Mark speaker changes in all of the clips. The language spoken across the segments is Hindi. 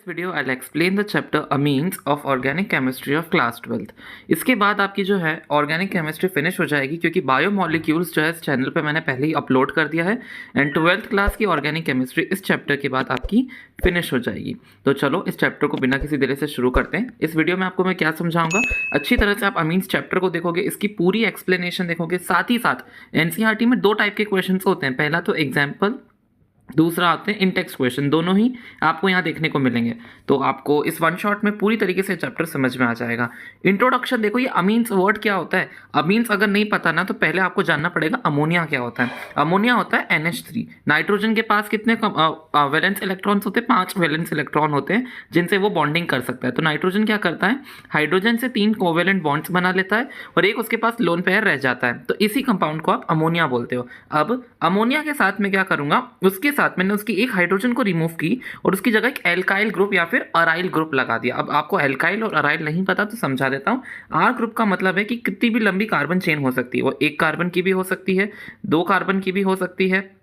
Speaker 1: Video I explain the chapter amines of organic chemistry of class 12th। इसके बाद आपकी जो है ऑर्गेनिक केमिस्ट्री फिनिश हो जाएगी, क्योंकि बायोमोलिक्यूल्स जो है इस चैनल पे मैंने पहले ही अपलोड कर दिया है। एंड 12th क्लास की ऑर्गेनिक केमिस्ट्री इस चैप्टर के बाद आपकी फिनिश हो जाएगी। तो चलो इस चैप्टर को बिना किसी देरी से शुरू करते हैं। इस वीडियो में आपको मैं क्या समझाऊंगा, अच्छी तरह से आप अमीन्स चैप्टर को देखोगे, इसकी पूरी एक्सप्लेनेशन देखोगे। साथ ही साथ एनसीईआरटी में दो टाइप के क्वेश्चन होते हैं, पहला तो एग्जाम्पल, दूसरा आते हैं इन टेक्स्ट क्वेश्चन। दोनों ही आपको यहाँ देखने को मिलेंगे, तो आपको इस वन शॉट में पूरी तरीके से चैप्टर समझ में आ जाएगा। इंट्रोडक्शन देखो, ये अमीन्स वर्ड क्या होता है। अमीन्स अगर नहीं पता ना, तो पहले आपको जानना पड़ेगा अमोनिया क्या होता है। अमोनिया होता है NH3। नाइट्रोजन के पास कितने वैलेंस इलेक्ट्रॉन्स होते हैं? 5 वैलेंस इलेक्ट्रॉन होते हैं जिनसे वो बॉन्डिंग कर सकता है। तो नाइट्रोजन क्या करता है, हाइड्रोजन से 3 कोवेलेंट बॉन्ड्स बना लेता है और एक उसके पास लोन पेयर रह जाता है। तो इसी कंपाउंड को आप अमोनिया बोलते हो। अब अमोनिया के साथ में क्या करूंगा, उसके साथ मैंने उसकी एक हाइड्रोजन को रिमूव की और उसकी जगह एक एल्काइल ग्रुप या फिर अराइल ग्रुप लगा दिया। अब आपको एल्काइल और अराइल नहीं पता तो समझा देता हूँ। आर ग्रुप का मतलब है कि कितनी भी लंबी कार्बन चेन हो सकती है, वो 1 कार्बन की भी हो सकती है, 2 कार्बन की भी हो सकती है,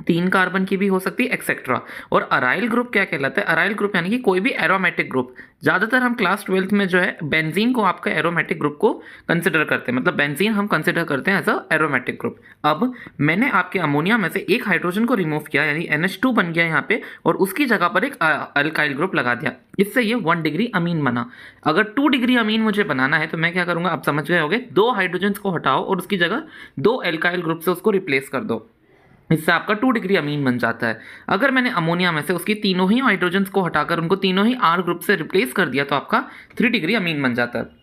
Speaker 1: 3 कार्बन की भी हो सकती है, एक्सेट्रा। और अराइल ग्रुप क्या कहलाता है? अराइल ग्रुप यानी कि कोई भी एरोमेटिक ग्रुप। ज़्यादातर हम क्लास 12th में जो है बेंजीन को आपका एरोमेटिक ग्रुप को कंसिडर करते हैं, मतलब बेंजीन हम कंसिडर करते हैं एज अ एरोमेटिक ग्रुप। अब मैंने आपके अमोनिया में से एक हाइड्रोजन को रिमूव किया, यानी NH2 बन गया यहाँ पे, और उसकी जगह पर एक अल्काइल ग्रुप लगा दिया। इससे ये 1 डिग्री अमीन बना। अगर 2 डिग्री अमीन मुझे बनाना है तो मैं क्या करूँगा, आप समझ गए होंगे। 2 हाइड्रोजन को हटाओ और उसकी जगह 2 एल्काइल ग्रुप से उसको रिप्लेस कर दो, इससे आपका 2 डिग्री अमीन बन जाता है। अगर मैंने अमोनिया में से उसकी तीनों ही हाइड्रोजन्स को हटाकर उनको तीनों ही R ग्रुप से रिप्लेस कर दिया, तो आपका 3 डिग्री अमीन बन जाता है।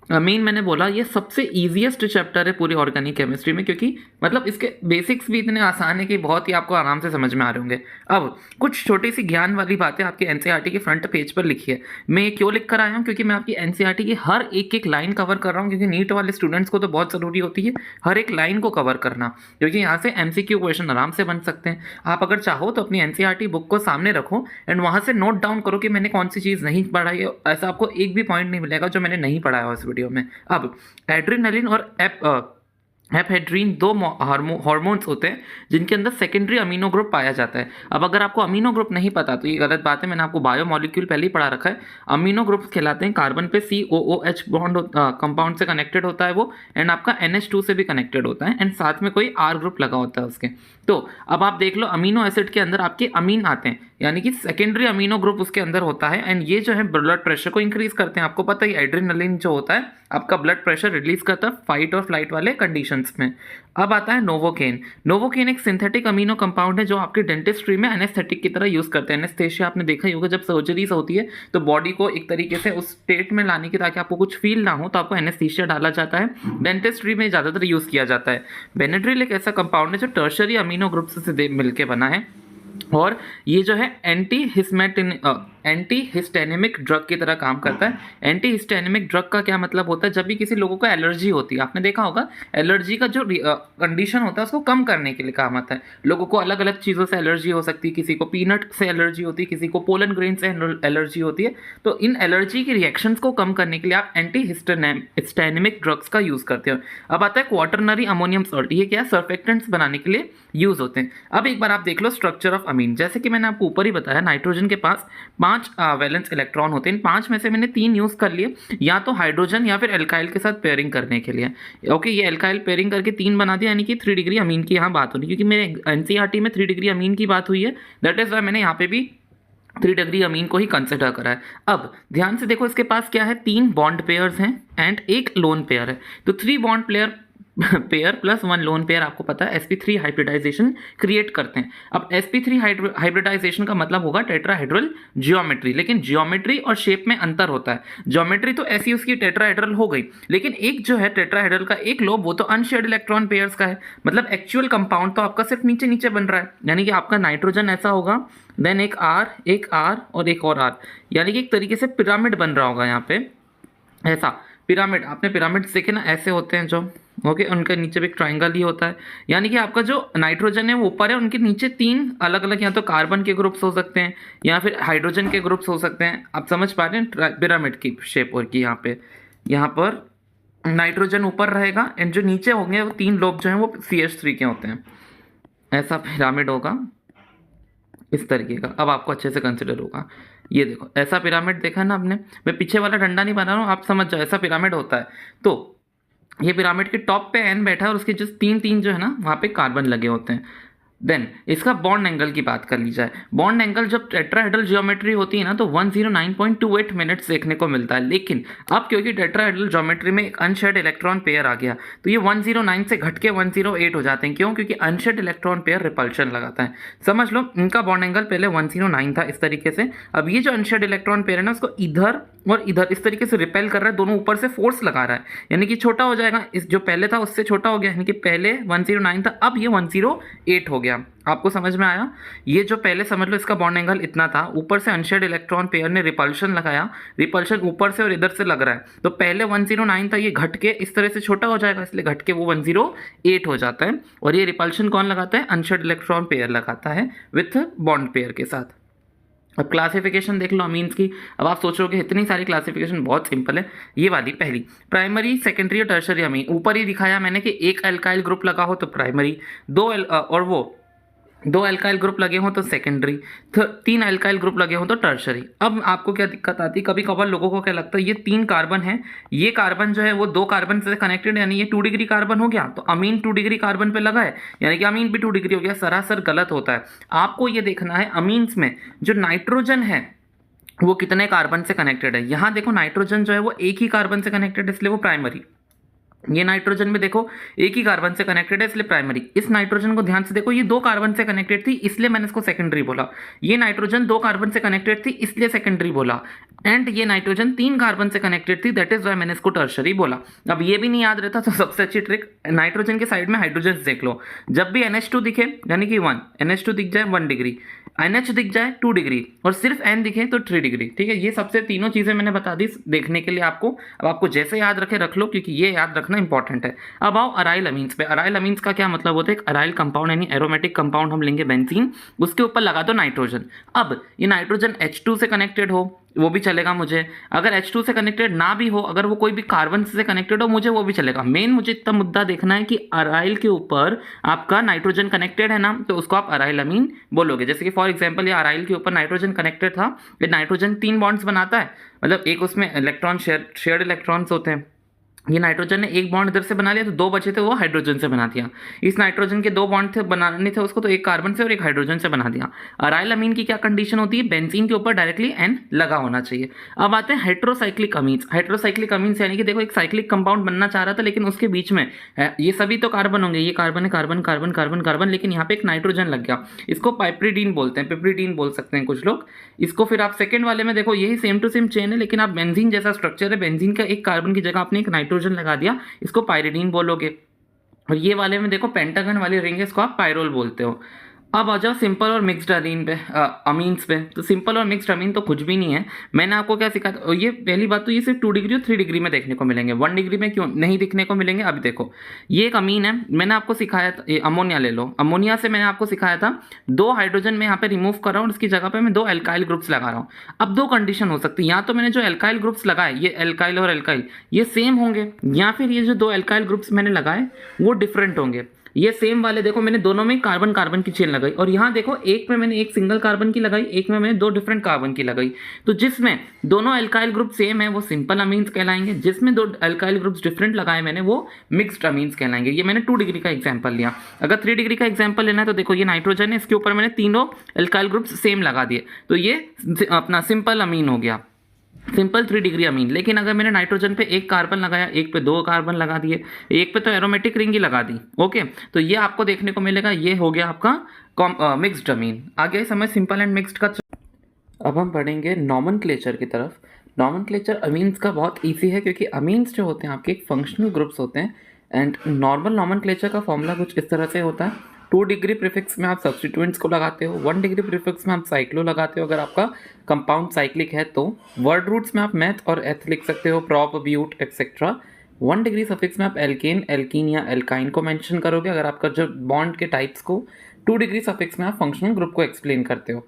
Speaker 1: अमीन मैंने बोला ये सबसे ईजीएस्ट चैप्टर है पूरी ऑर्गेनिक केमिस्ट्री में, क्योंकि मतलब इसके बेसिक्स भी इतने आसान है कि बहुत ही आपको आराम से समझ में आ रहे होंगे। अब कुछ छोटी सी ज्ञान वाली बातें आपके एनसीईआरटी के फ्रंट पेज पर लिखी है। मैं ये क्यों लिख कर आया हूँ, क्योंकि मैं आपकी एनसीईआरटी की हर एक लाइन कवर कर रहा हूँ, क्योंकि नीट वाले स्टूडेंट्स को तो बहुत ज़रूरी होती है हर एक लाइन को कवर करना, क्योंकि यहाँ से MCQ क्वेश्चन आराम से बन सकते हैं। आप अगर चाहो तो अपनी एनसीईआरटी बुक को सामने रखो एंड वहाँ से नोट डाउन करो कि मैंने कौन सी चीज़ नहीं पढ़ाई है। ऐसा आपको एक भी पॉइंट नहीं मिलेगा जो मैंने नहीं पढ़ाया हो इस वीडियो में। अब एड्रेनलिन और एपहेड्रीन 2 हार्मोन्स होते हैं जिनके अंदर सेकेंडरी अमीनो ग्रुप पाया जाता है। अब अगर आपको अमीनो ग्रुप नहीं पता तो ये गलत बात है, मैंने आपको बायोमोलिक्यूल पहले ही पढ़ा रखा है। अमीनो ग्रुप कहलाते हैं कार्बन पे COOH बॉन्ड कंपाउंड से कनेक्टेड होता है वो, एंड आपका NH2 से भी कनेक्टेड होता है, एंड साथ में कोई R ग्रुप लगा होता है उसके। तो अब आप देख लो, अमीनो एसिड के अंदर आपके अमीन आते हैं, यानी कि सेकेंडरी अमीनो ग्रुप उसके अंदर होता है, एंड ये जो है ब्लड प्रेशर को इंक्रीज करते हैं। आपको पता है एड्रेनलिन जो होता है आपका ब्लड प्रेशर रिलीज करता है फाइट और फ्लाइट वाले कंडीशंस में। अब आता है नोवोकेन। नोवोकेन एक सिंथेटिक अमीनो कंपाउंड है जो आपके डेंटिस्ट्री में एनेस्थेटिक की तरह यूज करते हैं। एनेस्थेशिया आपने देखा ही होगा, जब सर्जरीज होती है तो बॉडी को एक तरीके से उस स्टेट में लाने की, ताकि आपको कुछ फील ना हो, तो आपको एनेस्थेशिया डाला जाता है। डेंटिस्ट्री में ज़्यादातर यूज किया जाता है। बेनेड्रिल एक ऐसा कंपाउंड है जो टर्शरी अमीनो ग्रुप से मिलकर बना है, और ये जो है एंटी हिस्टेनिमिक ड्रग की तरह काम करता है। एंटी हिस्टेनिमिक ड्रग का क्या मतलब होता है, जब भी किसी लोगों को एलर्जी होती है, आपने देखा होगा एलर्जी का जो कंडीशन होता है उसको कम करने के लिए काम आता है। लोगों को अलग अलग चीज़ों से एलर्जी हो सकती है, किसी को पीनट से एलर्जी होती है, किसी को पोलन ग्रेन से एलर्जी होती है। तो इन एलर्जी की रिएक्शंस को कम करने के लिए आप एंटी हिस्टेनिमिक ड्रग्स का यूज़ करते हो। अब आता है क्वाटरनरी अमोनियम सॉल्ट। ये क्या है, सर्फेक्टेंट्स बनाने के लिए यूज़ होते हैं। अब एक बार आप देख लो स्ट्रक्चर ऑफ अमीन। जैसे कि मैंने आपको ऊपर ही बताया, नाइट्रोजन के पास 5 वैलेंस इलेक्ट्रॉन होते हैं। इन 5 में से मैंने 3 यूज़ कर लिए, या तो हाइड्रोजन या फिर एल्काइल के साथ पेयरिंग करने के लिए। ओके, ये एल्काइल पेयरिंग करके 3 बना दिया, यानी कि 3 डिग्री अमीन की यहाँ बात हो रही है, क्योंकि मेरे एनसीईआरटी में 3 डिग्री अमीन की बात हुई है। दैट इज वाई मैंने यहाँ पे भी 3 डिग्री अमीन को ही कंसिडर करा है। अब ध्यान से देखो, इसके पास क्या है, 3 बॉन्ड पेयर्स हैं एंड 1 लोन पेयर है। तो 3 bond pair plus 1 lone pair, आपको पता है sp3 हाइब्रिडाइजेशन क्रिएट करते हैं। अब sp3 हाइब्रिडाइजेशन का मतलब होगा टेट्राहेड्रल जियोमेट्री, लेकिन जियोमेट्री और शेप में अंतर होता है। जियोमेट्री तो ऐसी उसकी टेट्राहेड्रल हो गई, लेकिन एक जो है टेट्राहेड्रल का एक लोब, वो तो अनशेयर्ड इलेक्ट्रॉन पेयर्स का है। मतलब एक्चुअल कंपाउंड तो आपका सिर्फ नीचे नीचे बन रहा है, यानी कि आपका नाइट्रोजन ऐसा होगा, देन एक R और एक और R, यानी कि एक तरीके से पिरामिड बन रहा होगा यहाँ पे। ऐसा पिरामिड, आपने पिरामिड देखे ना, ऐसे होते हैं जो, ओके, उनके नीचे भी एक ट्राइंगल ही होता है। यानी कि आपका जो नाइट्रोजन है वो ऊपर है, उनके नीचे 3 अलग अलग, या तो कार्बन के ग्रुप्स हो सकते हैं या फिर हाइड्रोजन के ग्रुप्स हो सकते हैं। आप समझ पा रहे हैं पिरामिड की शेप, और की यहाँ पर नाइट्रोजन ऊपर रहेगा एंड जो नीचे होंगे वो 3 लोब जो हैं वो CH3 के होते हैं। ऐसा पिरामिड होगा इस तरीके का। अब आपको अच्छे से कंसिडर होगा। ये देखो ऐसा पिरामिड देखा ना आपने, मैं पीछे वाला डंडा नहीं बना रहा हूँ, आप समझ जाओ ऐसा पिरामिड होता है। तो ये पिरामिड के टॉप पे एन बैठा है और उसके जस्ट तीन तीन जो है ना वहाँ पे कार्बन लगे होते हैं। देन इसका बॉन्ड एंगल की बात कर ली जाए, बॉन्ड एंगल जब टेट्राहेड्रल ज्योमेट्री होती है ना तो 109.28 मिनट्स देखने को मिलता है, लेकिन अब क्योंकि टेट्राहेड्रल ज्योमेट्री में एक अनशेड इलेक्ट्रॉन पेयर आ गया तो ये 109 से घट के 108 हो जाते हैं। क्यों? क्योंकि अनशेड इलेक्ट्रॉन पेयर रिपल्शन लगाता है। समझ लो इनका बॉन्ड एंगल पहले 109 था इस तरीके से, अब ये जो अनशेड इलेक्ट्रॉन पेयर है ना उसको इधर और इधर इस तरीके से रिपेल कर रहा है, दोनों ऊपर से फोर्स लगा रहा है, यानी कि छोटा हो जाएगा, इस जो पहले था उससे छोटा हो गया, यानी कि पहले 109 था अब ये 108 हो गया। आपको समझ में आया? ये जो पहले समझ लो इसका बॉन्ड एंगल इतना था, ऊपर से अनशेड इलेक्ट्रॉन पेयर ने रिपल्शन लगाया, रिपल्शन ऊपर से और इधर से लग रहा है, तो पहले 109 था ये घट के इस तरह से छोटा हो जाएगा, इसलिए घट के वो 108 हो जाता है। और ये रिपल्शन कौन लगाता है? अनशेड इलेक्ट्रॉन पेयर लगाता है विथ बॉन्ड पेयर के साथ। अब क्लासिफिकेशन देख लो अमीन्स की। अब आप सोच रहे हो कि इतनी सारी क्लासिफिकेशन, बहुत सिंपल है। ये वाली पहली प्राइमरी, सेकेंडरी और टर्शरी अमीन। ऊपर ही दिखाया मैंने कि एक अल्काइल ग्रुप लगा हो तो प्राइमरी, दो अल्काइल ग्रुप लगे हों तो सेकेंडरी, तीन अल्काइल ग्रुप लगे हों तो टर्शरी। अब आपको क्या दिक्कत आती है, कभी कभार लोगों को क्या लगता है ये तीन कार्बन है, ये कार्बन जो है वो दो कार्बन से कनेक्टेड, यानी ये 2 डिग्री कार्बन हो गया तो अमीन 2 डिग्री कार्बन पे लगा है, यानी कि अमीन भी 2 डिग्री हो गया। सरासर गलत होता है। आपको ये देखना है अमीन्स में जो नाइट्रोजन है वो कितने कार्बन से कनेक्टेड है। यहाँ देखो नाइट्रोजन जो है वो एक ही कार्बन से कनेक्टेड है इसलिए वो प्राइमरी, ये नाइट्रोजन में देखो एक ही कार्बन से कनेक्टेड है इसलिए प्राइमरी। इस नाइट्रोजन को ध्यान से देखो, ये दो कार्बन से कनेक्टेड थी इसलिए मैंने इसको सेकेंडरी बोला। ये नाइट्रोजन दो कार्बन से कनेक्टेड थी इसलिए सेकेंडरी बोला। एंड ये नाइट्रोजन तीन कार्बन से कनेक्टेड थी, दैट इज वाई मैंने इसको टर्शरी बोला। अब ये भी नहीं याद रहता तो सबसे अच्छी ट्रिक, नाइट्रोजन के साइड में हाइड्रोजन देख लो। जब भी NH2 दिखे यानी कि 1, NH2 दिख जाए 1 डिग्री, NH दिख जाए 2 डिग्री और सिर्फ N दिखे तो 3 डिग्री। ठीक है, ये सबसे तीनों चीज़ें मैंने बता दी देखने के लिए आपको। अब आपको जैसे याद रखे रख लो, क्योंकि ये याद रखना इंपॉर्टेंट है। अब आओ अराइल अमीन्स पे। अराइल अमीन्स का क्या मतलब होता है? एक अराइल कंपाउंड यानी एरोमेटिक कंपाउंड हम लेंगे बेंजीन, उसके ऊपर लगा दो नाइट्रोजन। अब ये नाइट्रोजन H2 से कनेक्टेड हो वो भी चलेगा मुझे, अगर H2 से कनेक्टेड ना भी हो, अगर वो कोई भी कार्बन से कनेक्टेड हो मुझे वो भी चलेगा। मेन मुझे इतना मुद्दा देखना है कि अराइल के ऊपर आपका नाइट्रोजन कनेक्टेड है ना, तो उसको आप अराइल अमीन बोलोगे। जैसे कि फॉर एग्जांपल ये अराइल के ऊपर नाइट्रोजन कनेक्टेड था, ये नाइट्रोजन 3 बॉन्ड्स बनाता है, मतलब एक उसमें इलेक्ट्रॉन शेयर्ड इलेक्ट्रॉन्स होते हैं। ये नाइट्रोजन ने एक बॉन्ड इधर से बना लिया तो दो बचे थे वो हाइड्रोजन से बना दिया। इस नाइट्रोजन के दो बॉन्ड थे बनाने थे उसको, तो एक कार्बन से और एक हाइड्रोजन से बना दिया। अराइल अमीन की क्या कंडीशन होती है? बेंजीन के ऊपर डायरेक्टली N लगा होना चाहिए। अब आते हैं हेट्रोसाइक्लिक अमीन्स। हेट्रोसाइक्लिक अमीन्स यानी कि देखो एक साइक्लिक कंपाउंड बनना चाह रहा था लेकिन उसके बीच में ये सभी तो कार्बन होंगे, ये कार्बन है, कार्बन कार्बन कार्बन कार्बन, लेकिन यहाँ पे एक नाइट्रोजन लग गया। इसको पाइप्रिडीन बोलते हैं, पिप्रिडीन बोल सकते हैं कुछ लोग इसको। फिर आप सेकंड वाले में देखो यही सेम टू सेम चेन है, लेकिन आप बेंजीन जैसा स्ट्रक्चर है, बेंजीन का एक कार्बन की जगह आपने एक नाइट्रोजन लगा दिया, इसको पायरिडीन बोलोगे। और ये वाले में देखो पेंटागन वाली रिंग है, इसको आप पायरोल बोलते हो। अब आ जाओ सिंपल और मिक्स्ड अमीन पे, अमीन्स पे। तो सिंपल और मिक्स्ड अमीन तो कुछ भी नहीं है। मैंने आपको क्या सिखाया था, ये पहली बात तो ये सिर्फ 2 डिग्री और 3 डिग्री में देखने को मिलेंगे, 1 डिग्री में क्यों नहीं दिखने को मिलेंगे। अब देखो ये एक अमीन है, मैंने आपको सिखाया था, अमोनिया ले लो, अमोनिया से मैंने आपको सिखाया था 2 हाइड्रोजन में यहाँ पे रिमूव कर रहा हूँ, उसकी जगह पे मैं 2 एल्काइल ग्रुप्स लगा रहा हूँ। अब 2 कंडीशन हो सकती है, या तो मैंने जो एल्काइल ग्रुप्स लगाए ये एल्काइल और एल्काइल ये सेम होंगे, या फिर ये जो 2 एल्काइल ग्रुप्स मैंने लगाए वो डिफरेंट होंगे। ये सेम वाले देखो मैंने दोनों में कार्बन कार्बन की चेन लगाई, और यहाँ देखो एक में मैंने एक सिंगल कार्बन की लगाई, एक में मैंने 2 डिफरेंट कार्बन की लगाई। तो जिसमें दोनों अल्काइल ग्रुप सेम है वो सिंपल अमीन्स कहलाएंगे, जिसमें 2 अल्काइल ग्रुप्स डिफरेंट लगाए मैंने वो मिक्स्ड अमीन्स कहलाएंगे। ये मैंने 2 डिग्री का एग्जाम्पल लिया। अगर 3 डिग्री का एग्जाम्पल लेना है तो देखो ये नाइट्रोजन है, इसके ऊपर मैंने तीनों अल्काइल ग्रुप्स सेम लगा दिए, तो ये अपना सिंपल अमीन हो गया, सिंपल 3 डिग्री अमीन। लेकिन अगर मैंने नाइट्रोजन पे एक कार्बन लगाया, एक पे 2 कार्बन लगा दिए, एक पे तो एरोमेटिक रिंग ही लगा दी, ओके, तो ये आपको देखने को मिलेगा, ये हो गया आपका मिक्स्ड अमीन। आगे समझ सिंपल एंड मिक्स्ड का। अब हम पढ़ेंगे नॉमेनक्लेचर की तरफ। नॉमेनक्लेचर अमीन्स का बहुत ईजी है, क्योंकि अमीन्स जो होते हैं आपके एक फंक्शनल ग्रुप्स होते हैं। एंड नॉर्मल नॉमेनक्लेचर का फॉर्मूला कुछ इस तरह से होता है, 2 डिग्री प्रीफिक्स में आप सब्स्टिट्यूएंट्स को लगाते हो, 1 डिग्री प्रीफिक्स में आप साइक्लो लगाते हो अगर आपका कंपाउंड साइक्लिक है तो। वर्ड रूट्स में आप मैथ और एथ लिख सकते हो, prop, but et cetera. 1 degree suffix में आप एल्केन, एल्कीन या एल्काइन को मेंशन करोगे अगर आपका जो बॉन्ड के टाइप्स को। 2 डिग्री सफिक्स में आप फंक्शनल ग्रुप को एक्सप्लेन करते हो।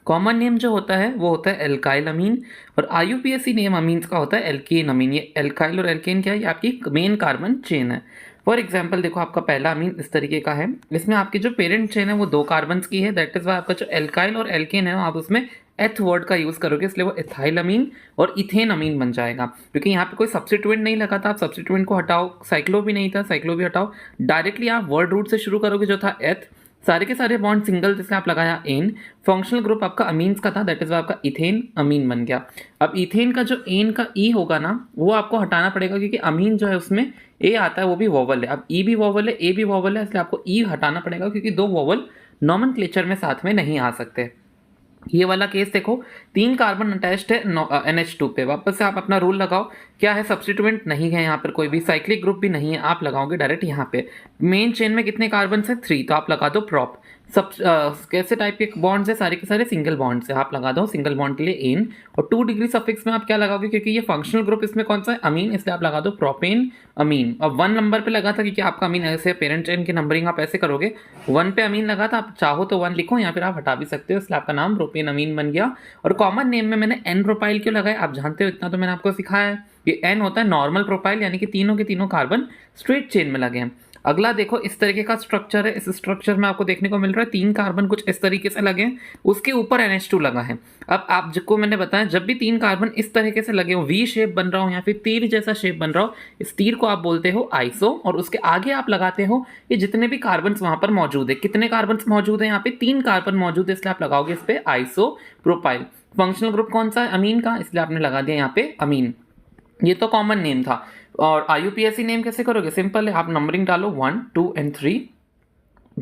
Speaker 1: कॉमन नेम जो होता है वो होता है एल्काइल अमीन, और IUPAC नेम अमीन्स का होता है एल्केन अमीन। ये एल्काइल और एल्केन क्या है? ये आपकी मेन कार्बन चेन है। फॉर एग्जाम्पल देखो आपका पहला अमीन इस तरीके का है, इसमें आपकी जो पेरेंट चेन है वो 2 कार्बन्स की है, दैट इज वाई आपका जो एल्काइल और एल्केन है आप उसमें एथ वर्ड का यूज़ करोगे, इसलिए वो इथाइल अमीन और इथेन अमीन बन जाएगा। क्योंकि यहाँ पे कोई सब्स्टिट्यूएंट नहीं लगा था, आप सब्स्टिट्यूएंट को हटाओ, साइक्लो भी नहीं था, साइक्लो भी हटाओ, डायरेक्टली आप वर्ड रूट से शुरू करोगे जो था एथ, सारे के सारे बॉन्ड सिंगल जिससे आप लगाया एन, फंक्शनल ग्रुप आपका अमीन्स का था, दैट इज आपका इथेन अमीन बन गया। अब इथेन का जो एन का ई होगा ना वो आपको हटाना पड़ेगा, क्योंकि अमीन जो है उसमें ए आता है वो भी वोवल है। अब ई भी वोवल है, ए भी वोवल है, इसलिए आपको ई हटाना पड़ेगा, क्योंकि दो वोवल नॉमेनक्लेचर में साथ में नहीं आ सकते। ये वाला केस देखो, 3 कार्बन अटैच्ड है NH2 पे, वापस से आप अपना रूल लगाओ, क्या है सब्स्टिट्यूएंट नहीं है यहाँ पर, कोई भी साइक्लिक ग्रुप भी नहीं है, आप लगाओगे डायरेक्ट यहाँ पे। मेन चेन में कितने कार्बन है 3, तो आप लगा दो प्रॉप। सब कैसे टाइप के बॉन्ड्स है, सारे के सारे सिंगल बॉन्ड्स है, आप लगा दो सिंगल बॉन्ड के लिए एन। और 2 डिग्री सफिक्स में आप क्या लगाओगे, क्योंकि ये फंक्शनल ग्रुप इसमें कौन सा है अमीन, इसलिए आप लगा दो प्रोपेन अमीन। अब 1 नंबर पे लगा था, क्योंकि आपका अमीन ऐसे पेरेंट चेन की नंबरिंग आप ऐसे करोगे, 1 पे अमीन लगा था, आप चाहो तो 1 लिखो या फिर आप हटा भी सकते हो, इसलिए आपका नाम प्रोपेन अमीन बन गया। और कॉमन नेम में मैंने एन प्रोपाइल क्यों लगाया, आप जानते हो, इतना तो मैंने आपको सिखाया है। ये एन होता है नॉर्मल प्रोपाइल, यानी कि तीनों के तीनों कार्बन स्ट्रेट चेन में लगे हैं। अगला देखो, इस तरीके का स्ट्रक्चर है, इस स्ट्रक्चर में आपको देखने को मिल रहा है 3 कार्बन कुछ इस तरीके से लगे हैं, उसके ऊपर NH2 लगा है। अब आप जिसको मैंने बताया, जब भी 3 कार्बन इस तरीके से लगे हो, वी शेप बन रहा हो या फिर तीर जैसा शेप बन रहा हो, इस तीर को आप बोलते हो आइसो, और उसके आगे आप लगाते हो ये जितने भी कार्बन वहां पर मौजूद है। कितने कार्बन मौजूद है यहाँ पे, 3 कार्बन मौजूद है, इसलिए आप लगाओगे इस पे आइसो प्रोपाइल। फंक्शनल ग्रुप कौन सा है अमीन का, इसलिए आपने लगा दिया यहाँ पे अमीन। ये तो कॉमन नेम था। और IUPAC नेम कैसे करोगे, सिंपल है, आप नंबरिंग डालो 1, 2 and 3।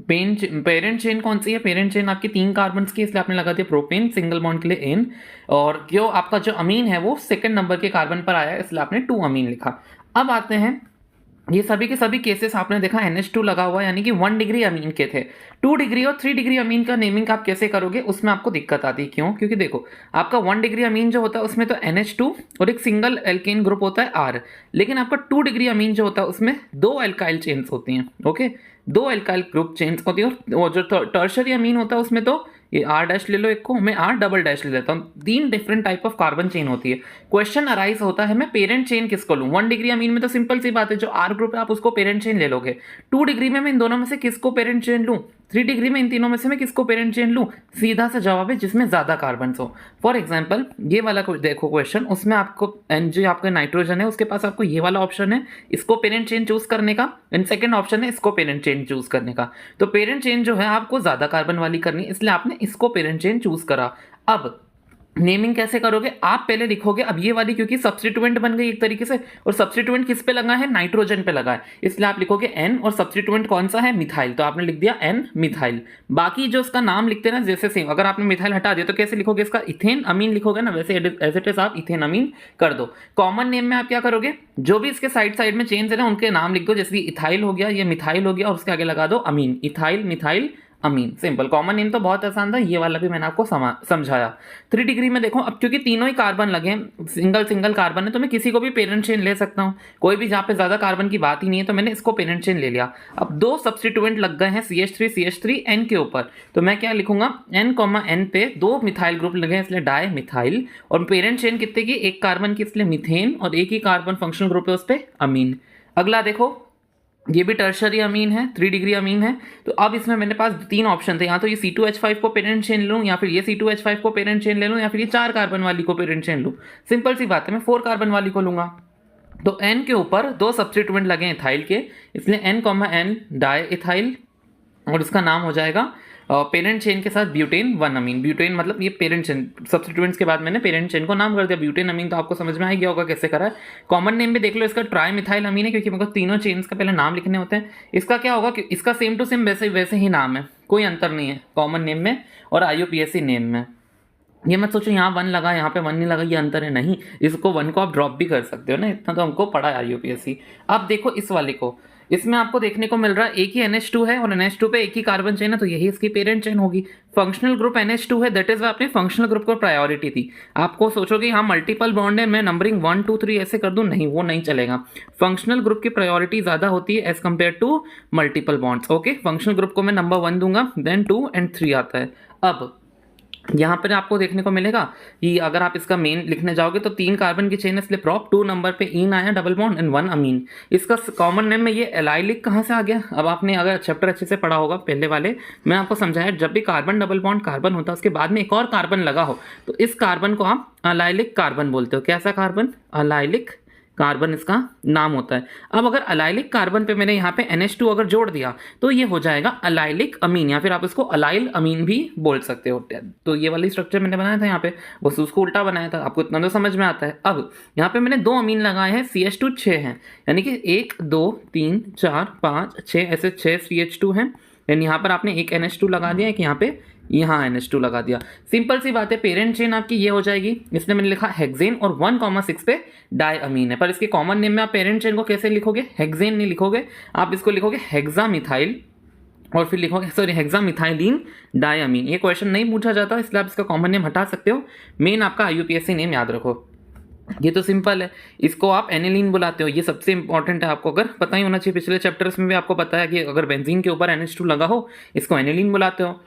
Speaker 1: पेरेंट चेन कौन सी है, पेरेंट चेन आपकी 3 कार्बन की, इसलिए आपने लगा दिया प्रोपेन, सिंगल बॉन्ड के लिए एन। और जो आपका जो अमीन है वो सेकंड नंबर के कार्बन पर आया है, इसलिए आपने 2 अमीन लिखा। अब आते हैं, ये सभी के सभी केसेस आपने देखा NH2 लगा हुआ, यानी कि 1 डिग्री अमीन के थे। 2 डिग्री और 3 डिग्री अमीन का नेमिंग आप कैसे करोगे, उसमें आपको दिक्कत आती है। क्यों, क्योंकि देखो आपका 1 डिग्री अमीन जो होता है उसमें तो NH2 और एक सिंगल एल्केन ग्रुप होता है R, लेकिन आपका 2 डिग्री अमीन जो होता है उसमें 2 एल्काइल चेन्स होती हैं। ओके, 2 एल्काइल ग्रुप चेन्स होती है, और जो टर्शरी अमीन होता है उसमें तो ये R डैश ले लो एक को, मैं R डबल डैश ले लेता हूँ, 3 different type of carbon chain होती है। क्वेश्चन अराइज होता है मैं पेरेंट चेन किसको लूँ। 1 डिग्री अमीन में तो सिंपल सी बात है, जो R ग्रुप है आप उसको पेरेंट चेन ले लोगे। 2 डिग्री में मैं इन दोनों में से किसको पेरेंट चेन लूँ, 3 डिग्री में इन तीनों में से मैं किसको पेरेंट चेन लूँ, सीधा सा जवाब है जिसमें ज्यादा कार्बन हो। फॉर एग्जाम्पल ये वाला देखो क्वेश्चन, उसमें आपको जो आपका नाइट्रोजन है उसके पास आपको ये वाला ऑप्शन है इसको पेरेंट चेन चूज करने का, एंड सेकंड ऑप्शन है इसको पेरेंट चेन चूज करने का। तो पेरेंट चेन जो है आपको ज्यादा कार्बन वाली करनी, इसलिए आपने इसको पेरेंट चेन चूज करा। अब नेमिंग कैसे करोगे, आप पहले लिखोगे, अब ये वाली क्योंकि सब्स्टिट्यूएंट बन गई एक तरीके से, और सब्स्टिट्यूएंट किस पे लगा है, नाइट्रोजन पे लगा है, इसलिए आप लिखोगे N, और सब्स्टिट्यूएंट कौन सा है, मिथाइल, तो आपने लिख दिया N मिथाइल। बाकी जो इसका नाम लिखते हैं ना जैसे सेम, अगर आपने मिथाइल हटा दिया तो कैसे लिखोगे, इसका इथेन अमीन लिखोगे ना, वैसे एज इट इज आप इथेन अमीन कर दो। कॉमन नेम में आप क्या करोगे, जो भी इसके साइड साइड में चेंज है ना उनके नाम लिख दो, जैसे इथाइल हो गया, ये मिथाइल हो गया, और उसके आगे लगा दो अमीन, इथाइल मिथाइल अमीन, सिंपल। कॉमन नेम तो बहुत आसान था, ये वाला भी मैंने आपको समझाया। 3 डिग्री में देखो, अब क्योंकि तीनों ही कार्बन लगे हैं, सिंगल सिंगल कार्बन है, तो मैं किसी को भी पेरेंट चेन ले सकता हूँ, कोई भी जहाँ पे ज्यादा कार्बन की बात ही नहीं है, तो मैंने इसको पेरेंट चेन ले लिया। अब 2 सब्स्टिट्यूएंट लग गए हैं CH3 N के ऊपर, तो मैं क्या लिखूंगा, N, पे 2 मिथाइल ग्रुप लगे हैं, इसलिए डाई मिथाइल, और पेरेंट चेन कितने की, 1 कार्बन की, इसलिए मिथेन, और एक ही कार्बन फंक्शनल ग्रुप है उस पर अमीन। अगला देखो, ये भी टर्शरी अमीन है, 3 डिग्री अमीन है, तो अब इसमें मेरे पास 3 ऑप्शन थे, या तो ये C2H5 को पेरेंट चेन लूँ, या फिर ये C2H5 को पेरेंट चेन ले लूँ, या फिर ये 4 कार्बन वाली को पेरेंट चेन लूँ। सिंपल सी बात है, मैं 4 कार्बन वाली को लूंगा। तो N के ऊपर 2 सब्स्टिट्यूएंट लगे हैं इथाइल के, इसलिए N, डाई इथाइल, और इसका नाम हो जाएगा पेरेंट चेन के साथ ब्यूटेन 1 अमीन। ब्यूटेन मतलब ये पेरेंट चेन, सब्स्टिट्यूएंट्स के बाद मैंने पेरेंट चेन को नाम कर दिया ब्यूटेन अमीन, तो आपको समझ में आ गया होगा कैसे करा है। कॉमन नेम भी देख लो, इसका ट्राई मिथाइल अमीन है, क्योंकि मेरे को तीनों चेन्स का पहले नाम लिखने होते हैं। इसका क्या होगा कि इसका सेम टू सेम वैसे ही नाम है, कोई अंतर नहीं है कॉमन नेम में और IUPAC नेम में। ये मत सोचो यहाँ 1 लगा यहाँ पे 1 नहीं लगा, ये अंतर है, नहीं, इसको 1 को आप ड्रॉप भी कर सकते हो ना, इतना तो हमको पड़ा है IUPAC। अब देखो इस वाले को, इसमें आपको देखने को मिल रहा है एक ही NH2 है, और NH2 पे एक ही कार्बन चेन है, तो यही इसकी पेरेंट चेन होगी। फंक्शनल ग्रुप NH2 है, दैट इज अपने फंक्शनल ग्रुप को प्रायोरिटी थी। आपको सोचोगे हाँ मल्टीपल बॉन्ड है, मैं नंबरिंग 1 2 3 ऐसे कर दूं, नहीं वो नहीं चलेगा। फंक्शनल ग्रुप की प्रायोरिटी ज्यादा होती है as compare to multiple bonds. Okay, functional group को मैं नंबर 1 दूंगा, देन 2 and 3 आता है। अब यहाँ पर आपको देखने को मिलेगा कि अगर आप इसका मेन लिखने जाओगे तो 3 कार्बन की चेन है, इसलिए प्रॉप 2 नंबर पे इन आया डबल बॉन्ड एंड 1 अमीन। इसका कॉमन नेम में ये एलाइलिक कहाँ से आ गया? अब आपने अगर चैप्टर अच्छे से पढ़ा होगा पहले वाले मैं आपको समझाया, जब भी कार्बन डबल बॉन्ड कार्बन होता है उसके बाद में एक और कार्बन लगा हो तो इस कार्बन को आप अलाइलिक कार्बन बोलते हो। कैसा कार्बन? अलाइलिक कार्बन इसका नाम होता है। अब अगर अलाइलिक कार्बन पे मैंने यहाँ पे NH2 अगर जोड़ दिया तो ये हो जाएगा अलाइलिक अमीन, या फिर आप इसको अलाइल अमीन भी बोल सकते हो। तो ये वाली स्ट्रक्चर मैंने बनाया था यहाँ पे, बस उसको उल्टा बनाया था, आपको इतना तो समझ में आता है। अब यहाँ पे मैंने 2 अमीन लगाए हैं, CH2 6 हैं, यानी कि 1 2 3 4 5 6 ऐसे 6 CH2 हैं। यानी यहाँ पर आपने एक NH2 लगा दिया, कि यहाँ पे यहाँ NH2 लगा दिया। सिंपल सी बात है, पेरेंट चेन आपकी ये हो जाएगी। इसलिए मैंने लिखा हेक्सेन और 1,6 पे डाई अमीन है। पर इसके कॉमन नेम में आप पेरेंट चेन को कैसे लिखोगे? हेक्सेन नहीं लिखोगे, आप इसको लिखोगे हेक्सामिथाइल और फिर लिखोगे सॉरी हेक्सामिथाइलिन डायमीन। ये क्वेश्चन नहीं पूछा जाता इसलिए आप इसका कॉमन नेम हटा सकते हो, मेन आपका IUPAC नेम याद रखो। ये तो सिंपल है, इसको आप एनिलीन बुलाते हो, ये सबसे इंपॉर्टेंट है, आपको अगर पता ही होना चाहिए। पिछले चैप्टर्स में भी आपको पता है कि अगर बेंजीन के ऊपर NH2 लगा हो इसको एनिलीन बुलाते हो।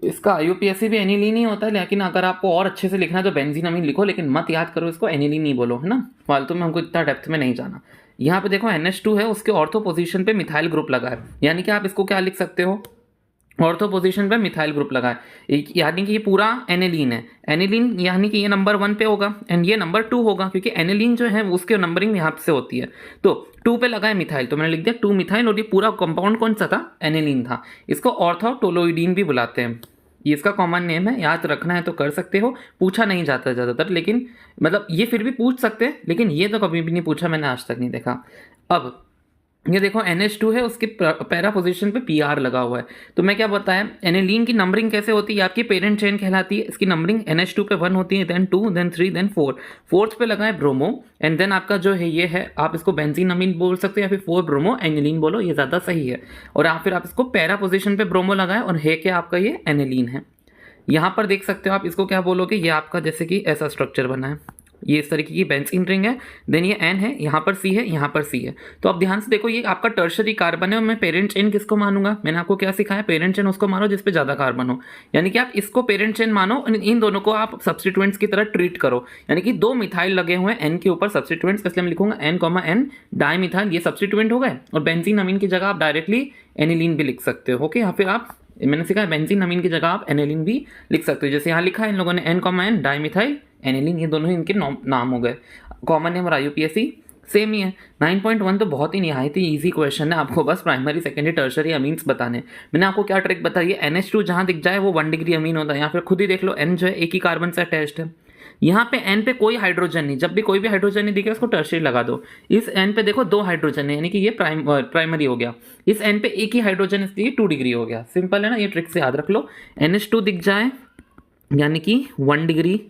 Speaker 1: इसका IUPAC भी एनिलीन ही होता है, लेकिन अगर आपको और अच्छे से लिखना है तो बेंजीन अमीन लिखो, लेकिन मत याद करो इसको एनिलीन ही बोलो, है ना। फालतू में हमको इतना डेप्थ में नहीं जाना। यहाँ पे देखो NH2 है, उसके ऑर्थो पोजीशन पे मिथाइल ग्रुप लगा है, यानी कि आप इसको क्या लिख सकते हो? ऑर्थो पोजीशन पे मिथाइल ग्रुप लगा है, यानी कि ये पूरा एनिलीन है। एनिलीन यानी कि ये नंबर 1 पे होगा एंड ये नंबर 2 होगा, क्योंकि एनिलीन जो है उसके नंबरिंग यहाँ से होती है। तो 2 पे लगा है मिथाइल, तो मैंने लिख दिया 2 मिथाइल, और ये पूरा कंपाउंड कौन सा था? एनिलीन था। इसको ऑर्थोटोलोइडीन भी बुलाते हैं, ये इसका कॉमन नेम है। याद रखना है तो कर सकते हो, पूछा नहीं जाता ज़्यादातर, लेकिन मतलब ये फिर भी पूछ सकते हैं, लेकिन ये तो कभी भी नहीं पूछा, मैंने आज तक नहीं देखा। अब ये देखो NH2 है, उसके पैरा पोजीशन पे PR लगा हुआ है। तो मैं क्या बताया, एनिलीन की नंबरिंग कैसे होती है? आपकी पेरेंट चेन कहलाती है। इसकी नंबरिंग NH2 पे 1 होती है, देन 2 देन 3 देन 4। फोर्थ पे लगा है ब्रोमो एंड देन आपका जो है ये है, आप इसको बेंजीन अमीन बोल सकते हो या फिर 4 ब्रोमो एनिलीन बोलो, ये ज़्यादा सही है। और फिर आप इसको पैरा पोजिशन पे ब्रोमो लगाए और है क्या आपका ये एनिलीन है। यहाँ पर देख सकते हो आप इसको क्या बोलोगे, ये आपका जैसे कि ऐसा स्ट्रक्चर बना है, ये इस तरीके की बेंजीन रिंग है, देन ये N है, यहाँ पर C है, यहाँ पर C है। तो आप ध्यान से देखो, ये आपका टर्शरी कार्बन है और मैं पेरेंट चेन किसको मानूंगा? मैंने आपको क्या सिखाया? पेरेंट चेन उसको मानो जिस पे ज़्यादा कार्बन हो, यानी कि आप इसको पेरेंट चेन मानो और इन दोनों को आप सब्सटीट्यूएंट्स की तरह ट्रीट करो। यानी कि 2 मिथाइल लगे हुए हैं N के ऊपर सब्सटीट्यूएंट्स, इसलिए मैं लिखूंगा N, डाई मिथाइल, ये सब्सटीट्यूएंट हो गए। और बेंजीन अमीन की जगह आप डायरेक्टली एनिलीन भी लिख सकते हो, ओके। या फिर आप, मैंने सिखाया बेंजीन अमीन की जगह आप एनिलीन भी लिख सकते हो, जैसे यहाँ लिखा है इन लोगों ने N, डाई मिथाइल एनिलीन, ये दोनों ही इनके नाम हो गए। कॉमन नेम और IUPAC सेम ही है। 9.1 तो बहुत ही निहायत ही ईजी क्वेश्चन है, आपको बस प्राइमरी सेकेंडरी टर्शरी अमीन्स बताने। मैंने आपको क्या ट्रिक बताई है, NH2 जहाँ दिख जाए वो 1 डिग्री अमीन होता है। यहाँ फिर खुद ही देख लो, N जो है एक ही कार्बन से अटैच्ड है, यहाँ पे N पे कोई हाइड्रोजन नहीं, जब भी कोई भी हाइड्रोजन नहीं दिखे उसको टर्शरी लगा दो। इस N पे देखो 2 हाइड्रोजन है, यानी कि ये प्राइमरी हो गया। इस N पे एक ही हाइड्रोजन, इसलिए 2 डिग्री हो गया। सिंपल है ना, ये ट्रिक से याद रख लो। NH2 दिख जाए यानी कि 1 डिग्री,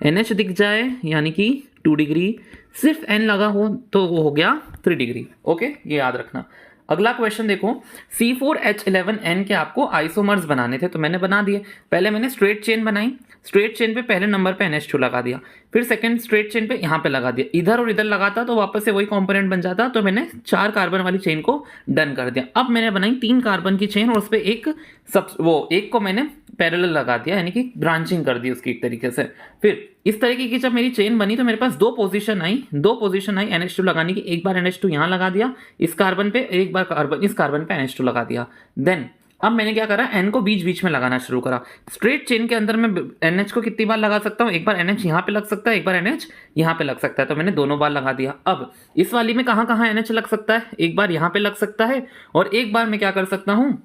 Speaker 1: NH दिख जाए यानी कि 2 डिग्री, सिर्फ N लगा हो तो वो हो गया 3 डिग्री, ओके, ये याद रखना। अगला क्वेश्चन देखो, C4H11N के आपको आइसोमर्स बनाने थे, तो मैंने बना दिए। पहले मैंने स्ट्रेट चेन बनाई, स्ट्रेट चेन पे पहले नंबर पे NH2 लगा दिया, फिर सेकंड स्ट्रेट चेन पे यहाँ पे लगा दिया। इधर और इधर लगाता तो वापस से वही कंपोनेंट बन जाता, तो मैंने 4 कार्बन वाली चेन को डन कर दिया। अब मैंने बनाई 3 कार्बन की चेन और उस पर एक को मैंने पैरेलल लगा दिया, यानी कि ब्रांचिंग कर दी उसकी एक तरीके से। फिर इस तरीके की जब मेरी चेन बनी तो मेरे पास 2 पोजीशन आई NH2 लगाने की। एक बार NH2 यहाँ लगा दिया इस कार्बन पे, एक बार इस कार्बन पे NH2 लगा दिया। देन अब मैंने क्या करा, N को बीच बीच में लगाना शुरू करा। स्ट्रेट चेन के अंदर मैं NH को कितनी बार लगा सकता हूँ? एक बार NH यहाँ पे लग सकता है, एक बार NH यहाँ पे लग सकता है, तो मैंने दोनों बार लगा दिया। अब इस वाली में कहाँ कहाँ NH लग सकता है? एक बार यहाँ पे लग सकता है और एक बार मैं क्या कर सकता हूँ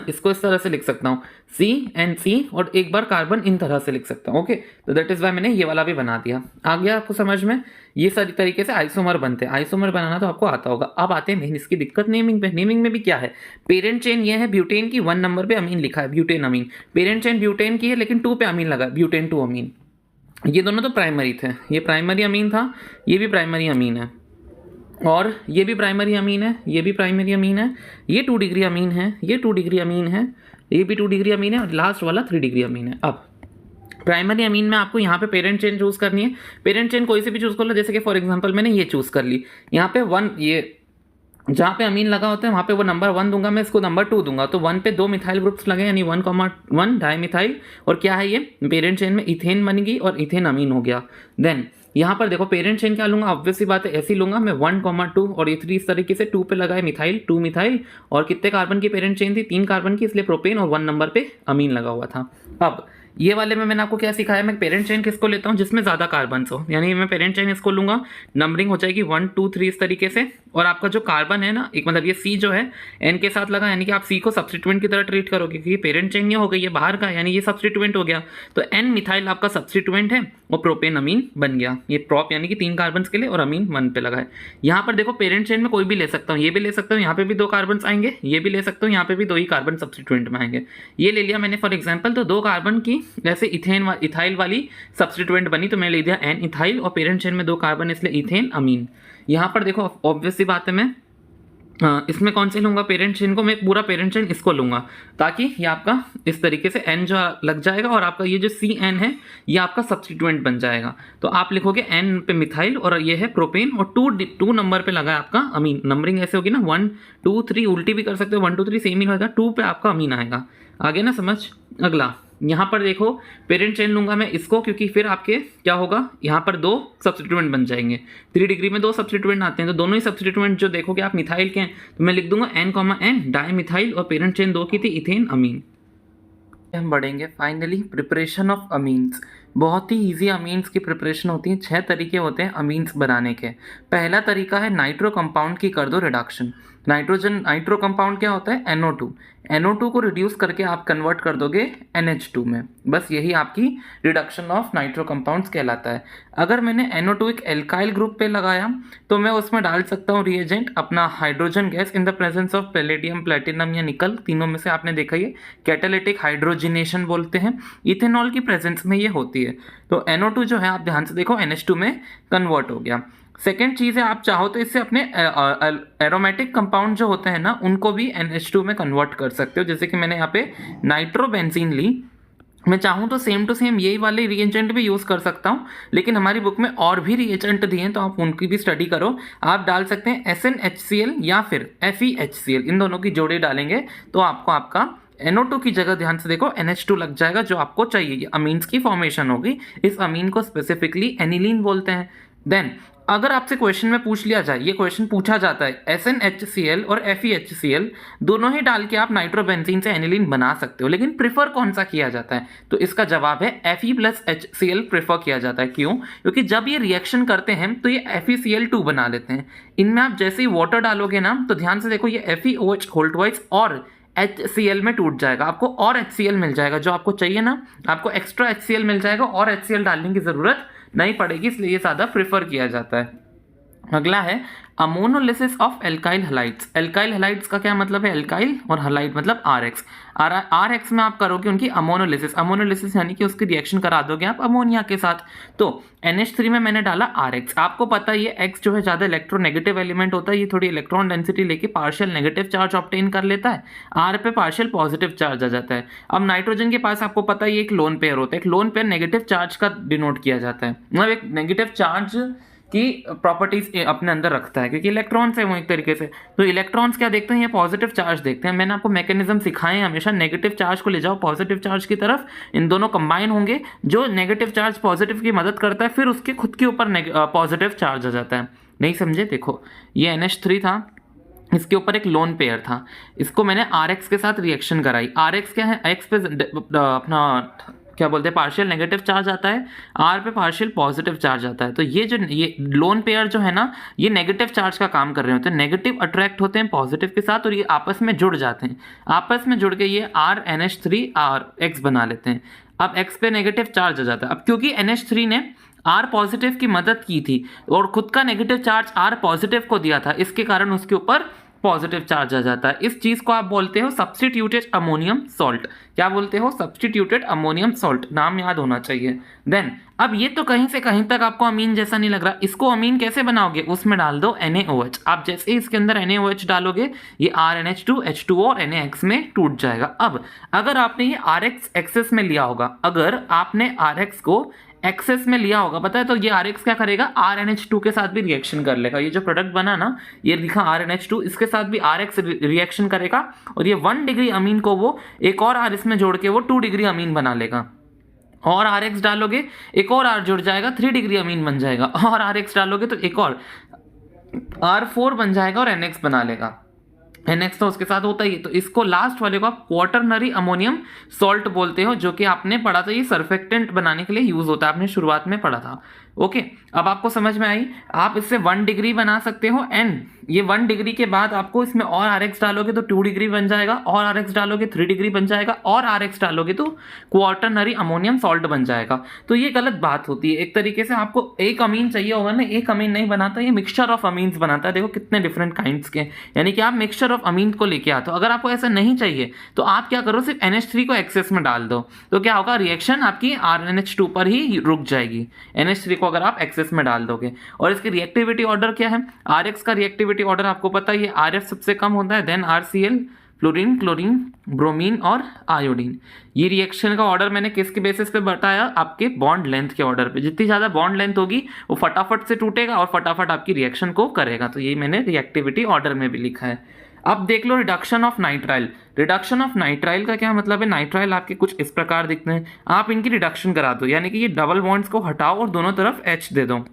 Speaker 1: इसको इस तरह से लिख सकता हूँ C, और एक बार कार्बन इन तरह से लिख सकता हूँ, ओके। तो दैट इज वाई मैंने ये वाला भी बना दिया। आ गया आपको समझ में? ये सारी तरीके से आइसोमर बनते हैं। आइसोमर बनाना तो आपको आता होगा। अब आते हैं मेन इसकी दिक्कत नेमिंग पे। नेमिंग में भी क्या है, पेरेंट चेन ये है ब्यूटेन की, 1 नंबर पे अमीन लिखा है, ब्यूटेन अमीन। पेरेंट चेन ब्यूटेन की है लेकिन 2 पे अमीन लगा, ब्यूटेन 2 अमीन। ये दोनों तो प्राइमरी थे, ये प्राइमरी अमीन था, ये भी प्राइमरी अमीन है, और ये भी प्राइमरी अमीन है, ये भी प्राइमरी अमीन है, ये 2 डिग्री अमीन है, ये 2 डिग्री अमीन है, ये भी 2 डिग्री अमीन है, और लास्ट वाला 3 डिग्री अमीन है। अब प्राइमरी अमीन में आपको यहाँ पे पेरेंट चेन चूज करनी है। पेरेंट चेन कोई से भी चूज कर लो, जैसे कि फॉर एग्जांपल मैंने ये चूज कर ली। यहाँ पे 1 ये जहाँ पे अमीन लगा होता है वहाँ पे वो नंबर 1 दूंगा, मैं इसको नंबर 2 दूंगा। तो 1 पे 2 मिथाइल ग्रुप्स लगे यानी 1,1 डाई मिथाइल, और क्या है ये पेरेंट चेन में इथेन बन गई और इथेन अमीन हो गया। देन यहाँ पर देखो पेरेंट चेन क्या लूंगा, ऑब्वियस सी बात है ऐसी लूंगा मैं 1,2 और ये 3 इस तरीके से 2 पे लगाए मिथाइल 2 मिथाइल, और कितने कार्बन की पेरेंट चेन थी 3 कार्बन की, इसलिए प्रोपेन और 1 नंबर पे अमीन लगा हुआ था। अब ये वाले में मैंने आपको क्या सिखाया, मैं पेरेंट चेन किसको लेता हूँ जिसमें ज़्यादा कार्बन हो, यानी मैं पेरेंट चेन इसको लूंगा, नंबरिंग हो जाएगी 1 2 3 इस तरीके से, और आपका जो कार्बन है ना एक मतलब ये सी जो है एन के साथ लगा, यानी कि आप सी को सब्स्टिट्यूएंट की तरह ट्रीट करोगे क्योंकि पेरेंट चेन ये हो गई, ये बाहर का यानी ये सब्स्टिट्यूएंट हो गया, तो एन मिथाइल आपका सब्स्टिट्यूएंट है और प्रोपेन अमीन बन गया। ये प्रोप यानी कि 3 कार्बन के लिए और अमीन 1 पे लगा है। यहाँ पर देखो पेरेंट चेन में कोई भी ले सकता हूँ, ये भी ले सकता हूँ, यहाँ पे भी 2 कार्बन आएंगे, ये भी ले सकता हूँ, यहाँ पे भी 2 ही कार्बन सब्स्टिट्यूएंट में आएंगे। ये ले लिया मैंने फॉर एग्जाम्पल, तो 2 कार्बन की जैसे इथाइल वाली सब्स्टिट्यूएंट बनी तो मैंने ले दिया एन इथाइल, और पेरेंट चेन में 2 कार्बन इसलिए इथेन अमीन। यहाँ पर देखो ऑब्वियस सी बात है मैं इसमें कौन से लूंगा पेरेंट चेन को, मैं पूरा पेरेंट चेन इसको लूंगा ताकि ये आपका इस तरीके से एन जो लग जाएगा और आपका ये जो सी एन है ये आपका सब्स्टिट्यूएंट बन जाएगा। तो आप लिखोगे एन पे मिथाइल और ये है प्रोपेन, और 2 नंबर पे लगा है आपका अमीन। नंबरिंग ऐसे होगी ना 1 2 3, उल्टी भी कर सकते हो 1 2 3 सेम ही होगा, 2 पे आपका अमीन आएगा। आगे ना समझ। अगला यहाँ पर देखो पेरेंट चेन लूंगा मैं इसको क्योंकि फिर आपके क्या होगा यहाँ पर 2 सब्स्टिट्यूएंट बन जाएंगे, 3 डिग्री में 2 सब्स्टिट्यूएंट आते हैं, तो दोनों ही सब्स्टिट्यूएंट जो देखोगे आप मिथाइल के हैं, तो मैं लिख दूंगा n, डाई मिथाइल, और पेरेंट चेन 2 की थी इथेन अमीन। हम बढ़ेंगे फाइनली प्रिपरेशन ऑफ अमीन्स। बहुत ही इजी अमीन्स की प्रिपरेशन होती है। 6 तरीके होते हैं अमीन्स बनाने के। पहला तरीका है नाइट्रो कंपाउंड की कर दो रिडक्शन। नाइट्रो कंपाउंड क्या होता है NO2। NO2 को रिड्यूस करके आप कन्वर्ट कर दोगे NH2 में, बस यही आपकी रिडक्शन ऑफ नाइट्रो कंपाउंड्स कहलाता है। अगर मैंने NO2 एक एल्काइल ग्रुप पे लगाया तो मैं उसमें डाल सकता हूँ रिएजेंट अपना hydrogen gas in the presence of palladium, platinum या निकल, तीनों में से आपने देखा ही है कैटालिटिक हाइड्रोजिनेशन बोलते हैं। इथेनॉल की प्रेजेंस में ये होती है, तो NO2 जो है आप ध्यान से देखो NH2 में कन्वर्ट हो गया। सेकेंड चीज़ है आप चाहो तो इससे अपने एरोमेटिक कंपाउंड जो होते हैं ना उनको भी NH2 में कन्वर्ट कर सकते हो, जैसे कि मैंने यहाँ पे नाइट्रोबेंजीन ली। मैं चाहूँ तो सेम टू सेम यही वाले रिएजेंट भी यूज़ कर सकता हूँ, लेकिन हमारी बुक में और भी रिएजेंट दिए हैं तो आप उनकी भी स्टडी करो। आप डाल सकते हैं SnHCl या फिर FeHCl, इन दोनों की जोड़ी डालेंगे तो आपको आपका NO2 की जगह ध्यान से देखो NH2 लग जाएगा जो आपको चाहिए। ये अमीन्स की फॉर्मेशन होगी। इस अमीन को स्पेसिफिकली एनिलीन बोलते हैं। देन अगर आपसे क्वेश्चन में पूछ लिया जाए, ये क्वेश्चन पूछा जाता है SnHCl और FeHCl दोनों ही डाल के आप नाइट्रोबेंजीन से एनिलीन बना सकते हो, लेकिन प्रिफर कौन सा किया जाता है, तो इसका जवाब है Fe+HCl प्रेफर किया जाता है। क्यों? क्योंकि जब ये रिएक्शन करते हैं तो ये FeCl2 बना लेते हैं। इनमें आप जैसे ही वाटर डालोगे ना तो ध्यान से देखो ये FeOH होल ट्वाइस और HCl में टूट जाएगा, आपको और HCl मिल जाएगा जो आपको चाहिए ना, आपको एक्स्ट्रा HCl मिल जाएगा और HCl डालने की ज़रूरत नहीं पड़ेगी, इसलिए ये ज़्यादा प्रेफर किया जाता है। अगला है ammonolysis of alkyl halides. Alkyl halides का क्या मतलब है, एल्काइल और हलाइड मतलब RX। RX में आप करोगे उनकी अमोनोलिसिस, अमोनोलिसिस यानी कि उसकी रिएक्शन करा दोगे आप अमोनिया के साथ। तो NH3 में मैंने डाला RX। आपको पता है ये X जो है ज़्यादा इलेक्ट्रोनेगेटिव एलिमेंट होता है, ये थोड़ी इलेक्ट्रॉन डेंसिटी लेके पार्शियल नेगेटिव चार्ज ऑब्टेन कर लेता है, R पे पार्शियल पॉजिटिव चार्ज आ जाता है। अब नाइट्रोजन के पास आपको पता है ये एक लोन पेयर होता है, एक लोन पेयर नेगेटिव चार्ज का डिनोट किया जाता है, मतलब एक नेगेटिव चार्ज की प्रॉपर्टीज अपने अंदर रखता है क्योंकि इलेक्ट्रॉन्स है वो एक तरीके से। तो इलेक्ट्रॉन्स क्या देखते हैं, ये पॉजिटिव चार्ज देखते हैं। मैंने आपको मैकेनिज्म सिखाए हैं, हमेशा नेगेटिव चार्ज को ले जाओ पॉजिटिव चार्ज की तरफ, इन दोनों कंबाइन होंगे, जो नेगेटिव चार्ज पॉजिटिव की मदद करता है फिर उसके खुद के ऊपर पॉजिटिव चार्ज आ जाता है। नहीं समझे? देखो ये NH3 था, इसके ऊपर एक लोन पेयर था, इसको मैंने RX के साथ रिएक्शन कराई। RX क्या है, X पे अपना क्या बोलते हैं पार्शियल नेगेटिव चार्ज आता है, R पे पार्शियल पॉजिटिव चार्ज आता है। तो ये लोन पेयर जो है ना ये नेगेटिव चार्ज का काम कर रहे होते हैं, नेगेटिव अट्रैक्ट होते हैं पॉजिटिव के साथ और ये आपस में जुड़ जाते हैं। आपस में जुड़ के ये RNH3 RX बना लेते हैं। अब X पे नेगेटिव चार्ज आ जाता है। अब क्योंकि NH3 ने R पॉजिटिव की मदद की थी और खुद का नेगेटिव चार्ज R पॉजिटिव को दिया था, इसके कारण उसके ऊपर पॉजिटिव चार्ज आ जाता है। इस चीज को आप बोलते हो सब्स्टिट्यूटेड अमोनियम सॉल्ट। क्या बोलते हो? सब्स्टिट्यूटेड अमोनियम सॉल्ट, नाम याद होना चाहिए। देन अब ये तो कहीं से कहीं तक आपको अमीन जैसा नहीं लग रहा, इसको अमीन कैसे बनाओगे, उसमें डाल दो NaOH। आप जैसे ही इसके अंदर NaOH डालोगे ये RNH2 H2O और NaX में टूट जाएगा। अब अगर आपने ये RX एक्सेस में लिया होगा, अगर आपने RX को एक्सेस में लिया होगा पता है, तो ये RX क्या करेगा, RNH2 के साथ भी रिएक्शन कर लेगा। ये जो प्रोडक्ट बना ना, ये लिखा RNH2, इसके साथ भी RX रिएक्शन करेगा और ये 1 डिग्री अमीन को वो एक और R इसमें जोड़ के वो 2 डिग्री अमीन बना लेगा। और RX डालोगे एक और R जुड़ जाएगा, 3 डिग्री अमीन बन जाएगा। और RX डालोगे तो एक और R4 बन जाएगा और NX बना लेगा। NX तो उसके साथ होता ही है। तो इसको लास्ट वाले को आप क्वाटरनरी अमोनियम सॉल्ट बोलते हो, जो कि आपने पढ़ा था, ये सर्फेक्टेंट बनाने के लिए यूज होता है, आपने शुरुआत में पढ़ा था। ओके, अब आपको समझ में आई। आप इससे 1 डिग्री बना सकते हो एंड ये 1 डिग्री के बाद आपको इसमें और RX डालोगे तो 2 डिग्री बन जाएगा, और RX डालोगे 3 डिग्री बन जाएगा, और RX डालोगे तो क्वाटरनरी अमोनियम सॉल्ट बन जाएगा। तो ये गलत बात होती है। एक तरीके से आपको एक अमीन चाहिए होगा ना, एक अमीन नहीं बनाता, ये मिक्सचर ऑफ अमीन्स बनाता है। देखो कितने डिफरेंट काइंड्स के, यानी कि आप मिक्सचर ऑफ अमीन को लेके आते हो। अगर आपको ऐसा नहीं चाहिए तो आप क्या करो, सिर्फ NH3 को एक्सेस में डाल दो, तो क्या होगा, रिएक्शन आपकी RNH2 पर ही रुक जाएगी। NH3 को अगर आप एक्सेस में डाल दोगे। और इसकी रिएक्टिविटी ऑर्डर क्या है, RX का रिएक्टिविटी ऑर्डर आपको पता है, RF सबसे कम होता है, then RCl, fluorine, chlorine, bromine और आयोडीन। ये रिएक्शन का ऑर्डर मैंने किसके बेसिस पे बताया, आपके बॉन्ड लेंथ के ऑर्डर पे। जितनी ज़्यादा बॉन्ड लेंथ होगी वो फटाफट से टूटेगा और फटाफट आपकी रिएक्शन को करेगा। तो ये मैंने रिएक्टिविटी ऑर्डर में भी लिखा है। अब देख लो reduction of nitrile. Reduction of nitrile का क्या मतलब है, नाइट्राइल आपके कुछ इस प्रकार दिखते हैं, आप इनकी रिडक्शन करा दो, यानी कि ये डबल बॉन्ड्स को हटाओ और दोनों तरफ H दे दो।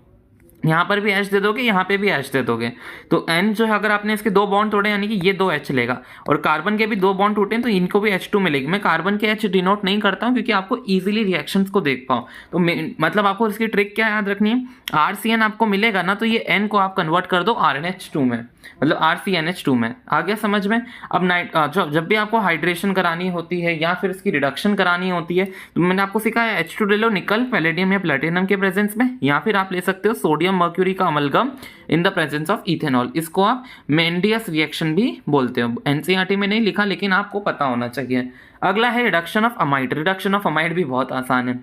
Speaker 1: यहाँ पर भी H दे दोगे, यहाँ पे भी H दे दोगे, तो N जो है, अगर आपने इसके 2 बॉन्ड तोड़े यानी कि ये 2 H लेगा, और कार्बन के भी 2 बॉन्ड टूटे तो इनको भी H2 मिलेगी। मैं कार्बन के H डिनोट नहीं करता हूँ क्योंकि आपको इजीली रिएक्शंस को देख पाओ। तो मतलब आपको इसकी ट्रिक क्या याद रखनी है, RCN आपको मिलेगा ना, तो ये N को आप कन्वर्ट कर दो RNH2 में, मतलब RCNH2 में। आ गया समझ में। अब जब भी आपको हाइड्रेशन करानी होती है या फिर इसकी रिडक्शन करानी होती है, तो मैंने आपको सिखाया H2 ले लो निकल, पैलेडियम या प्लेटिनम के प्रेजेंस में, या फिर आप ले सकते हो सोडियम मर्क्यूरी का amalgam in the presence of ethanol. इसको आप मेंडियस रिएक्शन भी बोलते हो। NCERT में नहीं लिखा, लेकिन आपको पता होना चाहिए। अगला है reduction of amide. Reduction of amide भी बहुत आसान है।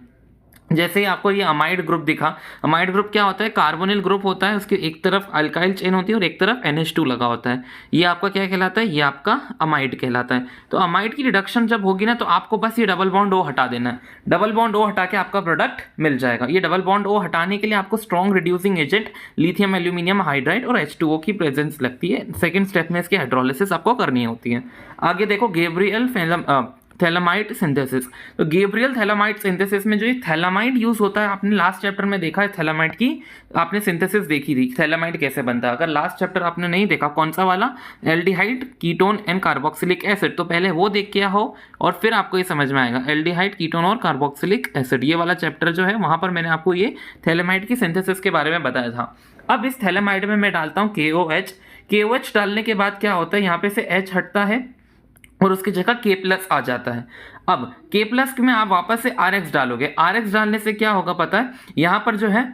Speaker 1: जैसे ही आपको ये अमाइड ग्रुप दिखा, अमाइड ग्रुप क्या होता है, कार्बोनिल ग्रुप होता है, उसके एक तरफ अल्काइल चेन होती है और एक तरफ NH2 लगा होता है। ये आपका क्या कहलाता है, ये आपका अमाइड कहलाता है। तो अमाइड की रिडक्शन जब होगी ना, तो आपको बस ये डबल बॉन्ड O हटा देना है। डबल बॉन्ड O हटा के आपका प्रोडक्ट मिल जाएगा। ये डबल बॉन्ड O हटाने के लिए आपको strong reducing agent lithium aluminium hydride और H2O की प्रेजेंस लगती है। सेकेंड स्टेप में इसकी हाइड्रोलिसिस आपको करनी होती है। आगे देखो गैब्रियल थैलामाइड सिंथेसिस। तो गैब्रियल थैलामाइड सिंथेसिस में जो ये थैलामाइड यूज होता है, आपने लास्ट चैप्टर में देखा है, थैलामाइड की आपने सिंथेसिस देखी थी, थैलामाइड कैसे बनता है। अगर लास्ट चैप्टर आपने नहीं देखा, कौन सा वाला, aldehyde, ketone and carboxylic acid, तो पहले वो देख के आओ और फिर आपको ये समझ में आएगा। एल्डिहाइड, कीटोन और कार्बोक्सिलिक एसिड, ये वाला चैप्टर जो है, वहां पर मैंने आपको ये थैलामाइड की सिंथेसिस के बारे में बताया था। अब इस थैलामाइड में मैं डालता हूँ KOH। KOH डालने के बाद क्या होता है, यहाँ पे से H हटता है और उसकी जगह K+ आ जाता है। अब K+ में आप वापस से RX डालोगे। RX डालने से क्या होगा पता है, यहाँ पर जो है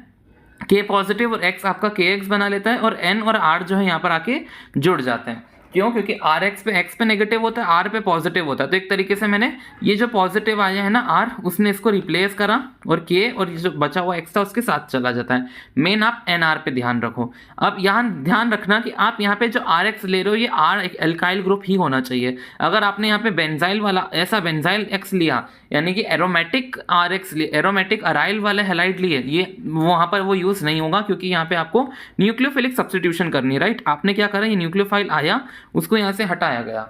Speaker 1: K पॉजिटिव और X आपका KX बना लेता है, और N और R जो है यहाँ पर आके जुड़ जाते हैं। क्यों, क्योंकि RX पे X पे नेगेटिव होता है, R पे पॉजिटिव होता है। तो एक तरीके से मैंने ये जो पॉजिटिव आया है ना R, उसने इसको रिप्लेस करा और K और ये जो बचा हुआ X था उसके साथ चला जाता है। मेन आप NR पे ध्यान रखो। अब यहाँ ध्यान रखना कि आप यहाँ पे जो RX ले रहे हो, ये R एक एल्काइल ग्रुप ही होना चाहिए। अगर आपने यहाँ पे बेंजाइल वाला ऐसा बेंजाइल X लिया, यानी कि एरोमेटिक RX लिए, एरोमेटिक अराइल वाले हैलाइड लिए, ये वहाँ पर वो यूज़ नहीं होगा, क्योंकि यहाँ पे आपको न्यूक्लियोफिलिक सब्स्टिट्यूशन करनी है। राइट, आपने क्या करा, ये न्यूक्लियोफाइल आया, उसको यहाँ से हटाया गया,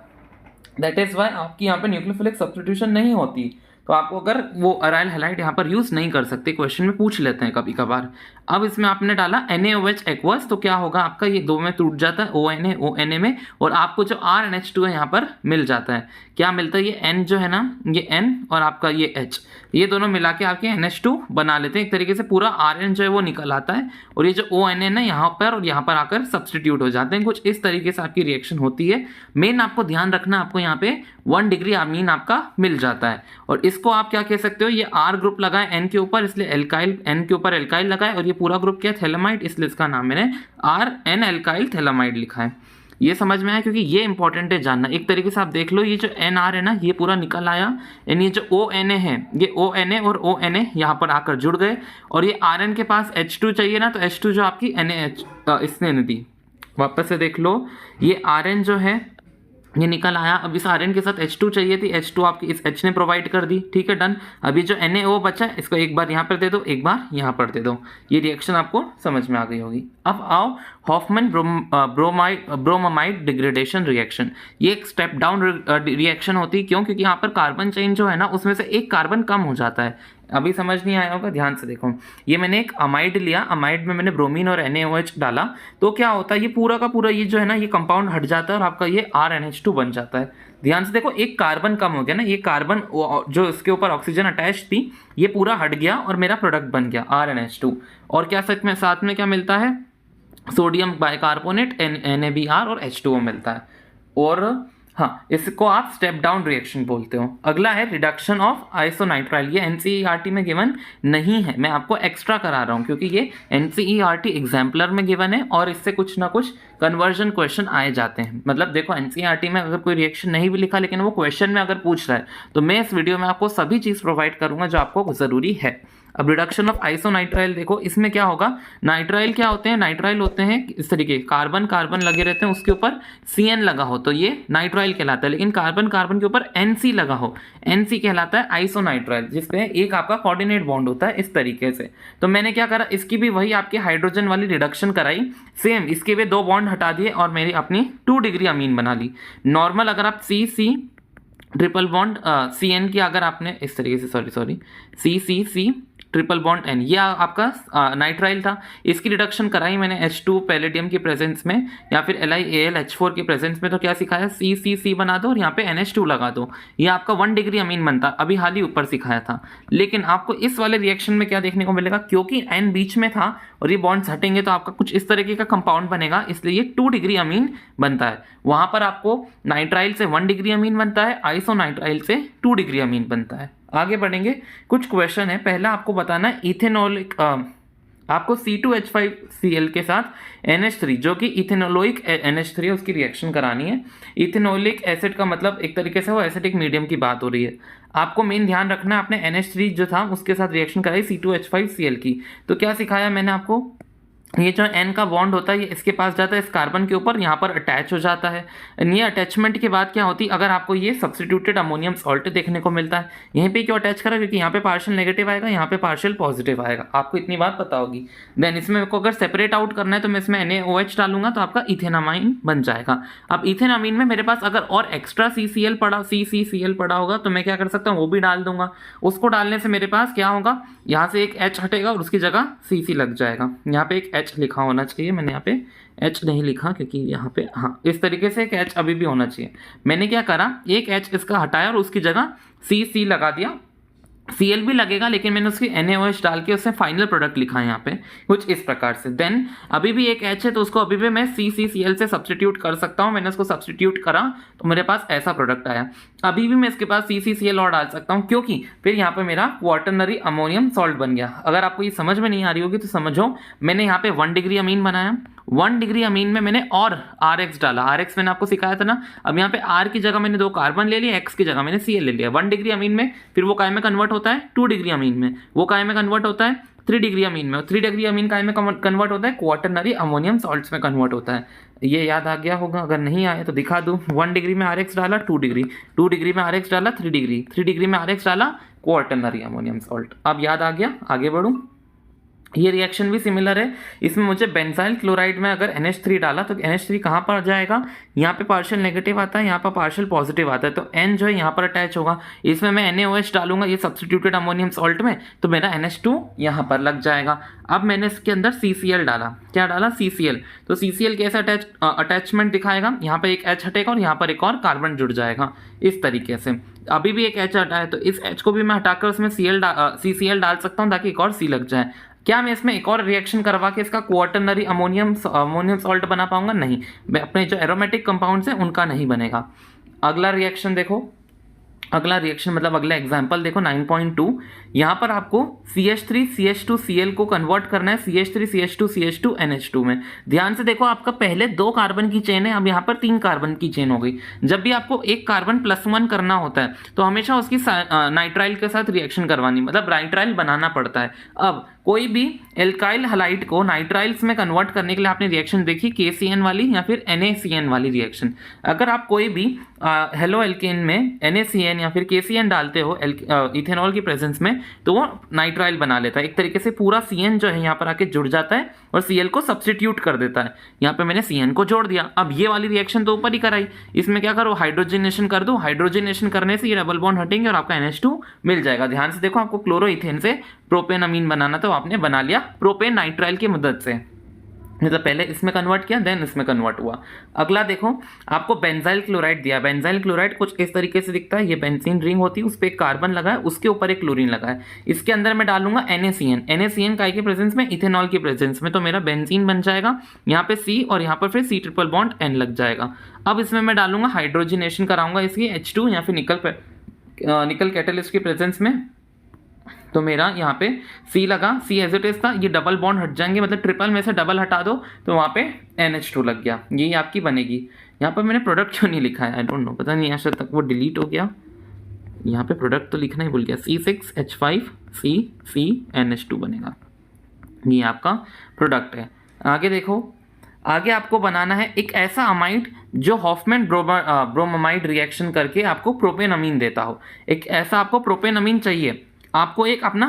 Speaker 1: दैट इज वाई आपकी यहाँ पे न्यूक्लियोफिलिक सब्स्टिट्यूशन नहीं होती। तो आपको अगर वो अराइल हैलाइड यहाँ पर यूज नहीं कर सकते, क्वेश्चन में पूछ लेते हैं कभी कभार। अब इसमें आपने डाला NaOH एक्वस, तो क्या होगा आपका, ये 2 में टूट जाता है, ONA में, और आपको जो RNH2 है यहाँ पर मिल जाता है। क्या मिलता है, ये N जो है ना, ये N और आपका ये H, ये दोनों मिला के आपके NH2 बना लेते हैं। एक तरीके से पूरा RN जो है वो निकल आता है, और ये जो ONA ना यहाँ पर और यहाँ पर आकर सब्सटीट्यूट हो जाते हैं। कुछ इस तरीके से आपकी रिएक्शन होती है। मेन आपको ध्यान रखना, आपको यहाँ पे 1 डिग्री अमीन आपका मिल जाता है, और इसको आप क्या कह सकते हो, ये R ग्रुप लगाए N के ऊपर, इसलिए एल्काइल, N के ऊपर एल्काइल लगाए, और ये पूरा ग्रुप क्या, थैलामाइड, इसलिए इसका नाम मैंने RN एल्काइल थैलामाइड लिखा है। ये समझ में आया, क्योंकि ये इंपॉर्टेंट है जानना। एक तरीके से आप देख लो, ये जो NR है ना, ये पूरा निकल आया, यानी ये जो ONA है, ये ONA और ONA यहाँ पर आकर जुड़ गए, और ये RN के पास H2 चाहिए ना, तो H2 जो आपकी NaH इसने दी। वापस से देख लो, ये RN जो है ये निकल आया। अब इस आयरन के साथ H2 चाहिए थी, H2 आपकी इस H ने प्रोवाइड कर दी, ठीक है, डन। अभी जो NaO बचा है इसको एक बार यहाँ पर दे दो, एक बार यहाँ पर दे दो। ये रिएक्शन आपको समझ में आ गई होगी। अब आओ हॉफमैन ब्रोमामाइड डिग्रेडेशन रिएक्शन। ये एक स्टेप डाउन रिएक्शन होती है। क्यों? क्योंकि यहाँ पर कार्बन चेन जो है ना उसमें से एक कार्बन कम हो जाता है। अभी समझ नहीं आया होगा, ध्यान से देखो। ये मैंने एक अमाइड लिया, अमाइड में मैंने ब्रोमीन और NaOH डाला, तो क्या होता है ये पूरा का पूरा ये जो है ना ये कंपाउंड हट जाता है और आपका ये RNH2 बन जाता है। ध्यान से देखो, एक कार्बन कम हो गया ना, ये कार्बन जो इसके ऊपर ऑक्सीजन अटैच थी ये पूरा हट गया और मेरा प्रोडक्ट बन गया RNH2। और क्या साथ में क्या मिलता है? सोडियम बाइकार्बोनेट NaBr और H2O मिलता है। और हाँ, इसको आप स्टेप डाउन रिएक्शन बोलते हो। अगला है रिडक्शन ऑफ आइसोनाइट्राइल। ये NCERT में गिवन नहीं है, मैं आपको एक्स्ट्रा करा रहा हूँ क्योंकि ये NCERT एग्जाम्पलर में गिवन है और इससे कुछ ना कुछ कन्वर्जन क्वेश्चन आए जाते हैं। मतलब देखो NCERT में अगर कोई रिएक्शन नहीं भी लिखा लेकिन वो क्वेश्चन में अगर पूछ रहा है तो मैं इस वीडियो में आपको सभी चीज़ प्रोवाइड करूँगा जो आपको ज़रूरी है। अब रिडक्शन ऑफ आइसोनाइट्राइल देखो, इसमें क्या होगा? नाइट्राइल क्या होते हैं? नाइट्राइल होते हैं इस तरीके, कार्बन कार्बन लगे रहते हैं, उसके ऊपर CN लगा हो तो ये नाइट्राइल कहलाता है। लेकिन कार्बन कार्बन के ऊपर NC लगा हो, NC कहलाता है आइसोनाइट्राइल, जिसपे एक आपका कोऑर्डिनेट बॉन्ड होता है इस तरीके से। तो मैंने क्या करा, इसकी भी वही आपके हाइड्रोजन वाली रिडक्शन कराई, सेम इसके भी 2 बॉन्ड हटा दिए और मेरी अपनी 2 डिग्री अमीन बना ली। नॉर्मल अगर आप CC ट्रिपल बॉन्ड CN की अगर आपने इस तरीके से sorry CCC triple bond N, ये आपका नाइट्राइल था, इसकी रिडक्शन कराई मैंने H2 पैलेडियम के प्रेजेंस में या फिर LiAlH4 के प्रेजेंस में। तो क्या सिखाया? CCC बना दो और यहाँ पे NH2 लगा दो, ये आपका 1 डिग्री अमीन बनता। अभी हाल ही ऊपर सिखाया था। लेकिन आपको इस वाले रिएक्शन में क्या देखने को मिलेगा? क्योंकि N बीच में था और ये बॉन्ड्स हटेंगे तो आपका कुछ इस तरीके का कंपाउंड बनेगा, इसलिए ये 2 डिग्री अमीन बनता है। वहाँ पर आपको नाइट्राइल से 1 डिग्री अमीन बनता है, आइसोनाइट्राइल से 2 डिग्री अमीन बनता है। आगे बढ़ेंगे, कुछ क्वेश्चन है। पहला आपको बताना है इथेनॉलिक, आपको C2H5Cl के साथ NH3 जो कि इथेनोलोइक NH3 है उसकी रिएक्शन करानी है। इथेनोलिक एसिड का मतलब एक तरीके से वो एसिडिक मीडियम की बात हो रही है। आपको मेन ध्यान रखना है, आपने NH3 जो था उसके साथ रिएक्शन कराई C2H5Cl की। तो क्या सिखाया मैंने आपको? ये जो N का बॉन्ड होता है ये इसके पास जाता है, इस कार्बन के ऊपर यहाँ पर अटैच हो जाता है। ये अटैचमेंट के बाद क्या होती है? अगर आपको ये सब्स्टिट्यूटेड अमोनियम सॉल्ट देखने को मिलता है, यहीं पे क्यों अटैच करा? क्योंकि यहाँ पे पार्शियल नेगेटिव आएगा, यहाँ पे पार्शियल पॉजिटिव आएगा, आपको इतनी बात पता होगी। देन इसमें मेरे को अगर सेपरेट आउट करना है तो मैं इसमें NaOH डालूंगा तो आपका इथेनामाइन बन जाएगा। अब इथेनामीन में मेरे पास अगर और एक्स्ट्रा CCCL पड़ा होगा तो मैं क्या कर सकता हूँ? वो भी डाल दूंगा। उसको डालने से मेरे पास क्या होगा? यहाँ से एक H हटेगा और उसकी जगह CC लग जाएगा। यहाँ पे एक H लिखा होना चाहिए, मैंने यहाँ पे H नहीं लिखा क्योंकि यहाँ पे हाँ इस तरीके से एक H अभी भी होना चाहिए। मैंने क्या करा, एक H इसका हटाया और उसकी जगह CC लगा दिया। Cl भी लगेगा लेकिन मैंने उसकी NaOH डाल के उससे फाइनल प्रोडक्ट लिखा है यहाँ पे कुछ इस प्रकार से। देन अभी भी एक H है तो उसको अभी भी मैं CCCl से सब्स्टिट्यूट कर सकता हूँ। मैंने उसको सब्स्टिट्यूट करा तो मेरे पास ऐसा प्रोडक्ट आया। अभी भी मैं इसके पास CCCl और डाल सकता हूँ क्योंकि फिर यहाँ पे मेरा क्वाटरनरी अमोनियम सॉल्ट बन गया। अगर आपको ये समझ में नहीं आ रही होगी तो समझो, मैंने यहाँ पे 1 डिग्री अमीन बनाया, 1 डिग्री अमीन में मैंने और RX डाला। RX मैंने आपको सिखाया था ना। अब यहाँ पे R की जगह मैंने 2 कार्बन ले लिया, X की जगह मैंने Cl ले लिया। 1 डिग्री अमीन में फिर वो काय में कन्वर्ट होता है? 2 डिग्री अमीन में। वो काय में कन्वर्ट होता है? 3 डिग्री अमीन में। 3 डिग्री अमीन काय में कन्वर्ट होता है? क्वाटरनरी अमोनियम सॉल्ट्स में कन्वर्ट होता है। ये याद आ गया होगा, अगर नहीं आया तो दिखा दूँ। 1 डिग्री में RX डाला 2 डिग्री, 2 डिग्री में RX डाला 3 डिग्री, 3 डिग्री में RX डाला क्वाटरनरी अमोनियम सॉल्ट। अब याद आ गया, आगे बढ़ूँ। ये रिएक्शन भी सिमिलर है। इसमें मुझे बेंजाइल क्लोराइड में अगर NH3 डाला तो NH3 कहाँ पर जाएगा? यहाँ पे पार्शियल नेगेटिव आता है, यहाँ पर पार्शियल पॉजिटिव आता है, तो N जो है यहाँ पर अटैच होगा। इसमें मैं NaOH डालूंगा ये सब्स्टिट्यूटेड अमोनियम सॉल्ट में तो मेरा NH2 यहाँ पर लग जाएगा। अब मैंने इसके अंदर CCl डाला। क्या डाला? CCl। तो CCl कैसे अटैचमेंट दिखाएगा? यहाँ पर एक H हटेगा और यहाँ पर एक और कार्बन जुड़ जाएगा इस तरीके से। अभी भी एक H हटा है तो इस H को भी मैं हटाकर उसमें CCl डाल सकता हूँ ताकि एक और C लग जाए। क्या मैं इसमें एक और रिएक्शन करवा के इसका क्वाटरनरी अमोनियम सॉल्ट बना पाऊंगा? नहीं, मैं अपने जो एरोमेटिक कंपाउंड्स हैं उनका नहीं बनेगा। अगला रिएक्शन देखो, अगला रिएक्शन मतलब अगला एग्जाम्पल देखो 9.2। यहाँ पर आपको CH3CH2Cl को कन्वर्ट करना है CH3CH2CH2NH2 में। ध्यान से देखो, आपका पहले 2 कार्बन की चेन है, अब यहाँ पर 3 कार्बन की चेन हो गई। जब भी आपको एक कार्बन +1 करना होता है तो हमेशा उसकी नाइट्राइल के साथ रिएक्शन करवानी, मतलब नाइट्राइल बनाना पड़ता है। अब कोई भी एल्काइल हलाइड को नाइट्राइल्स में कन्वर्ट करने के लिए आपने रिएक्शन देखी KCN वाली या फिर NaCN वाली रिएक्शन। अगर आप कोई भी हेलो एल्केन में NaCN या फिर KCN डालते हो इथेनॉल की प्रेजेंस में, तो वो नाइट्राइल बना लेता है। एक तरीके से पूरा CN जो है यहाँ पर आके जुड़ जाता है और Cl को सब्सटीट्यूट कर देता है। यहाँ पे मैंने CN को जोड़ दिया। अब ये वाली रिएक्शन तो ऊपर ही कराई, इसमें क्या करो, हाइड्रोजनेशन कर दो। हाइड्रोजनेशन करने से ये डबल बॉन्ड हटेंगे और आपका NH2 मिल जाएगा। ध्यान से देखो, आपको क्लोरोइथेन से प्रोपेन अमीन बनाना तो आपने बना लिया प्रोपेन नाइट्राइल की मदद से। मतलब पहले इसमें कन्वर्ट किया, देन इसमें कन्वर्ट हुआ। अगला देखो, आपको बेंजाइल क्लोराइड दिया। बेंजाइल क्लोराइड कुछ इस तरीके से दिखता है। ये बेंजीन रिंग होती है, उस पर एक कार्बन लगा है, उसके ऊपर एक क्लोरीन लगा है। इसके अंदर मैं डालूंगा NaCN। NaCN काय के प्रेजेंस में, इथेनॉल की प्रेजेंस में, तो मेरा बेंजीन बन जाएगा। यहाँ पे C और यहाँ पर फिर C ट्रिपल बॉन्ड N लग जाएगा। अब इसमें मैं डालूंगा हाइड्रोजनेशन कराऊंगा इसकी H2 या फिर निकल कैटलिस्ट की प्रेजेंस में, तो मेरा यहाँ पे C लगा, C एज इट इज था। ये डबल बॉन्ड हट जाएंगे, मतलब ट्रिपल में से डबल हटा दो तो वहाँ पे NH2 लग गया। यही आपकी बनेगी। यहाँ पर मैंने प्रोडक्ट क्यों नहीं लिखा है, आई डोंट नो, पता नहीं आज तक वो डिलीट हो गया। यहाँ पे प्रोडक्ट तो लिखना ही भूल गया। C6H5CCNH2 बनेगा। ये आपका प्रोडक्ट है। आगे देखो, आगे आपको बनाना है एक ऐसा अमाइड जो हॉफमैन ब्रोमामाइड रिएक्शन करके आपको प्रोपेन अमीन देता हो। एक ऐसा आपको प्रोपेन अमीन चाहिए। आपको एक अपना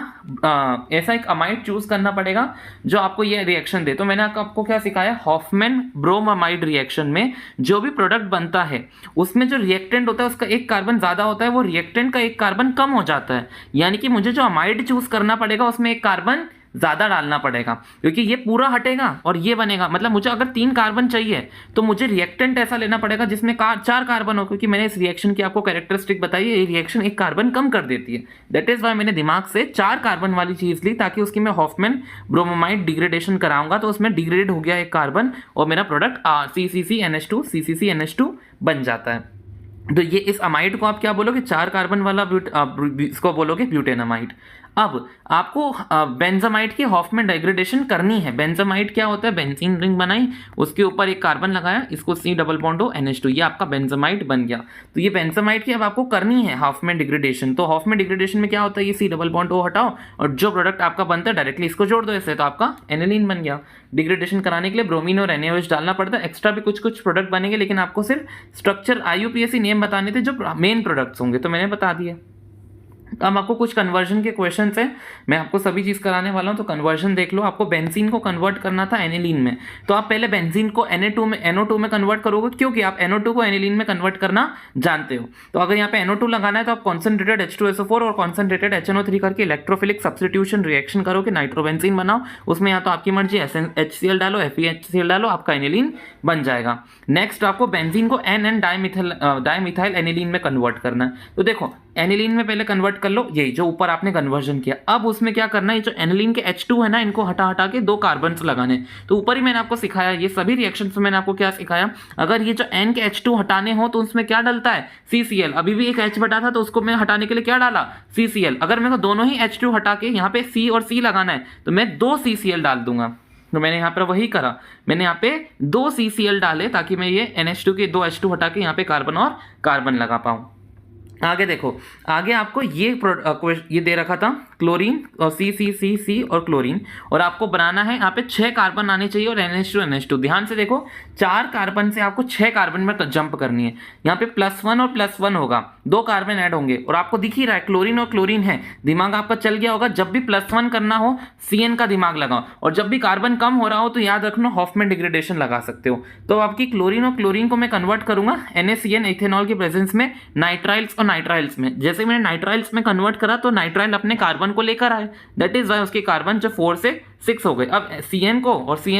Speaker 1: ऐसा एक अमाइड चूज करना पड़ेगा जो आपको ये रिएक्शन दे। तो मैंने आपको क्या सिखाया, हॉफमैन ब्रोमामाइड रिएक्शन में जो भी प्रोडक्ट बनता है उसमें जो रिएक्टेंट होता है उसका एक कार्बन ज़्यादा होता है, वो रिएक्टेंट का एक कार्बन कम हो जाता है। यानी कि मुझे जो अमाइड चूज करना पड़ेगा उसमें एक कार्बन ज़्यादा डालना पड़ेगा, क्योंकि ये पूरा हटेगा और ये बनेगा। मतलब मुझे अगर 3 कार्बन चाहिए तो मुझे रिएक्टेंट ऐसा लेना पड़ेगा जिसमें 4 कार्बन हो, क्योंकि मैंने इस रिएक्शन की आपको कैरेक्टरिस्टिक बताई है। ये रिएक्शन एक कार्बन कम कर देती है। दैट इज वाई मैंने दिमाग से 4 कार्बन वाली चीज़ ली, ताकि उसकी मैं हॉफमैन ब्रोमामाइड डिग्रेडेशन कराऊंगा तो उसमें डिग्रेड हो गया एक कार्बन और मेरा प्रोडक्ट CCCNH2 बन जाता है। तो ये इस अमाइड को आप क्या बोलोगे, 4 कार्बन वाला इसको बोलोगे ब्यूटेनमाइड। अब आपको बेंजामाइड की हॉफमैन डिग्रेडेशन करनी है। बेंजामाइड क्या होता है, बेंजीन रिंग बनाई, उसके ऊपर एक कार्बन लगाया, इसको C डबल बॉन्ड हो NH2, ये आपका बेंजामाइड बन गया। तो ये बेंजामाइड की अब आपको करनी है हॉफमैन डिग्रेडेशन। तो हॉफमैन डिग्रेडेशन में क्या होता है, ये C डबल बॉन्ड हो हटाओ और जो प्रोडक्ट आपका बनता है डायरेक्टली इसको जोड़ दो इससे, तो आपका एनिलीन बन गया। डिग्रेडेशन कराने के लिए ब्रोमीन और NaOH डालना पड़ता है। एक्स्ट्रा भी कुछ प्रोडक्ट बनेंगे, लेकिन आपको सिर्फ स्ट्रक्चर IUPAC नेम बताने थे जो मेन प्रोडक्ट्स होंगे, तो मैंने बता दिया। अब आपको कुछ कन्वर्जन के क्वेश्चन है, मैं आपको सभी चीज़ कराने वाला हूँ। तो कन्वर्जन देख लो, आपको बेंजीन को कन्वर्ट करना था एनिलीन में, तो आप पहले बेंजीन को NO2 में कन्वर्ट करोगे, क्योंकि आप NO2 को एनिलीन में कन्वर्ट करना जानते हो। तो अगर यहाँ पे NO2 लगाना है तो आप कॉन्सेंट्रेटेड H2SO4 और कॉन्सेंट्रेटेड HNO3 करके इलेक्ट्रोफिलिक सब्स्टिट्यूशन रिएक्शन करो कि नाइट्रोबेंजीन बनाओ। उसमें या तो आपकी मर्जी HCl डालो, FeHCl डालो, आपका एनिलीन बन जाएगा। नेक्स्ट आपको बेंजीन को NN डाइमिथाइल एनिलीन में कन्वर्ट करना है। तो देखो, एनिलीन में पहले कन्वर्ट कर लो, यही जो ऊपर आपने कन्वर्जन किया। अब उसमें क्या करना है, जो एनिलीन के H2 है ना, इनको हटा के 2 कार्बन लगाने। तो ऊपर ही मैंने आपको सिखाया, ये सभी रिएक्शंस में मैंने आपको क्या सिखाया, अगर ये जो N के H2 हटाने हो तो उसमें क्या डलता है, CCl। अभी भी एक H बटा था तो उसको मैं हटाने के लिए क्या डाला, CCl। अगर मेरे को दोनों ही H2 हटा के यहाँ पे C और C लगाना है तो मैं 2 CCl डाल दूंगा। तो मैंने यहाँ पर वही करा, मैंने यहाँ पे 2 CCl डाले ताकि मैं ये NH2 के 2 H2 हटा के यहाँ पे कार्बन और कार्बन लगा पाऊँ। आगे देखो, आगे आपको ये दे रखा था क्लोरीन और C और क्लोरीन, और आपको बनाना है यहाँ पे 6 कार्बन आने चाहिए और NH2। ध्यान से देखो, 4 कार्बन से आपको 6 कार्बन में जंप करनी है। यहाँ पे +1 और +1 होगा, 2 कार्बन ऐड होंगे, और आपको दिख ही रहा है क्लोरीन और क्लोरीन है। दिमाग आपका चल गया होगा, जब भी +1 करना हो CN का दिमाग लगाओ, और जब भी कार्बन कम हो रहा हो तो याद रखना हॉफमैन डिग्रेडेशन लगा सकते हो। तो आपकी क्लोरीन और क्लोरीन को मैं कन्वर्ट करूंगा NaCN इथेनॉल की प्रेजेंस में नाइट्राइल्स और नाइट्राइल्स में। जैसे मैंने नाइट्राइल्स में कन्वर्ट करा तो नाइट्राइल अपने कार्बन को लेकर आए, दैट इज वाई उसके कार्बन जो 4 से 6 हो गए। अब CN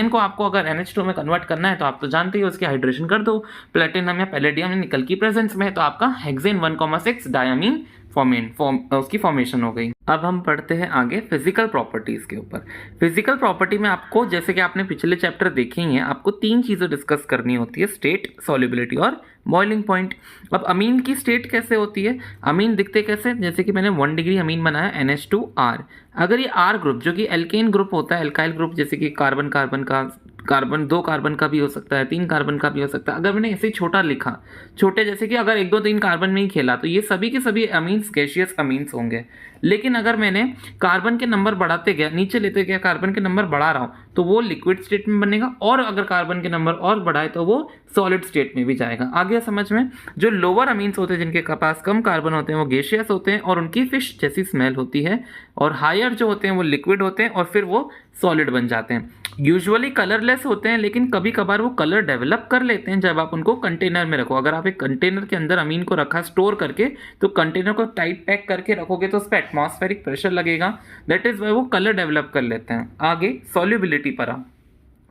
Speaker 1: को आपको अगर NH2 में कन्वर्ट करना है तो आप तो जानते ही उसकी हाइड्रेशन कर दो प्लेटिनम या पैलेडियम या निकल की प्रेजेंस में, तो आपका हेक्सेन 1,6 डायमीन उसकी फॉर्मेशन हो गई। अब हम पढ़ते हैं आगे फिजिकल प्रॉपर्टीज के ऊपर। फिजिकल प्रॉपर्टी में आपको, जैसे कि आपने पिछले चैप्टर देखे ही हैं, आपको 3 चीज़ें डिस्कस करनी होती है, स्टेट, सॉल्युबिलिटी और बॉइलिंग पॉइंट। अब अमीन की स्टेट कैसे होती है, अमीन दिखते कैसे, जैसे कि मैंने 1 डिग्री अमीन बनाया NH2R। अगर ये R ग्रुप जो कि एल्केन ग्रुप होता है, एल्काइल ग्रुप, जैसे कि कार्बन कार्बन का कार्बन 2 कार्बन का भी हो सकता है, 3 कार्बन का भी हो सकता है। अगर मैंने ऐसे ही छोटा लिखा, छोटे जैसे कि अगर 1 2 3 कार्बन में ही खेला तो ये सभी के सभी अमीन्स गैसियस अमीन्स होंगे। लेकिन अगर मैंने कार्बन के नंबर बढ़ाते गया, नीचे लेते गया, कार्बन के नंबर बढ़ा रहा हूँ तो वो लिक्विड स्टेट में बनेगा, और अगर कार्बन के नंबर और बढ़ाए तो वो सॉलिड स्टेट में भी जाएगा। आ गया समझ में? जो लोअर अमीन्स होते हैं जिनके पास कम कार्बन होते हैं वो गैसियस होते हैं और उनकी फिश जैसी स्मेल होती है, और हायर जो होते हैं वो लिक्विड होते हैं और फिर वो सॉलिड बन जाते हैं। यूजुअली कलरलेस होते हैं, लेकिन कभी कभार वो कलर डेवलप कर लेते हैं जब आप उनको कंटेनर में रखो। अगर आप एक कंटेनर के अंदर अमीन को रखा स्टोर करके, तो कंटेनर को टाइट पैक करके रखोगे तो उस पर एटमॉस्फेरिक प्रेशर लगेगा, दैट इज वाई वो कलर डेवलप कर लेते हैं। आगे सॉल्युबिलिटी पर आओ।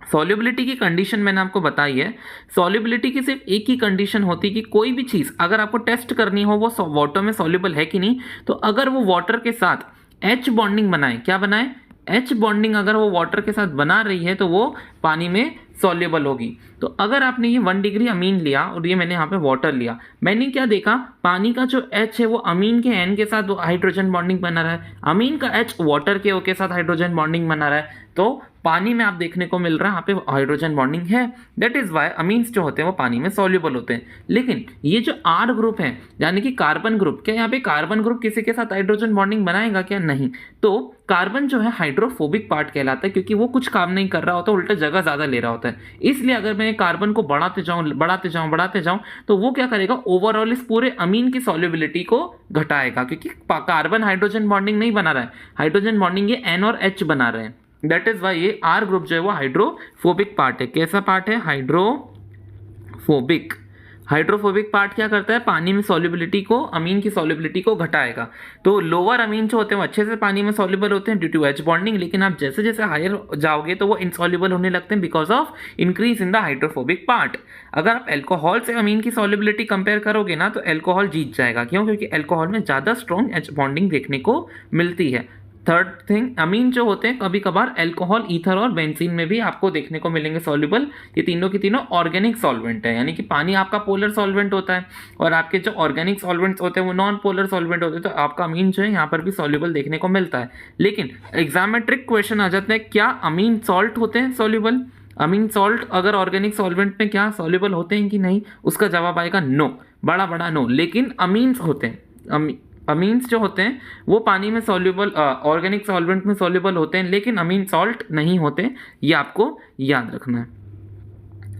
Speaker 1: सॉल्युबिलिटी की कंडीशन मैंने आपको बताई है। सॉल्युबिलिटी की सिर्फ एक ही कंडीशन होती है कि कोई भी चीज़ अगर आपको टेस्ट करनी हो वो वाटर में सॉल्युबल है कि नहीं, तो अगर वो वाटर के साथ H बॉन्डिंग बनाए, क्या बनाए? H बॉन्डिंग अगर वो वाटर के साथ बना रही है तो वो पानी में सॉल्युबल होगी। तो अगर आपने ये 1 डिग्री अमीन लिया और ये मैंने यहाँ पे वाटर लिया, मैंने क्या देखा, पानी का जो H है वो अमीन के N के साथ हाइड्रोजन बॉन्डिंग बना रहा है, अमीन का H वाटर के O के साथ हाइड्रोजन बॉन्डिंग बना रहा है, तो पानी में आप देखने को मिल रहा है यहाँ पे हाइड्रोजन बॉन्डिंग है। दैट इज वाई अमीन्स जो होते हैं वो पानी में सॉल्युबल होते हैं। लेकिन ये जो R ग्रुप है यानी कि कार्बन ग्रुप, क्या यहाँ पे कार्बन ग्रुप किसी के साथ हाइड्रोजन बॉन्डिंग बनाएगा क्या? नहीं। तो कार्बन जो है हाइड्रोफोबिक पार्ट कहलाता है, क्योंकि वो कुछ काम नहीं कर रहा होता, उल्टा जगह ज़्यादा ले रहा होता है। इसलिए अगर मैं कार्बन को बढ़ाते जाऊँ तो वो क्या करेगा, ओवरऑल इस पूरे अमीन की सॉल्युबिलिटी को घटाएगा, क्योंकि कार्बन हाइड्रोजन बॉन्डिंग नहीं बना रहा है, हाइड्रोजन बॉन्डिंग ये N और H बना रहे हैं। दैट इज वाई ये R ग्रुप जो है वो हाइड्रोफोबिक पार्ट है। कैसा पार्ट है? हाइड्रोफोबिक। हाइड्रोफोबिक पार्ट क्या करता है? पानी में सॉल्युबिलिटी को, अमीन की सॉल्युबिलिटी को घटाएगा। तो लोअर अमीन जो होते हैं वो अच्छे से पानी में सॉल्युबल होते हैं ड्यू टू H बॉन्डिंग, लेकिन आप जैसे जैसे हायर जाओगे तो वो इनसॉल्युबल होने लगते हैं because of increase in the hydrophobic part. अगर आप एल्कोहल से अमीन की सॉल्युबिलिटी कंपेयर करोगे ना तो एल्कोहल जीत जाएगा। क्यों? क्योंकि एल्कोहल में ज़्यादा स्ट्रॉन्ग H बॉन्डिंग देखने को मिलती है। थर्ड थिंग, अमीन जो होते हैं कभी कभार अल्कोहल, ईथर और बेंजीन में भी आपको देखने को मिलेंगे सॉल्युबल। ये तीनों की तीनों ऑर्गेनिक सॉल्वेंट है, यानी कि पानी आपका पोलर सॉल्वेंट होता है और आपके जो ऑर्गेनिक सॉल्वेंट्स होते हैं वो नॉन पोलर सॉल्वेंट होते हैं, तो आपका अमीन जो है यहाँ पर भी सॉल्युबल देखने को मिलता है। लेकिन एग्जाम में ट्रिक क्वेश्चन आ जाता है, क्या अमीन सॉल्ट होते हैं सॉल्युबल? अमीन सॉल्ट अगर ऑर्गेनिक सॉल्वेंट में क्या सॉल्युबल होते हैं कि नहीं? उसका जवाब आएगा नो, बड़ा बड़ा नो। लेकिन अमीन्स होते हैं, अमीन्स जो होते हैं वो पानी में सॉल्युबल, ऑर्गेनिक सॉल्वेंट में सॉल्युबल होते हैं, लेकिन अमीन सॉल्ट नहीं होते, ये आपको याद रखना है।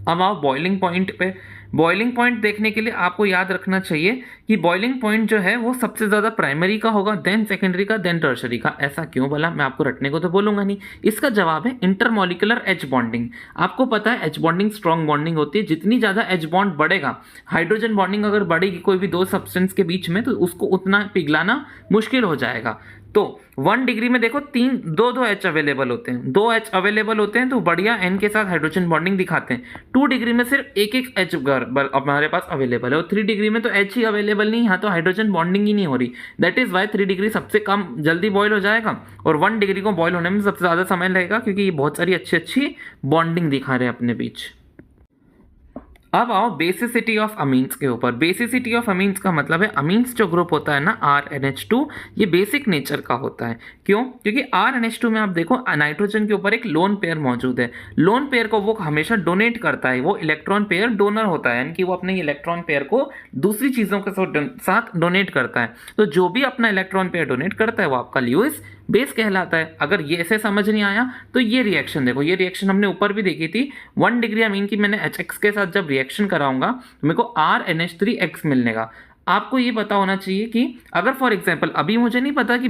Speaker 1: अब आओ बॉइलिंग पॉइंट पे। बॉइलिंग पॉइंट देखने के लिए आपको याद रखना चाहिए कि बॉइलिंग पॉइंट जो है वो सबसे ज़्यादा प्राइमरी का होगा, देन सेकेंडरी का, देन टर्शरी का। ऐसा क्यों बोला? मैं आपको रटने को तो बोलूंगा नहीं। इसका जवाब है इंटरमॉलिक्यूलर H बॉन्डिंग। आपको पता है H बॉन्डिंग स्ट्रॉन्ग बॉन्डिंग होती है, जितनी ज़्यादा H बॉन्ड बढ़ेगा, हाइड्रोजन बॉन्डिंग अगर बढ़ेगी कोई भी दो सब्सटेंस के बीच में, तो उसको उतना पिघलाना मुश्किल हो जाएगा। तो 1 डिग्री में देखो दो H अवेलेबल होते हैं, 2 H अवेलेबल होते हैं तो बढ़िया N के साथ हाइड्रोजन बॉन्डिंग दिखाते हैं। 2 डिग्री में सिर्फ एक H हमारे पास अवेलेबल है, और 3 डिग्री में तो H ही अवेलेबल नहीं, यहाँ तो हाइड्रोजन बॉन्डिंग ही नहीं हो रही। दैट इज वाई 3 डिग्री सबसे कम जल्दी बॉयल हो जाएगा और 1 डिग्री को बॉयल होने में सबसे ज़्यादा समय लगेगा, क्योंकि ये बहुत सारी अच्छी बॉन्डिंग दिखा रहे हैं अपने बीच। अब आओ बेसिसिटी ऑफ अमीन्स के ऊपर। बेसिसिटी ऑफ अमीन्स का मतलब है अमीन्स जो ग्रुप होता है ना RNH2, ये बेसिक नेचर का होता है। क्यों? क्योंकि RNH2 में आप देखो नाइट्रोजन के ऊपर एक लोन पेयर मौजूद है। लोन पेयर को वो हमेशा डोनेट करता है, वो इलेक्ट्रॉन पेयर डोनर होता है, यानी कि वो अपने इलेक्ट्रॉन पेयर को दूसरी चीज़ों के साथ डोनेट करता है। तो जो भी अपना इलेक्ट्रॉन पेयर डोनेट करता है वो आपका ल्यूइस बेस कहलाता है। अगर ये ऐसे समझ नहीं आया तो ये रिएक्शन देखो, ये रिएक्शन हमने ऊपर भी देखी थी। 1 डिग्री अमीन की मैंने HX के साथ जब रिएक्शन कराऊंगा तो मेरे को RNH3X मिलने का। आपको ये पता होना चाहिए कि अगर फॉर एग्जांपल अभी मुझे नहीं पता कि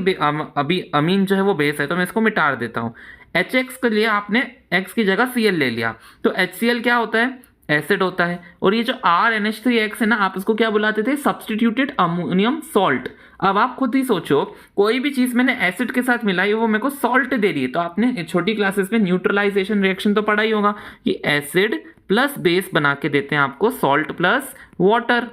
Speaker 1: अभी अमीन जो है वो बेस है, तो मैं इसको मिटा देता हूँ। HX के लिए आपने X की जगह Cl ले लिया, तो HCl क्या होता है? एसिड होता है। और ये जो RNH3X है ना, आप इसको क्या बुलाते थे? Substituted ammonium salt. अब आप खुद ही सोचो, कोई भी चीज़ मैंने एसिड के साथ मिलाई वो मेरे को सॉल्ट दे रही है, तो आपने छोटी क्लासेस में न्यूट्रलाइजेशन रिएक्शन तो पढ़ा ही होगा कि एसिड प्लस बेस बना के देते हैं आपको सॉल्ट प्लस वाटर।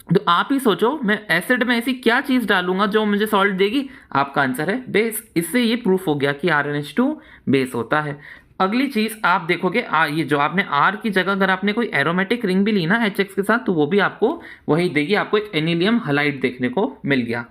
Speaker 1: तो आप ही सोचो, मैं एसिड में ऐसी क्या चीज़ डालूंगा जो मुझे सॉल्ट देगी? आपका आंसर है बेस। इससे ये प्रूफ हो गया कि RNH2 बेस होता है। अगली चीज़ आप देखोगे, ये जो आपने R की जगह अगर आपने कोई एरोमेटिक रिंग भी ली ना HX के साथ, तो वो भी आपको वही देगी, आपको एक एनिलियम हलाइड देखने को मिल गया।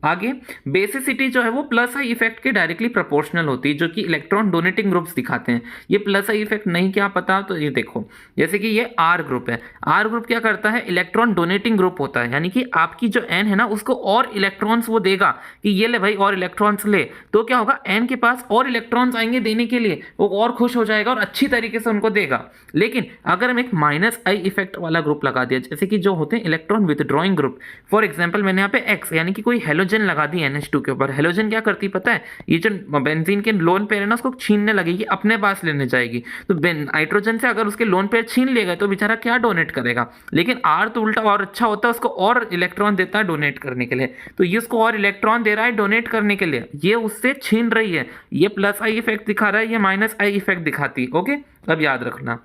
Speaker 1: आगे बेसिसिटी जो है वो प्लस आई इफेक्ट के डायरेक्टली प्रोपोर्शनल होती है, जो कि इलेक्ट्रॉन डोनेटिंग ग्रुप्स दिखाते हैं। ये प्लस आई इफेक्ट नहीं क्या पता तो ये देखो, जैसे कि ये आर ग्रुप है, आर ग्रुप क्या करता है, इलेक्ट्रॉन डोनेटिंग ग्रुप होता है, यानी कि आपकी जो एन है ना उसको और इलेक्ट्रॉन्स वो देगा कि ये ले भाई और इलेक्ट्रॉन्स ले, तो क्या होगा एन के पास और इलेक्ट्रॉन्स आएंगे देने के लिए, वो और खुश हो जाएगा और अच्छी तरीके से उनको देगा। लेकिन अगर हम एक माइनस आई इफेक्ट वाला ग्रुप लगा दिया, जैसे कि जो होते हैं electron withdrawing group, for example मैंने यहाँ पे एक्स यानी कि कोई हेलोजन लगा दी NH2 के ऊपर, हेलोजन क्या करती पता है, ये जो बेंजीन के लोन पेयर है ना उसको छीनने लगेगी, अपने पास लेने जाएगी, तो नाइट्रोजन से अगर उसके लोन पेयर छीन लेगा तो बेचारा क्या डोनेट करेगा। लेकिन आर तो उल्टा और अच्छा होता है, उसको और इलेक्ट्रॉन देता है डोनेट करने के लिए, तो ये उसको और इलेक्ट्रॉन दे रहा है डोनेट करने के लिए, ये उससे छीन रही है, ये प्लस आई इफेक्ट दिखा रहा है, ये माइनस आई इफेक्ट दिखाती है। ओके, अब याद रखना।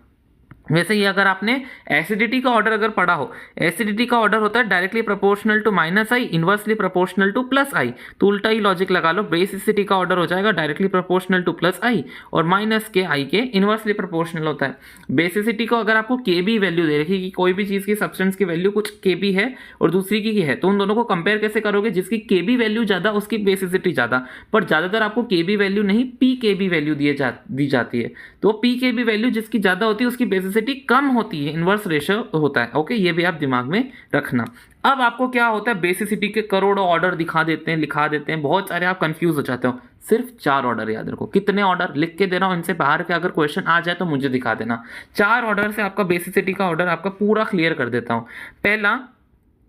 Speaker 1: वैसे ही अगर आपने एसिडिटी का ऑर्डर अगर पढ़ा हो, एसिडिटी का ऑर्डर होता है directly proportional to minus I, inversely proportional to plus I, तो उल्टा ही लॉजिक लगा लो, बेसिसिटी का ऑर्डर हो जाएगा डायरेक्टली प्रोपोर्शनल टू प्लस आई और माइनस के आई के इनवर्सली प्रोपोर्शनल होता है। बेसिसिटी को अगर आपको के बी वैल्यू दे रखी कि कोई भी चीज़ की सब्सटेंस की वैल्यू कुछ के बी है और दूसरी की है, तो उन दोनों को कंपेयर कैसे करोगे, जिसकी के बी वैल्यू ज़्यादा उसकी बेसिसिटी ज़्यादा, पर ज़्यादातर आपको के बी वैल्यू नहीं पी के बी वैल्यू दी जाती है, तो पी के बी वैल्यू जिसकी ज़्यादा होती है उसकी बेसिसिटी कम होती है, इनवर्स रेशियो होता है। ओके, ये भी आप दिमाग में रखना। अब आपको क्या होता है, बेसिसिटी के करोड़ों ऑर्डर दिखा देते हैं, लिखा देते हैं, बहुत सारे आप कंफ्यूज हो जाते हो, सिर्फ 4 ऑर्डर याद रखो। कितने ऑर्डर लिख के दे रहा हूं, इनसे बाहर के अगर क्वेश्चन आ जाए तो मुझे दिखा देना। 4 ऑर्डर से आपका बेसिसिटी का ऑर्डर आपका पूरा क्लियर कर देता हूं। पहला,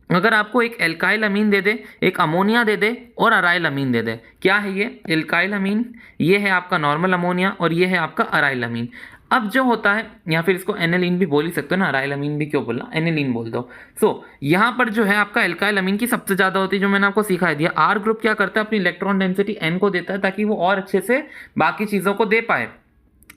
Speaker 1: अगर आपको एक एल्काइल अमीन दे दे, एक अमोनिया दे दे और अराइल अमीन दे दे, क्या है ये एल्काइल अमीन, ये है आपका नॉर्मल अमोनिया और ये है आपका अराइल अमीन। अब जो होता है, या फिर इसको एनिलीन भी बोल ही सकते हो ना, अराइल अमीन भी क्यों बोलना, एनिलीन बोल दो। यहाँ पर जो है आपका एल्काइल अमीन की सबसे ज़्यादा होती है, जो मैंने आपको सिखा दिया। आर ग्रुप क्या करता है, अपनी इलेक्ट्रॉन डेंसिटी एन को देता है ताकि वो और अच्छे से बाकी चीज़ों को दे पाए,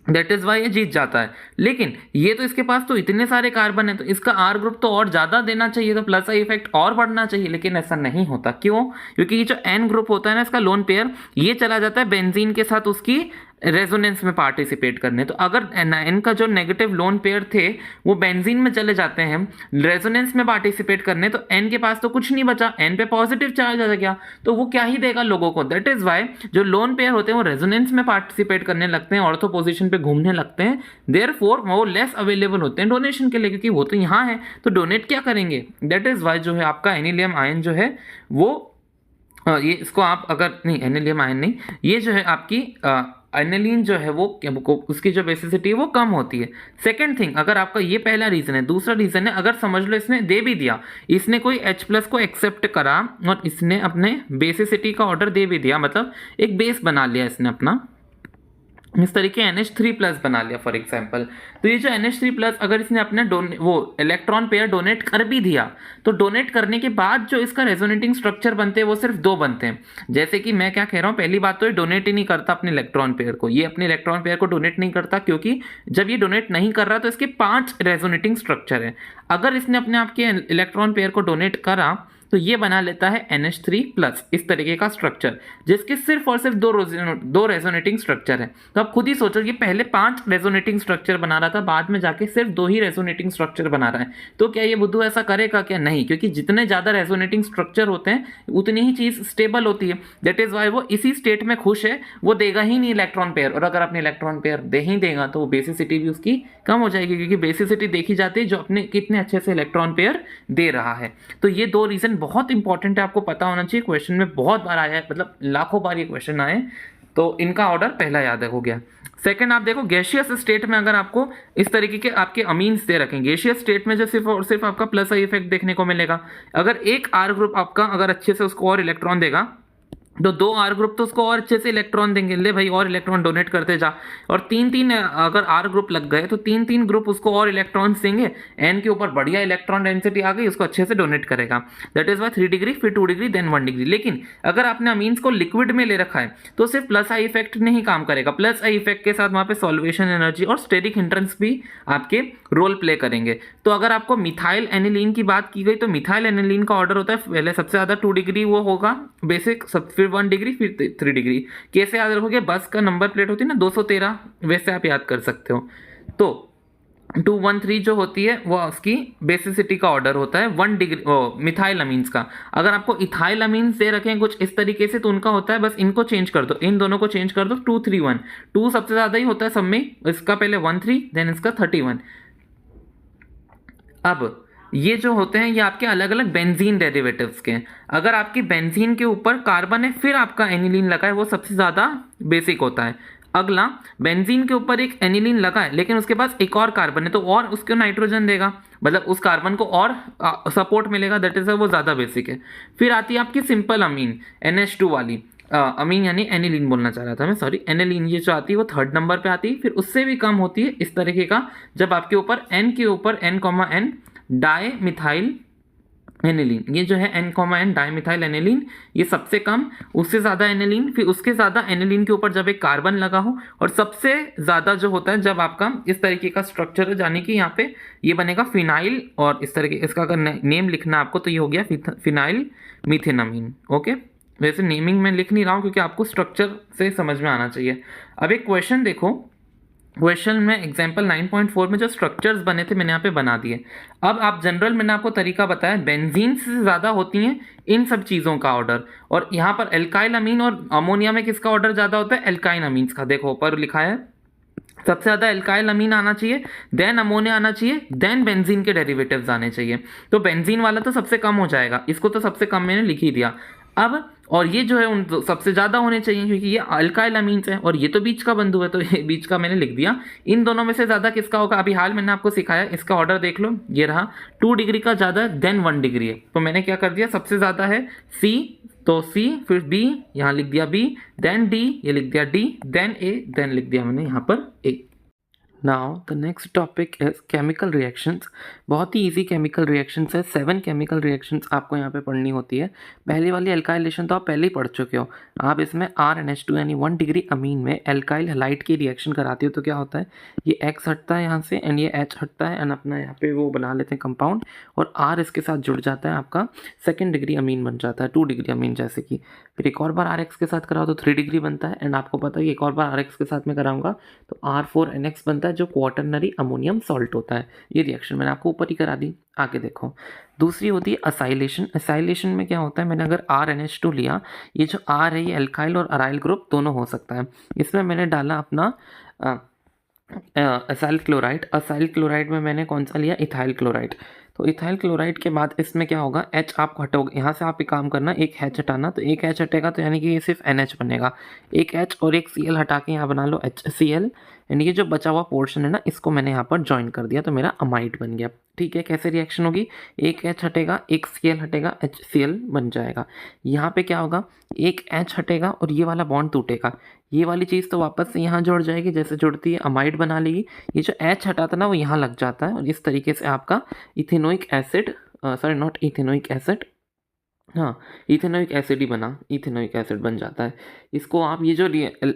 Speaker 1: दैट इज वाई ये जीत जाता है। लेकिन ये तो इसके पास तो इतने सारे कार्बन है, तो इसका आर ग्रुप तो और ज़्यादा देना चाहिए, तो प्लस आई इफेक्ट और बढ़ना चाहिए, लेकिन ऐसा नहीं होता। क्यों? क्योंकि ये जो एन ग्रुप होता है ना, इसका लोन पेयर, ये चला जाता है बेंजीन के साथ उसकी रेजोनेंस में पार्टिसिपेट करने। तो अगर एन का जो नेगेटिव लोन पेयर थे वो बेंजीन में चले जाते हैं रेजोनेंस में पार्टिसिपेट करने, तो एन के पास तो कुछ नहीं बचा, एन पे पॉजिटिव चार्ज आ गया, तो वो क्या ही देगा लोगों को। दैट इज वाई जो लोन पेयर होते हैं वो रेजोनेंस में पार्टिसिपेट करने लगते हैं, ऑर्थो पोजिशन पे घूमने लगते हैं, देयरफॉर वो लेस अवेलेबल होते हैं डोनेशन के लिए, क्योंकि वो तो यहाँ है तो डोनेट क्या करेंगे। दैट इज वाई जो है आपका एनिलियम आयन जो है वो ये इसको आप अगर नहीं, एनिलियम आयन नहीं, ये जो है आपकी एनिलीन जो है वो उसकी जो बेसिसिटी है वो कम होती है। सेकंड थिंग, अगर आपका ये पहला रीजन है, दूसरा रीजन है, अगर समझ लो इसने दे भी दिया, इसने कोई H+ को एक्सेप्ट करा और इसने अपने बेसिसिटी का ऑर्डर दे भी दिया, मतलब एक बेस बना लिया इसने अपना, इस तरीके NH3+ बना लिया फॉर एग्जांपल, तो ये जो NH3+ अगर इसने अपने वो इलेक्ट्रॉन पेयर डोनेट कर भी दिया, तो डोनेट करने के बाद जो इसका रेजोनेटिंग स्ट्रक्चर बनते हैं वो सिर्फ 2 बनते हैं। जैसे कि मैं क्या कह रहा हूँ, पहली बात तो ये डोनेट ही नहीं करता अपने इलेक्ट्रॉन पेयर को, ये अपने इलेक्ट्रॉन पेयर को डोनेट नहीं करता, क्योंकि जब ये डोनेट नहीं कर रहा तो इसके 5 रेजोनेटिंग स्ट्रक्चर है। अगर इसने अपने आप के इलेक्ट्रॉन पेयर को डोनेट करा तो ये बना लेता है NH3+, इस तरीके का स्ट्रक्चर, जिसके सिर्फ और सिर्फ 2 रेजोनेटिंग स्ट्रक्चर है। तो आप खुद ही सोचो, ये पहले 5 रेजोनेटिंग स्ट्रक्चर बना रहा था, बाद में जाके सिर्फ 2 ही रेजोनेटिंग स्ट्रक्चर बना रहा है, तो क्या ये बुद्धू ऐसा करेगा क्या? नहीं, क्योंकि जितने ज़्यादा रेजोनेटिंग स्ट्रक्चर होते हैं उतनी ही चीज़ स्टेबल होती है। दैट इज वाई वो इसी स्टेट में खुश है, वो देगा ही नहीं इलेक्ट्रॉन पेयर, और अगर अपने इलेक्ट्रॉन पेयर दे ही देगा तो वो बेसिसिटी भी उसकी कम हो जाएगी, क्योंकि बेसिसिटी देखी जाती है जो अपने कितने अच्छे से इलेक्ट्रॉन पेयर दे रहा है। तो ये 2 रीजन बहुत इंपॉर्टेंट है, आपको पता होना चाहिए, क्वेश्चन में बहुत बार आया है, मतलब लाखों बार ये क्वेश्चन आए, तो इनका ऑर्डर पहला याद हो गया। सेकंड, आप देखो गैसियस स्टेट में अगर आपको इस तरीके के आपके अमीन्स दे रखें, गैसियस स्टेट में जो सिर्फ और सिर्फ आपका प्लस आई इफेक्ट देखने को मिलेगा। अगर एक आर ग्रुप आपका अगर अच्छे से उसको और इलेक्ट्रॉन देगा, तो 2 आर ग्रुप तो उसको और अच्छे से इलेक्ट्रॉन देंगे, ले भाई और इलेक्ट्रॉन डोनेट करते जा, और 3 अगर आर ग्रुप लग गए तो 3 ग्रुप उसको और इलेक्ट्रॉन्स देंगे, एन के ऊपर बढ़िया इलेक्ट्रॉन डेंसिटी आ गई, उसको अच्छे से डोनेट करेगा। दैट इज वाई 3 डिग्री, फिर 2 डिग्री, देन 1 डिग्री। लेकिन अगर आपने अमीन्स को लिक्विड में ले रखा है तो सिर्फ प्लस आई इफेक्ट नहीं काम करेगा, प्लस आई इफेक्ट के साथ वहाँ पे सॉल्वेशन एनर्जी और स्टेरिक हिंड्रेंस भी आपके रोल प्ले करेंगे। तो अगर आपको मिथाइल एनिलीन की बात की गई, तो मिथाइल एनिलीन का ऑर्डर होता है पहले सबसे ज़्यादा 2 डिग्री वो होगा बेसिक, फिर 1 डिग्री, फिर 3 डिग्री। कैसे याद रखोगे? बस का नंबर प्लेट होती है ना 213, वैसे आप याद कर सकते हो। तो 213 जो होती है वो उसकी बेसिसिटी का ऑर्डर होता है 1 डिग्री मिथाइल अमीन्स का। अगर आपको इथाइल अमीन्स दे रखे हैं कुछ इस तरीके से तो उनका होता है, बस इनको चेंज कर दो, इन दोनों को चेंज कर दो 231। 2 सबसे ज़्यादा ही होता है सब में, इसका पहले 13 देन इसका 31। अब ये जो होते हैं ये आपके अलग अलग बेंजीन डेरिवेटिव्स के हैं। अगर आपकी बेंजीन के ऊपर कार्बन है फिर आपका एनिलीन लगा है वो सबसे ज़्यादा बेसिक होता है। अगला, बेंजीन के ऊपर एक एनिलीन लगा है लेकिन उसके पास एक और कार्बन है तो और उसको नाइट्रोजन देगा, मतलब उस कार्बन को और सपोर्ट मिलेगा, दैट इज वो ज़्यादा बेसिक है। फिर आती है आपकी सिंपल अमीन NH2 वाली, अमीन यानी एनिलीन बोलना चाह रहा था मैं, सॉरी, एनिलीन ये जो आती है वो 3rd नंबर पे आती है। फिर उससे भी कम होती है इस तरीके का, जब आपके ऊपर N के ऊपर N, डाई मिथाइल एनिलीन, ये जो है N, डाई मिथाइल एनिलीन, ये सबसे कम, उससे ज़्यादा एनिलीन, फिर उसके ज़्यादा एनिलीन के ऊपर जब एक कार्बन लगा हो, और सबसे ज़्यादा जो होता है जब आपका इस तरीके का स्ट्रक्चर है, यानी कि यहाँ पे ये बनेगा फिनाइल, और इस तरीके इसका अगर नेम लिखना आपको तो ये हो गया फिनाइल मीथेनामीन। ओके, वैसे नेमिंग मैं लिख नहीं रहा हूँ क्योंकि आपको स्ट्रक्चर से समझ में आना चाहिए। अब एक क्वेश्चन देखो, क्वेश्चन में एग्जाम्पल 9.4 में जो स्ट्रक्चर्स बने थे मैंने यहाँ पे बना दिए। अब आप जनरल, मैंने आपको तरीका बताया, बेंजीन से ज़्यादा होती हैं इन सब चीज़ों का ऑर्डर, और यहाँ पर एल्काइल अमीन और अमोनिया में किसका ऑर्डर ज़्यादा होता है? एल्काइन अमीन्स का। देखो ऊपर लिखा है सबसे ज़्यादा एल्काइल अमीन आना चाहिए, देन अमोनिया आना चाहिए, देन बेंजीन के डेरिवेटिव्स आने चाहिए। तो बेंजीन वाला तो सबसे कम हो जाएगा, इसको तो सबसे कम मैंने लिख ही दिया। अब और ये जो है उन सबसे ज़्यादा होने चाहिए क्योंकि ये अल्काइल अमीन्स हैं और ये तो बीच का बंधु है, तो ये बीच का मैंने लिख दिया। इन दोनों में से ज़्यादा किसका होगा? अभी हाल मैंने आपको सिखाया, इसका ऑर्डर देख लो, ये रहा 2 डिग्री का ज़्यादा देन 1 डिग्री है, तो मैंने क्या कर दिया, सबसे ज़्यादा है C, तो C, फिर B, यहाँ लिख दिया B, देन D, ये लिख दिया D, देन A, देन लिख दिया मैंने यहाँ पर A। Now the next topic is chemical reactions. बहुत ही इजी केमिकल रिएक्शंस है, 7 केमिकल रिएक्शंस आपको यहाँ पे पढ़नी होती है। पहली वाली एल्काइलेशन तो आप पहले ही पढ़ चुके हो। आप इसमें RNH2 यानी 1 डिग्री अमीन में एल्काइल हैलाइड की रिएक्शन कराती हो तो क्या होता है, ये X हटता है यहाँ से एंड ये H हटता है एंड अपना यहाँ पे वो बना लेते हैं कंपाउंड, और R इसके साथ जुड़ जाता है, आपका 2nd डिग्री अमीन बन जाता है, 2 डिग्री अमीन जैसे कि। फिर एक और बार RX के साथ कराओ तो 3 डिग्री बनता है, एंड आपको पता है कि एक और बार RX के साथ में कराऊंगा तो R4NX बनता है जो क्वाटरनरी अमोनियम सॉल्ट होता है। ये रिएक्शन मैंने आपको ऊपर ही करा दी। आगे देखो, दूसरी होती है असाइलेशन। असाइलेशन में क्या होता है, मैंने अगर RNH2 लिया, ये जो R है ये एल्काइल और अराइल ग्रुप दोनों हो सकता है। इसमें मैंने डाला अपना असाइल क्लोराइड। असाइल क्लोराइड में मैंने कौन सा लिया, इथाइल क्लोराइड। तो इथाइल क्लोराइड के बाद इसमें क्या होगा, H आप हटोगे, यहाँ से आप एक काम करना, एक H हटाना, तो एक H हटेगा तो यानी कि ये सिर्फ NH बनेगा। एक H और एक Cl हटा के यहाँ बना लो HCl, एंड ये जो बचा हुआ पोर्शन है ना, इसको मैंने यहाँ पर ज्वाइन कर दिया तो मेरा अमाइड बन गया। ठीक है, कैसे रिएक्शन होगी, एक H हटेगा, एक Cl हटेगा, HCl बन जाएगा। यहाँ पे क्या होगा, एक H हटेगा और ये वाला बॉन्ड टूटेगा, ये वाली चीज़ तो वापस से यहाँ जुड़ जाएगी, जैसे जुड़ती है अमाइड बना लेगी। ये जो H हटाता ना वो यहाँ लग जाता है, और इस तरीके से आपका ethanoic acid, sorry not ethanoic acid, हाँ इथेनोइक एसिड ही बना, इथेनोइक एसिड बन जाता है। इसको आप, ये जो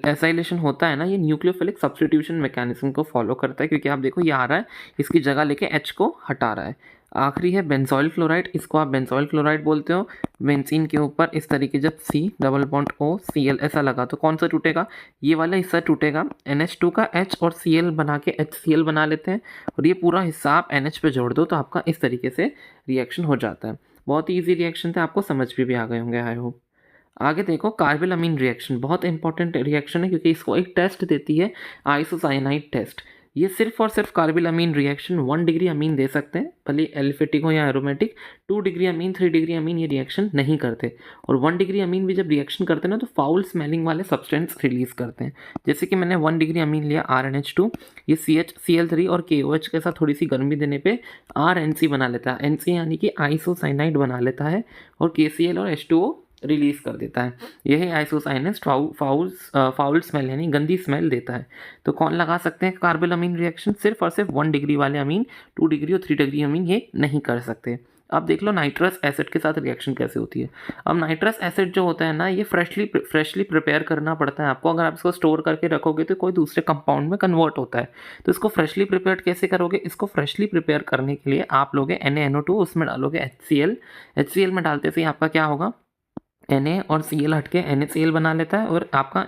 Speaker 1: एसाइलेशन होता है ना, ये न्यूक्लियोफिलिक सब्स्टिट्यूशन मैकेनिज्म को फॉलो करता है, क्योंकि आप देखो ये आ रहा है, इसकी जगह लेके H को हटा रहा है। आखिरी है बेंजोइल क्लोराइड, इसको आप बेंजोइल क्लोराइड बोलते हो। बेंजीन के ऊपर इस तरीके जब C double bond O Cl ऐसा लगा तो कौन सा टूटेगा, ये वाला हिस्सा टूटेगा, NH2 का H और Cl बना के HCl बना लेते हैं, और ये पूरा हिस्सा आप NH पे जोड़ दो तो आपका इस तरीके से रिएक्शन हो जाता है। बहुत ही ईजी रिएक्शन थे, आपको समझ भी आ गए होंगे आई होप। आगे देखो, कार्बिल रिएक्शन बहुत इंपॉर्टेंट रिएक्शन है क्योंकि इसको एक टेस्ट देती है, आइसोसाइनाइड टेस्ट। ये सिर्फ और सिर्फ कार्बिल अमीन रिएक्शन 1 डिग्री अमीन दे सकते हैं, भले एलिफेटिक हो या aromatic. 2 degree amine, 3 degree amine ये रिएक्शन नहीं करते, और 1 डिग्री अमीन भी जब रिएक्शन करते हैं ना तो फाउल स्मेलिंग वाले सब्सटेंस रिलीज करते हैं। जैसे कि मैंने 1 डिग्री अमीन लिया RNH2, ये CHCl3 और KOH के साथ थोड़ी सी गर्मी देने पे RNC बना लेता है, NC यानी कि आइसोसाइनाइड बना लेता है, और KCl और H2O रिलीज कर देता है। यही आइसोसाइनेस फाउल स्मेल यानी गंदी स्मेल देता है। तो कौन लगा सकते हैं कार्बिल अमीन रिएक्शन, सिर्फ और सिर्फ 1 डिग्री वाले अमीन, 2 डिग्री और 3 डिग्री अमीन ये नहीं कर सकते। अब देख लो नाइट्रस एसिड के साथ रिएक्शन कैसे होती है। अब नाइट्रस एसिड जो होता है ना, ये फ्रेशली प्रिपेयर करना पड़ता है आपको। अगर आप इसको स्टोर करके रखोगे तो कोई दूसरे कंपाउंड में कन्वर्ट होता है, तो इसको फ्रेशली प्रिपेयर कैसे करोगे, इसको फ्रेशली प्रिपेयर करने के लिए आप लोगे NaNO2, उसमें डालोगे HCl में डालते से आपका क्या होगा, Na और Cl हट के NaCl बना लेता है, और आपका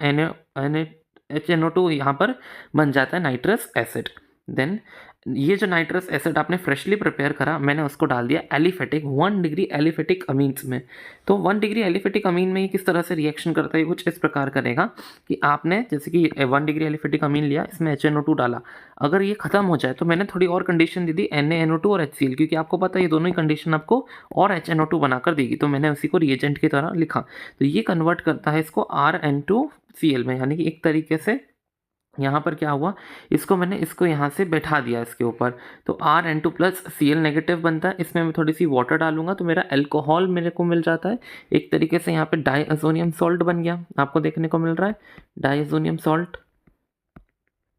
Speaker 1: HNO2 यहाँ पर बन जाता है नाइट्रस एसिड। देन ये जो नाइट्रस एसिड आपने फ्रेशली प्रिपेयर करा, मैंने उसको डाल दिया एलिफेटिक 1 डिग्री एलिफेटिक अमीन्स में। तो 1 डिग्री एलिफेटिक अमीन में ये किस तरह से रिएक्शन करता है, कुछ इस प्रकार करेगा कि आपने जैसे कि 1 डिग्री एलिफेटिक अमीन लिया, इसमें HNO2 डाला, अगर ये खत्म हो जाए तो मैंने थोड़ी और कंडीशन दी थी NaNO2 और HCl, क्योंकि आपको पता है ये दोनों ही कंडीशन आपको और HNO2 बनाकर देगी, तो मैंने उसी को रिएजेंट की तरह लिखा। तो ये कन्वर्ट करता है इसको RN2Cl में, यानी कि एक तरीके से यहाँ पर क्या हुआ, इसको मैंने इसको यहाँ से बैठा दिया इसके ऊपर, तो RN2 प्लस Cl नेगेटिव बनता है। इसमें मैं थोड़ी सी वाटर डालूंगा तो मेरा अल्कोहल मेरे को मिल जाता है। एक तरीके से यहाँ पे डाइअजोनियम सॉल्ट बन गया, आपको देखने को मिल रहा है डाइअजोनियम सॉल्ट।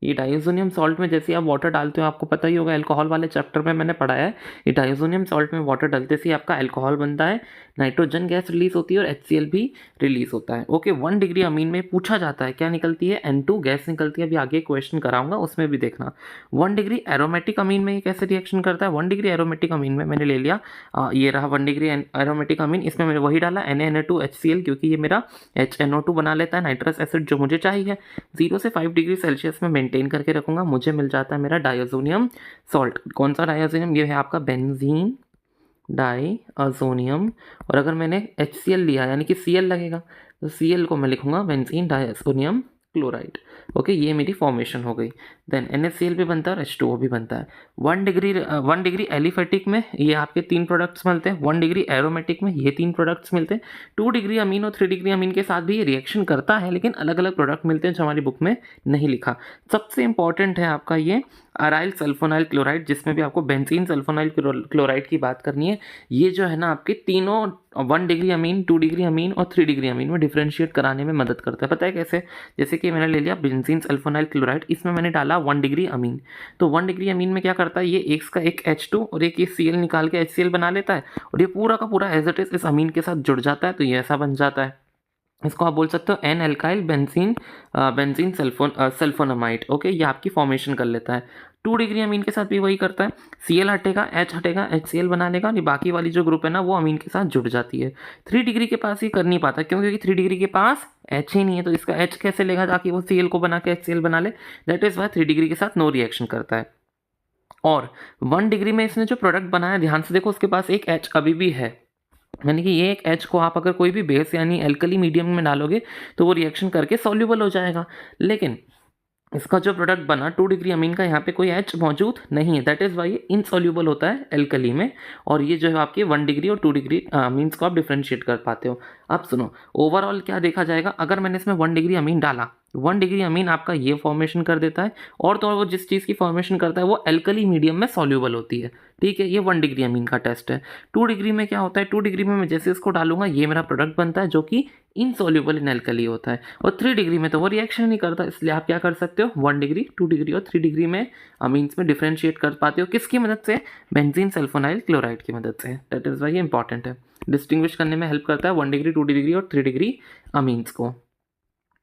Speaker 1: ये डाइअजोनियम सॉल्ट में जैसे आप वाटर डालते हो, आपको पता ही होगा अल्कोहल वाले चैप्टर में मैंने पढ़ाया है, ये डाइअजोनियम सॉल्ट में वाटर डालते से आपका अल्कोहल बनता है, नाइट्रोजन गैस रिलीज होती है और HCl भी रिलीज होता है। ओके, 1 डिग्री अमीन में पूछा जाता है क्या निकलती है, N2 गैस निकलती है। अभी आगे क्वेश्चन कराऊंगा उसमें भी देखना। 1 डिग्री एरोमेटिक अमीन में ये कैसे रिएक्शन करता है। 1 डिग्री एरोमेटिक अमीन में मैंने ले लिया ये रहा 1 डिग्री एरोमेटिक अमीन, इसमें मैंने वही डाला NaNO2HCl, क्योंकि ये मेरा HNO2 बना लेता है नाइट्रस एसिड जो मुझे चाहिए। 0 से 5 डिग्री सेल्सियस में मेंटेन करके रखूंगा, मुझे मिल जाता है मेरा डाइअजोनियम सॉल्ट। कौन सा डाइअजोनियम, ये है आपका बेंजीन डाइअजोनियम। और अगर मैंने HCl लिया यानी कि Cl लगेगा, तो Cl को मैं लिखूंगा बेंजीन डाइअजोनियम क्लोराइड। ओके, ये मेरी फॉर्मेशन हो गई। देन NaCl भी बनता है और H2O भी बनता है। 1 डिग्री एलिफेटिक में ये आपके 3 प्रोडक्ट्स मिलते हैं, 1 डिग्री एरोमेटिक में ये 3 प्रोडक्ट्स मिलते हैं, 2 डिग्री अमीन और 3 डिग्री अमीन के साथ भी ये रिएक्शन करता है, लेकिन अलग अलग प्रोडक्ट मिलते हैं जो हमारी बुक में नहीं लिखा। सबसे इंपॉर्टेंट है आपका ये अराइल सल्फोनाइल क्लोराइड, जिसमें भी आपको बेंजीन सल्फोनाइल क्लोराइड की बात करनी है। ये जो है ना आपके तीनों 1 डिग्री अमीन, 2 डिग्री अमीन और 3 डिग्री अमीन में डिफ्रेंशिएट कराने में मदद करता है। पता है कैसे, जैसे कि मैंने ले लिया बेंजीन सल्फोनाइल क्लोराइड, इसमें मैंने डाला 1 डिग्री अमीन, तो 1 डिग्री अमीन में क्या करता है, ये एक का एक H2 और एक ये Cl निकाल के HCl बना लेता है, और ये पूरा का पूरा एज इट इज इस अमीन के साथ जुड़ जाता है, तो ये ऐसा बन जाता है। इसको आप बोल सकते हो N alkyl benzene sulfonamide. Okay, ये आपकी फॉर्मेशन कर लेता है। 2 डिग्री अमीन के साथ भी वही करता है, Cl हटेगा, H हटेगा, HCl बना लेगा, और बाकी वाली जो ग्रुप है ना वो अमीन के साथ जुड़ जाती है। 3 डिग्री के पास ये कर नहीं पाता, क्योंकि 3 डिग्री के पास H ही नहीं है, तो इसका H कैसे लेगा ताकि वो Cl को बना के HCl बना ले। दैट इज वाई 3 डिग्री के साथ नो रिएक्शन करता है। और 1 डिग्री में इसने जो प्रोडक्ट बनाया, ध्यान से देखो, उसके पास एक H अभी भी है, यानी कि ये एक H को आप अगर कोई भी बेस यानी एल्कली मीडियम में डालोगे तो वो रिएक्शन करके सॉल्यूबल हो जाएगा। लेकिन इसका जो प्रोडक्ट बना 2 डिग्री अमीन का, यहाँ पे कोई H मौजूद नहीं है, दैट इज वाई ये इनसॉल्यूबल होता है एल्कली में। और ये जो है आपके 1 डिग्री और 2 डिग्री अमीन्स को आप डिफ्रेंशिएट कर पाते हो। अब सुनो, ओवरऑल क्या देखा जाएगा, अगर मैंने इसमें 1 डिग्री अमीन डाला, 1 डिग्री अमीन आपका ये फॉर्मेशन कर देता है, और तो और वो जिस चीज़ की फॉर्मेशन करता है वो एल्कली मीडियम में सॉल्यूबल होती है। ठीक है, ये 1 डिग्री अमीन का टेस्ट है। 2 डिग्री में क्या होता है, 2 डिग्री में मैं जैसे इसको डालूंगा ये मेरा प्रोडक्ट बनता है जो कि इनसॉल्यूबल इन एल्कली होता है। और 3 डिग्री में तो वो रिएक्शन नहीं करता, इसलिए आप क्या कर सकते हो, 1 डिग्री, 2 डिग्री और 3 डिग्री में अमीन्स में डिफ्रेंशिएट कर पाते हो। किसकी मदद से, बेंजीन सल्फोनाइल क्लोराइड की मदद से। दैट इज वाई ये इंपॉर्टेंट है, डिस्टिंग्विश करने में हेल्प करता है 1 डिग्री, 2 डिग्री और 3 डिग्री अमीन्स को।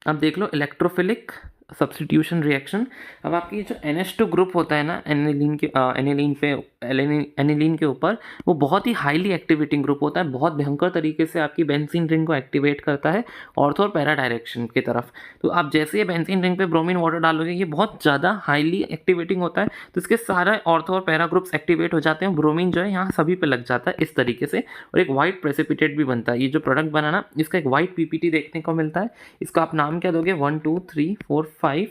Speaker 1: अब देख लो इलेक्ट्रोफिलिक सब्स्टिट्यूशन रिएक्शन। अब आपकी जो NH2 ग्रुप होता है ना एनिलीन के ऊपर, वो बहुत ही हाईली एक्टिवेटिंग ग्रुप होता है, बहुत भयंकर तरीके से आपकी बेंजीन रिंग को एक्टिवेट करता है ऑर्थो और पैरा डायरेक्शन की तरफ। तो आप जैसे ये बेंजीन रिंग पे ब्रोमीन वाटर डालोगे, ये बहुत ज़्यादा हाईली एक्टिवेटिंग होता है, तो इसके सारे ऑर्थो और पैरा ग्रुप्स एक्टिवेट हो जाते हैं, ब्रोमीन जो है यहाँ सभी पे लग जाता है इस तरीके से, और एक वाइट प्रेसिपिटेट भी बनता है। ये जो प्रोडक्ट बनाना, इसका एक वाइट PPT देखने को मिलता है। इसका आप नाम क्या दोगे, 1 2 3 4 5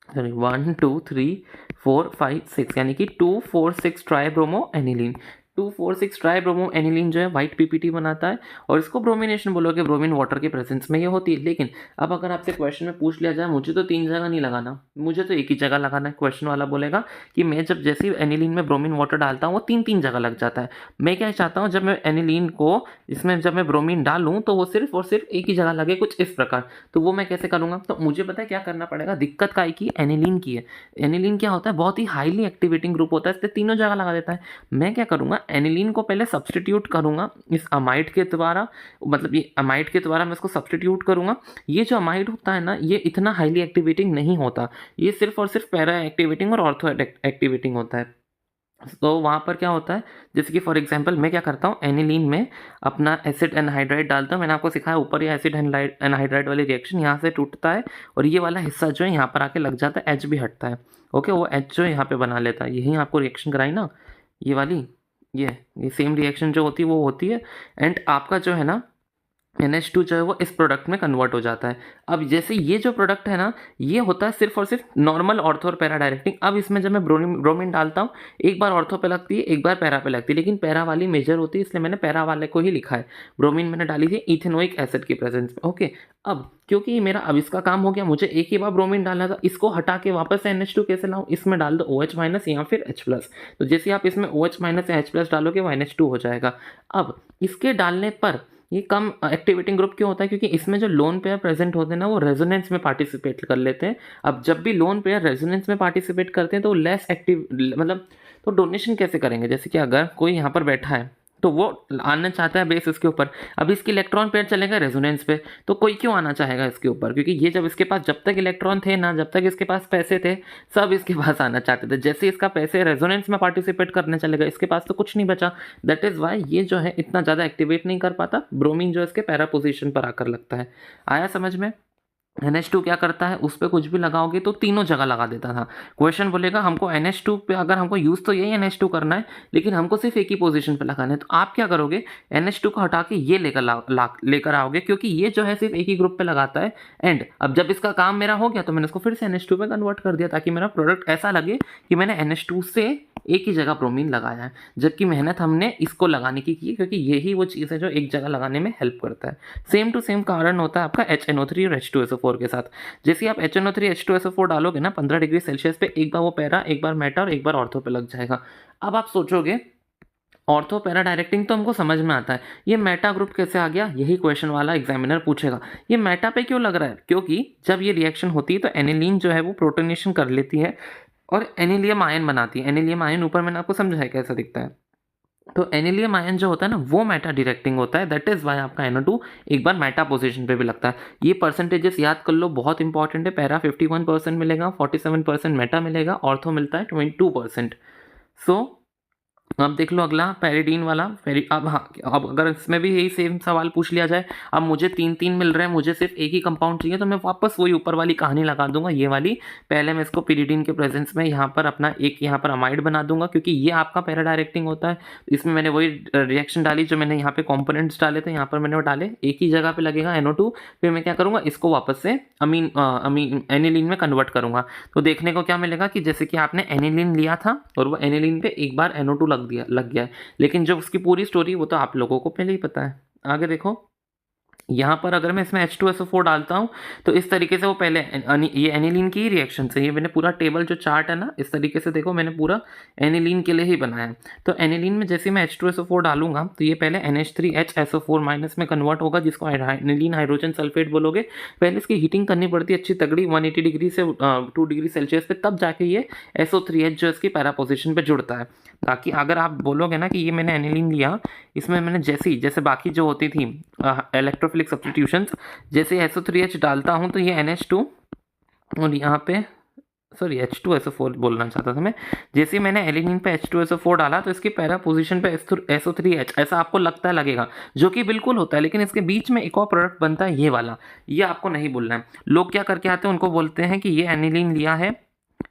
Speaker 1: सॉरी 1 2 3 4 5 6, यानी कि 2,4,6 ट्राइब्रोमो एनिलीन। 2,4,6 ट्राइब्रोमो एनिलीन जो है वाइट PPT बनाता है, और इसको ब्रोमिनेशन बोलोगे, ब्रोमीन वाटर के प्रेजेंस में ये होती है। लेकिन अब अगर आपसे क्वेश्चन में पूछ लिया जाए, मुझे तो 3 जगह नहीं लगाना, मुझे तो एक ही जगह लगाना है, क्वेश्चन वाला बोलेगा कि मैं जब जैसे एनिलीन में ब्रोमीन वाटर डालता हूँ वो 3 जगह लग जाता है। मैं क्या चाहता हूँ, जब मैं एनिलीन को इसमें जब मैं ब्रोमीन डालूँ तो वो सिर्फ और सिर्फ एक ही जगह लगे, कुछ इस प्रकार। तो वो मैं कैसे करूँगा, तो मुझे पता है क्या करना पड़ेगा। दिक्कत काय की, एनिलीन की है। एनिलीन क्या होता है, बहुत ही हाईली एक्टिवेटिंग ग्रुप होता है, इसलिए तीनों जगह लगा देता है। मैं क्या करूँगा, एनिलीन को पहले सब्सटीट्यूट करूँगा इस अमाइड के द्वारा, मतलब ये अमाइड के द्वारा मैं इसको सब्सटीट्यूट करूँगा। ये जो अमाइड होता है ना, ये इतना हाईली एक्टिवेटिंग नहीं होता, ये सिर्फ और सिर्फ पैरा एक्टिवेटिंग और ऑर्थो एक्टिवेटिंग होता है। तो वहाँ पर क्या होता है, जैसे कि फॉर एग्जांपल मैं क्या करता हूँ, एनिलीन में अपना एसिड एनहाइड्राइड डालता हूँ। मैंने आपको सिखाया ऊपर, ये एसिड एनहाइड्राइड वाली रिएक्शन यहाँ से टूटता है और ये वाला हिस्सा जो है यहाँ पर आके लग जाता है, एच भी हटता है। ओके, वो एच जो है यहाँ पे बना लेता है। यही आपको रिएक्शन कराई ना, ये वाली, ये सेम रिएक्शन जो होती है वो होती है। एंड आपका जो है ना NH2 जो है वो इस प्रोडक्ट में कन्वर्ट हो जाता है। अब जैसे ये जो प्रोडक्ट है ना, ये होता है सिर्फ और सिर्फ नॉर्मल ऑर्थो और पैरा डायरेक्टिंग। अब इसमें जब मैं ब्रोमीन डालता हूँ, एक बार ऑर्थो पे लगती है, एक बार पैरा पे लगती है, लेकिन पैरा वाली मेजर होती है, इसलिए मैंने पैरा वाले को ही लिखा है। ब्रोमीन मैंने डाली थी इथेनोइक एसिड की प्रेजेंस में। ओके, अब क्योंकि मेरा अब इसका काम हो गया, मुझे एक ही बार ब्रोमीन डालना था, इसको हटा के वापस से NH2 कैसे लाऊं, इसमें डाल दो OH माइनस या फिर H प्लस। तो जैसे आप इसमें OH माइनस या H प्लस डालोगे वो NH2 हो जाएगा। अब इसके डालने पर ये कम एक्टिवेटिंग ग्रुप क्यों होता है, क्योंकि इसमें जो लोन पेयर प्रेजेंट होते हैं ना, वो रेजोनेंस में पार्टिसिपेट कर लेते हैं। अब जब भी लोन पेयर रेजोनेंस में पार्टिसिपेट करते हैं तो लेस एक्टिव, मतलब तो डोनेशन कैसे करेंगे, जैसे कि अगर कोई यहाँ पर बैठा है तो वो आना चाहता है बेस इसके ऊपर, अब इसके इलेक्ट्रॉन पेयर चलेगा रेजोनेंस पे, तो कोई क्यों आना चाहेगा इसके ऊपर, क्योंकि ये जब इसके पास, जब तक इलेक्ट्रॉन थे ना, जब तक इसके पास पैसे थे, सब इसके पास आना चाहते थे। जैसे इसका पैसे रेजोनेंस में पार्टिसिपेट करने चलेगा, इसके पास तो कुछ नहीं बचा। दैट इज़ वाई ये जो है इतना ज़्यादा एक्टिवेट नहीं कर पाता, ब्रोमीन जो इसके पैरा पोजिशन पर आकर लगता है। आया समझ में? NH2 क्या करता है, उस पर कुछ भी लगाओगे तो तीनों जगह लगा देता था। क्वेश्चन बोलेगा हमको NH2 पे, अगर हमको यूज़ तो यही NH2 करना है, लेकिन हमको सिर्फ एक ही पोजीशन पे लगाना है, तो आप क्या करोगे, NH2 को हटा के ये लेकर आओगे, क्योंकि ये जो है सिर्फ एक ही ग्रुप पे लगाता है। एंड अब जब इसका काम मेरा हो गया तो मैंने इसको फिर से NH2 पे कन्वर्ट कर दिया, ताकि मेरा प्रोडक्ट ऐसा लगे कि मैंने NH2 से एक ही जगह ब्रोमीन लगाया है, जबकि मेहनत हमने इसको लगाने की की, क्योंकि यही वो चीज़ है जो एक जगह लगाने में हेल्प करता है। सेम टू सेम कारण होता है आपका HNO3 और H2SO4 के साथ। जैसे आप HNO3 H2SO4 डालोगे ना 15 डिग्री सेल्सियस पे, एक बार वो पैरा, एक बार मेटा और एक बार ऑर्थो पे लग जाएगा। अब आप सोचोगे ऑर्थो पैरा डायरेक्टिंग तो हमको समझ में आता है, ये मेटा ग्रुप कैसे आ गया, यही क्वेश्चन वाला एग्जामिनर पूछेगा। ये मेटा पे क्यों लग रहा है, क्योंकि जब ये रिएक्शन होती है तो एनिलीन जो है वो प्रोटोनेशन कर लेती है और एनिलियम आयन बनाती है। एनिलियम आयन ऊपर मैंने आपको समझाया कैसा दिखता है। तो एनिलियम आयन जो होता है ना, वो मेटा डायरेक्टिंग होता है। दैट इज वाई आपका NO2 एक बार मेटा पोजीशन पे भी लगता है। ये परसेंटेजेस याद कर लो, बहुत इंपॉर्टेंट है। पैरा 51% मिलेगा, 47% मेटा मिलेगा, ऑर्थो मिलता है 22%। सो अब देख लो अगला पैरिडीन वाला अब हाँ, अब अगर इसमें भी यही सेम सवाल पूछ लिया जाए, अब मुझे 3-3 मिल रहे हैं, मुझे सिर्फ एक ही कंपाउंड चाहिए, तो मैं वापस वही ऊपर वाली कहानी लगा दूंगा, ये वाली। पहले मैं इसको पिरिडीन के प्रेजेंस में यहाँ पर अपना एक यहाँ पर अमाइड बना दूंगा, क्योंकि ये आपका पैरा डायरेक्टिंग होता है। इसमें मैंने वही रिएक्शन डाली जो मैंने यहाँ पे कॉम्पोनेंट्स डाले थे, यहाँ पर मैंने वो डाले, एक ही जगह पे लगेगा NO2। फिर मैं क्या करूँगा, इसको वापस से अमीन एनिलीन में कन्वर्ट करूँगा। तो देखने को क्या मिलेगा कि जैसे कि आपने एनिलीन लिया था और वो एनिलीन पे एक बार NO2 लग गया है, लेकिन जो उसकी पूरी स्टोरी वो तो आप लोगों को पहले ही पता है। आगे देखो, यहाँ पर अगर मैं इसमें H2SO4 डालता हूँ तो इस तरीके से वो पहले ये एनिलीन की ही रिएक्शन से, ये मैंने पूरा टेबल जो चार्ट है ना, इस तरीके से देखो, मैंने पूरा एनिलीन के लिए ही बनाया है। तो एनिलीन में जैसे मैं H2SO4 डालूंगा तो ये पहले NH3HSO4 माइनस में कन्वर्ट होगा, जिसको एनिलीन हाइड्रोजन सल्फेट बोलोगे। पहले इसकी हीटिंग करनी पड़ती है अच्छी तगड़ी, 180 डिग्री से 2 डिग्री सेल्सियस पे, तब जाके ये SO3H जो इसकी पैरा पोजिशन पे जुड़ता है। ताकि अगर आप बोलोगे ना कि ये मैंने एनिलीन लिया, इसमें मैंने जैसे बाकी जो होती थी इलेक्ट्रोफिलिक सब्स्टिट्यूशंस, जैसे SO3H डालता हूँ तो ये NH2 और यहाँ पे सॉरी H2SO4 बोलना चाहता था मैं। जैसे मैंने एलिनीन पे H2SO4 डाला तो इसकी पैरा पोजीशन पे SO3H ऐसा आपको लगता है लगेगा, जो कि बिल्कुल होता है, लेकिन इसके बीच में एक और प्रोडक्ट बनता है, ये वाला। ये आपको नहीं बोलना है। लोग क्या करके आते हैं, उनको बोलते हैं कि ये एनिलीन लिया है,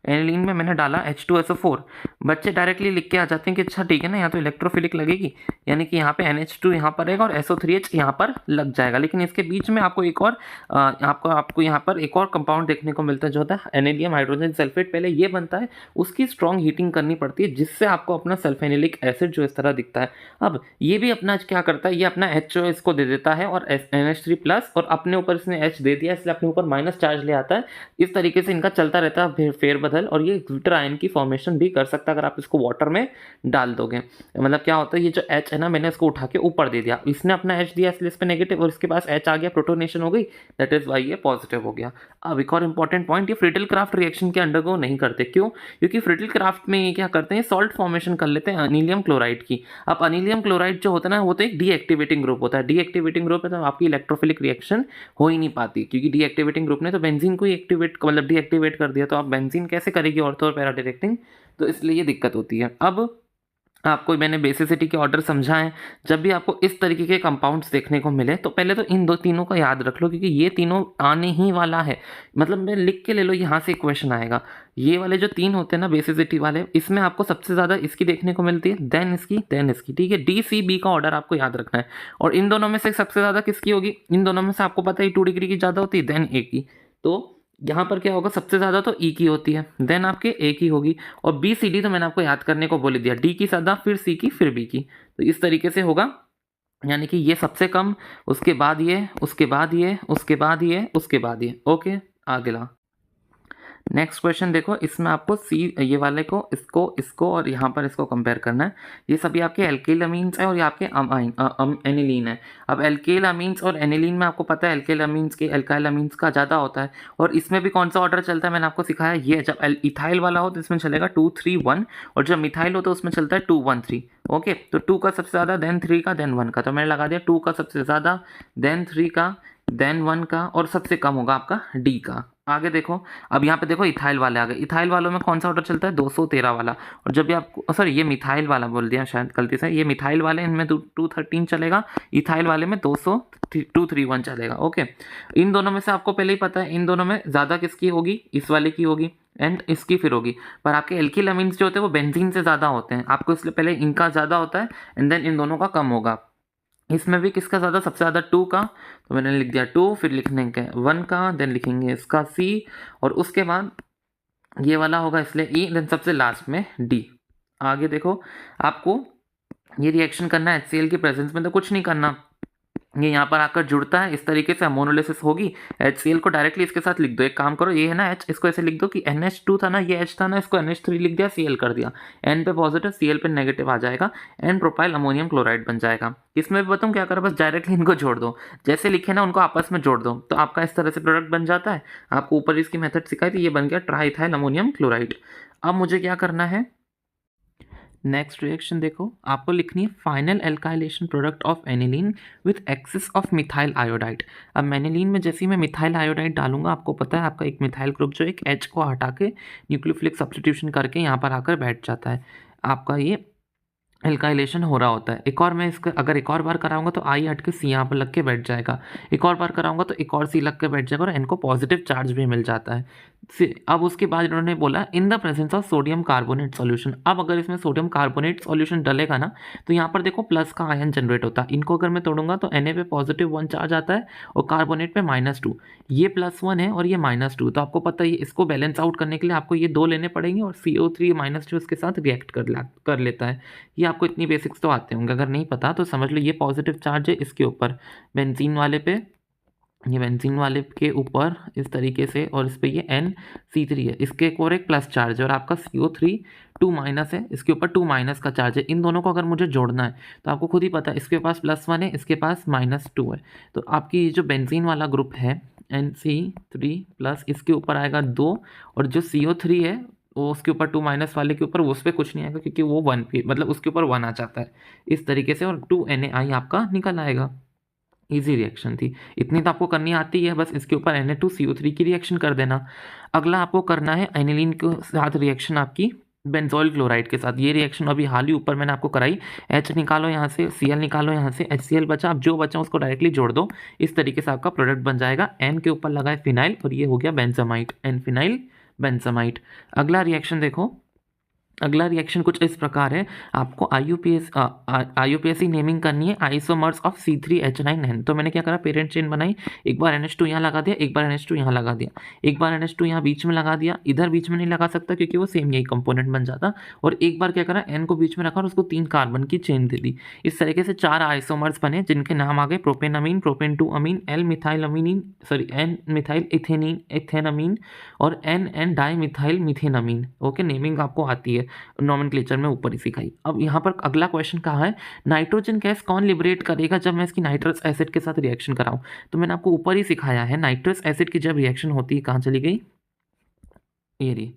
Speaker 1: एनिलीन में मैंने डाला H2SO4, बच्चे डायरेक्टली लिख के आ जाते हैं कि अच्छा ठीक है ना, यहाँ तो इलेक्ट्रोफिलिक लगेगी, यानी कि यहाँ पे NH2 यहाँ पर रहेगा और SO3H यहाँ पर लग जाएगा। लेकिन इसके बीच में आपको एक और आपको यहाँ पर एक और कंपाउंड देखने को मिलता है, जो होता है एनिलियम हाइड्रोजन सल्फेट। पहले ये बनता है, उसकी स्ट्रॉन्ग हीटिंग करनी पड़ती है, जिससे आपको अपना सल्फेनिलिक एसिड जो इस तरह दिखता है। अब ये भी अपना क्या करता है, ये अपना HO इसको दे देता है और NH3 प्लस, और अपने ऊपर इसने H दे दिया, इसलिए अपने ऊपर माइनस चार्ज ले आता है। इस तरीके से इनका चलता रहता है फेरबदल, और ये ग्लिटर आयन की फॉर्मेशन भी कर सकता है अगर आप इसको वाटर में डाल दोगे। मतलब क्या होता है, ये जो H है ना, मैंने इसको उठा के ऊपर दे दिया, इसने अपना H दिया इसलिए इस पे नेगेटिव, और इसके पास H आ गया, प्रोटोनेशन हो गई, दैट इज वाई ये पॉजिटिव हो गया। अब एक और इंपॉर्टेंट पॉइंट, ये फ्रिटल क्राफ्ट रिएक्शन के अंडरगो नहीं करते, क्यों? क्योंकि फ्रिटल क्राफ्ट में ये क्या करते हैं, सॉल्ट फॉर्मेशन कर लेते हैं अनिलियम क्लोराइड की। अब अनिलियम क्लोराइड जो होता है ना, वो तो एक डीएक्टिवेटिंग ग्रुप होता है। डीएक्टिवेटिंग ग्रुप है तो आपकी इलेक्ट्रोफिलिक रिएक्शन हो ही नहीं पाती, क्योंकि डीएक्टिवेटिंग ग्रुप ने तो बेंजीन को ही एक्टिवेट मतलब डीएक्टिवेट कर दिया, तो आप बेंजीन कैसे करेगी ऑर्थो और पैरा डायरेक्टिंग, तो इसलिए ये दिक्कत होती है। अब आपको मैंने बेसिसिटी के ऑर्डर समझाएं। जब भी आपको इस तरीके के कंपाउंड्स देखने को मिले तो पहले तो इन दो तीनों का याद रख लो, क्योंकि ये तीनों आने ही वाला है। मतलब मैं लिख के ले लो, यहाँ से क्वेश्चन आएगा। ये वाले जो तीन होते हैं ना बेसिसिटी वाले, इसमें आपको सबसे ज़्यादा इसकी देखने को मिलती है, देन इसकी, ठीक है। D-C-B का ऑर्डर आपको याद रखना है। और इन दोनों में से सबसे ज़्यादा किसकी होगी? इन दोनों में से आपको पता है 2 डिग्री की ज़्यादा होती है, देन A की। तो यहाँ पर क्या होगा? सबसे ज़्यादा तो E की होती है, देन आपके A की होगी। और B-C-D तो मैंने आपको याद करने को बोल दिया, D की ज़्यादा, फिर C की, फिर B की। तो इस तरीके से होगा, यानी कि ये सबसे कम, उसके बाद ये, उसके बाद ये, उसके बाद ये, उसके बाद ये। ओके, अगला नेक्स्ट क्वेश्चन देखो। इसमें आपको सी ये वाले को, इसको और यहाँ पर इसको कंपेयर करना है। ये सभी आपके एल्केल अमीन्स है और ये आपके एनिलीन है। अब एल्केल अमीन्स और एनिलीन में आपको पता है एल्केल अमीन्स के एल्काइल अमीन्स का ज़्यादा होता है। और इसमें भी कौन सा ऑर्डर चलता है मैंने आपको सिखाया, ये जब इथाइल वाला हो तो इसमें चलेगा 2 3 1, और जब मिथाइल हो तो उसमें चलता है 2 1 3। ओके, तो 2 का सबसे ज़्यादा, देन 3 का, देन 1 का। तो मैंने लगा दिया 2 का सबसे ज़्यादा, देन 3 का, देन 1 का, और सबसे कम होगा आपका D का। आगे देखो, अब यहाँ पे देखो इथाइल वाले आ गए। इथाइल वालों में कौन सा ऑर्डर चलता है? 213 वाला। और जब भी आपको, सॉरी ये मिथाइल वाला बोल दिया शायद गलती से, ये मिथाइल वाले इनमें 213 चलेगा, इथाइल वाले में 231 चलेगा। ओके, इन दोनों में से आपको पहले ही पता है इन दोनों में ज़्यादा किसकी होगी? इस वाले की होगी, एंड इसकी फिर होगी। पर आपके एल्किल अमीन्स जो होते हैं वो बेंजीन से ज़्यादा होते हैं, आपको इसलिए पहले इनका ज़्यादा होता है एंड देन इन दोनों का कम होगा। इसमें भी किसका ज़्यादा? सबसे ज़्यादा 2 का, तो मैंने लिख दिया 2, फिर लिखने के 1 का, देन लिखेंगे इसका C, और उसके बाद ये वाला होगा इसलिए E, देन सबसे लास्ट में D। आगे देखो, आपको ये रिएक्शन करना है HCl की प्रेजेंस में, तो कुछ नहीं करना, ये यहाँ पर आकर जुड़ता है, इस तरीके से अमोनोलिसिस होगी। HCl को डायरेक्टली इसके साथ लिख दो। एक काम करो, ये है ना H, इसको ऐसे लिख दो कि NH2 था ना, ये H था ना, इसको NH3 लिख दिया, Cl कर दिया। N पे पॉजिटिव, Cl पे नेगेटिव आ जाएगा, N प्रोपाइल अमोनियम क्लोराइड बन जाएगा। इसमें भी बताऊँ क्या करो, बस डायरेक्टली इनको जोड़ दो, जैसे लिखे ना उनको आपस में जोड़ दो, तो आपका इस तरह से प्रोडक्ट बन जाता है। आपको ऊपर इसकी मेथड सिखाई थी, ये बन गया ट्राइथाइल अमोनियम क्लोराइड। अब मुझे क्या करना है, नेक्स्ट रिएक्शन देखो, आपको लिखनी है final alkylation product of aniline with access of methyl iodide. अब एनिलीन में जैसे ही मैं मिथाइल आयोडाइड डालूंगा, आपको पता है आपका एक मिथाइल ग्रुप जो एक H को हटा के न्यूक्लियोफिलिक सब्स्टिट्यूशन करके यहाँ पर आकर बैठ जाता है, आपका ये एल्काइलेशन हो रहा होता है। एक और मैं इसका अगर एक और बार कराऊंगा तो I हट के C यहाँ पर लग के बैठ जाएगा, एक और बार कराऊंगा तो एक और C लग के बैठ जाएगा, और N को पॉजिटिव चार्ज भी मिल जाता है। अब उसके बाद इन्होंने बोला in the presence of sodium carbonate solution. अब अगर इसमें सोडियम कार्बोनेट सॉल्यूशन डलेगा ना, तो यहाँ पर देखो प्लस का आयन जनरेट होता है। इनको अगर मैं तोड़ूंगा तो Na पे पॉजिटिव 1 चार्ज आता है और कार्बोनेट पे -2, ये +1 है और ये -2। तो आपको पता है इसको बैलेंस आउट करने के लिए आपको ये 2 लेने पड़ेंगे, और CO3 -2 इसके साथ रिएक्ट कर लेता है। ये आपको इतनी बेसिक्स तो आते होंगे, अगर नहीं पता तो समझ लो ये पॉजिटिव चार्ज है इसके ऊपर, बेंजीन वाले पे, ये बेंजीन वाले के ऊपर इस तरीके से, और इस पे ये NC3 है, इसके ऊपर एक प्लस चार्ज है, और आपका CO3 2- है, इसके ऊपर 2- का चार्ज है। इन दोनों को अगर मुझे जोड़ना है तो आपको खुद ही पता है इसके पास +1 है, इसके पास -2 है, तो आपकी जो बेंजीन वाला ग्रुप है NC3 प्लस, इसके ऊपर आएगा 2, और जो CO3 है वो उसके ऊपर 2- वाले के ऊपर उस पर कुछ नहीं आएगा, क्योंकि वो 1 पे, मतलब उसके ऊपर 1 आ जाता है इस तरीके से, और 2NaI आपका निकल आएगा। इजी रिएक्शन थी, इतनी तो आपको करनी आती है, बस इसके ऊपर Na2CO3 की रिएक्शन कर देना। अगला आपको करना है एनिलीन के साथ रिएक्शन आपकी बेंजोइल क्लोराइड के साथ। ये रिएक्शन अभी हाल ही ऊपर मैंने आपको कराई। H निकालो यहाँ से, Cl निकालो यहाँ से, HCl बचा, अब जो बचा उसको डायरेक्टली जोड़ दो, इस तरीके से आपका प्रोडक्ट बन जाएगा। N के ऊपर लगा है फिनाइल, और ये हो गया बेंजामाइट, N फिनाइल बेंजामाइट। अगला रिएक्शन देखो, अगला रिएक्शन कुछ इस प्रकार है, आपको IUPAC नेमिंग करनी है आइसोमर्स ऑफ C3H9N। तो मैंने क्या करा, पेरेंट चेन बनाई, एक बार NH2 यहाँ लगा दिया, एक बार NH2 यहाँ लगा दिया, एक बार NH2 यहाँ बीच में लगा दिया, इधर बीच में नहीं लगा सकता क्योंकि वो सेम यही कंपोनेंट बन जाता, और एक बार क्या करा, N को बीच में रखा और उसको 3 कार्बन की चेन दे दी। इस तरीके से 4 आइसोमर्स बने जिनके नाम आ गए propanamine, propane 2 amine, N methyl amine, sorry N methyl ethanamine, और N di methyl methanamine. Okay, naming आपको आती है, नॉमेनक्लेचर में ऊपर ही सिखाई। अब यहाँ पर अगला क्वेश्चन कहा है, नाइट्रोजन गैस कौन लिबरेट करेगा जब मैं इसकी नाइट्रस एसिड के साथ रिएक्शन कराऊं। तो मैंने आपको ऊपर ही सिखाया है, नाइट्रस एसिड की जब रिएक्शन होती है, कहाँ चली गई, ये रही,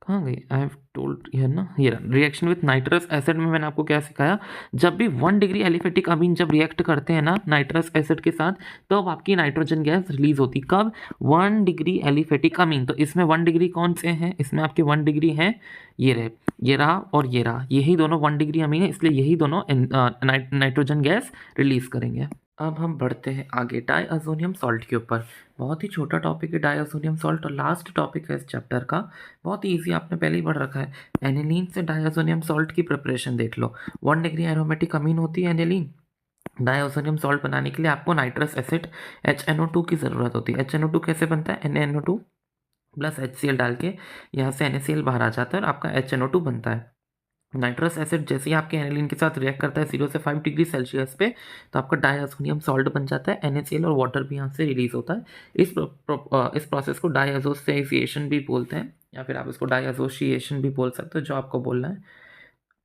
Speaker 1: कहाँ गई? आई हैव टोल्ड ये है ना, ये रहा। रिएक्शन विथ नाइट्रस एसिड में मैंने आपको क्या सिखाया, जब भी 1 डिग्री एलिफेटिक अमीन जब रिएक्ट करते हैं ना नाइट्रस एसिड के साथ, तो अब आपकी नाइट्रोजन गैस रिलीज होती। कब? 1 डिग्री एलिफेटिक अमीन। तो इसमें 1 डिग्री कौन से हैं? इसमें आपके 1 डिग्री हैं, ये रहे, ये रहा और ये रहा, यही दोनों 1 डिग्री अमीन है, इसलिए यही दोनों नाइट्रोजन गैस रिलीज करेंगे। अब हम बढ़ते हैं आगे डाईअज़ोनियम सॉल्ट के ऊपर। बहुत ही छोटा टॉपिक है डाईअज़ोनियम सॉल्ट और लास्ट टॉपिक है इस चैप्टर का। बहुत ही ईजी, आपने पहले ही पढ़ रखा है। एनिलीन से डाईअज़ोनियम सॉल्ट की प्रिपरेशन देख लो। 1 डिग्री एरोमेटिक अमीन होती है एनिलीन। डाईअज़ोनियम सॉल्ट बनाने के लिए आपको नाइट्रस एसिड HNO2 की ज़रूरत होती है। HNO2 कैसे बनता है? NaNO2 प्लस HCl डाल के यहाँ से NaCl बाहर आ जाता है और आपका HNO2 बनता है। नाइट्रस एसिड जैसे ही आपके एनिलीन के साथ रिएक्ट करता है 0 से 5 डिग्री सेल्सियस पे, तो आपका डाईअज़ोनियम सॉल्ट बन जाता है। NaCl और वाटर भी यहाँ से रिलीज होता है। इस प्रोसेस को डाईअज़ोसिएशन भी बोलते हैं, या फिर आप इसको डाईअज़ोशिएशन भी बोल सकते हो, जो आपको बोलना है।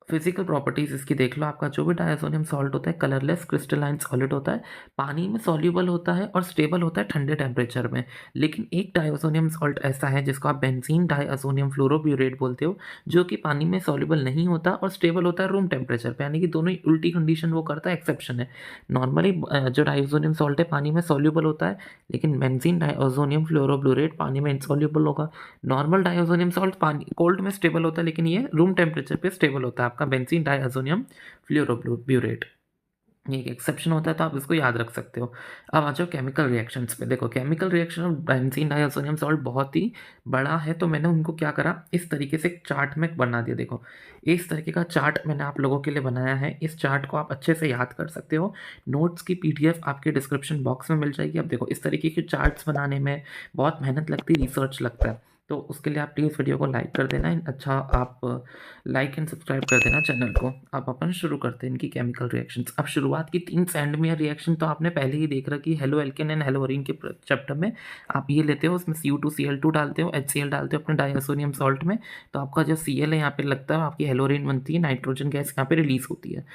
Speaker 1: फिजिकल प्रॉपर्टीज़ इसकी देख लो। आपका जो भी डाईअज़ोनियम सॉल्ट होता है कलरलेस क्रिस्टलाइन सॉलिड होता है, पानी में सॉल्युबल होता है और स्टेबल होता है ठंडे टेम्परेचर में। लेकिन एक डाईअज़ोनियम सॉल्ट ऐसा है जिसको आप बेंजीन डाईअज़ोनियम फ्लोरोब्यूरेट बोलते हो, जो कि पानी में सॉल्युबल नहीं होता और स्टेबल होता है रूम टेम्परेचर पे, यानी कि दोनों ही उल्टी कंडीशन वो करता है, एक्सेप्शन है। नॉर्मली जो डाईअज़ोनियम सॉल्ट है पानी में सॉल्युबल होता है, लेकिन बेंजीन डाईअज़ोनियम फ्लोरोब्यूरेट पानी में इनसॉल्युबल होगा। नॉर्मल डाईअज़ोनियम सॉल्ट पानी कोल्ड में स्टेबल होता है, लेकिन ये रूम टेम्परेचर पे स्टेबल होता है, आपका बेंजीन डाईअज़ोनियम फ्लोरोब्यूरेट। ये एक एक्सेप्शन होता है, तो आप इसको याद रख सकते हो। अब आ जाओ केमिकल रिएक्शंस पे। देखो chemical reaction of benzene diazonium salt बहुत ही बड़ा है, तो मैंने उनको क्या करा, इस तरीके से एक चार्ट में बना दिया। देखो इस तरीके का चार्ट मैंने आप लोगों के लिए बनाया है। इस चार्ट को आप अच्छे से याद कर सकते हो। नोट्स की PDF आपके डिस्क्रिप्शन बॉक्स में मिल जाएगी। अब देखो इस तरीके के चार्ट्स बनाने में बहुत मेहनत लगती है, रिसर्च लगता है, तो उसके लिए आप प्लीज़ वीडियो को लाइक कर देना। अच्छा आप लाइक एंड सब्सक्राइब कर देना चैनल को। अब अपन शुरू करते हैं इनकी केमिकल रिएक्शंस। अब शुरुआत की 3 सैंडमेयर रिएक्शन तो आपने पहले ही देख रखी है हेलो एल्केन एंड हेलोरीन के चैप्टर में। आप ये लेते हो, उसमें CU2Cl2 डालते हो, HCl डालते हो अपने डाईअज़ोनियम सॉल्ट में, तो आपका जो Cl है यहाँ पे लगता है, आपकी हेलोरीन बनती है, नाइट्रोजन गैस यहाँ पे रिलीज होती है।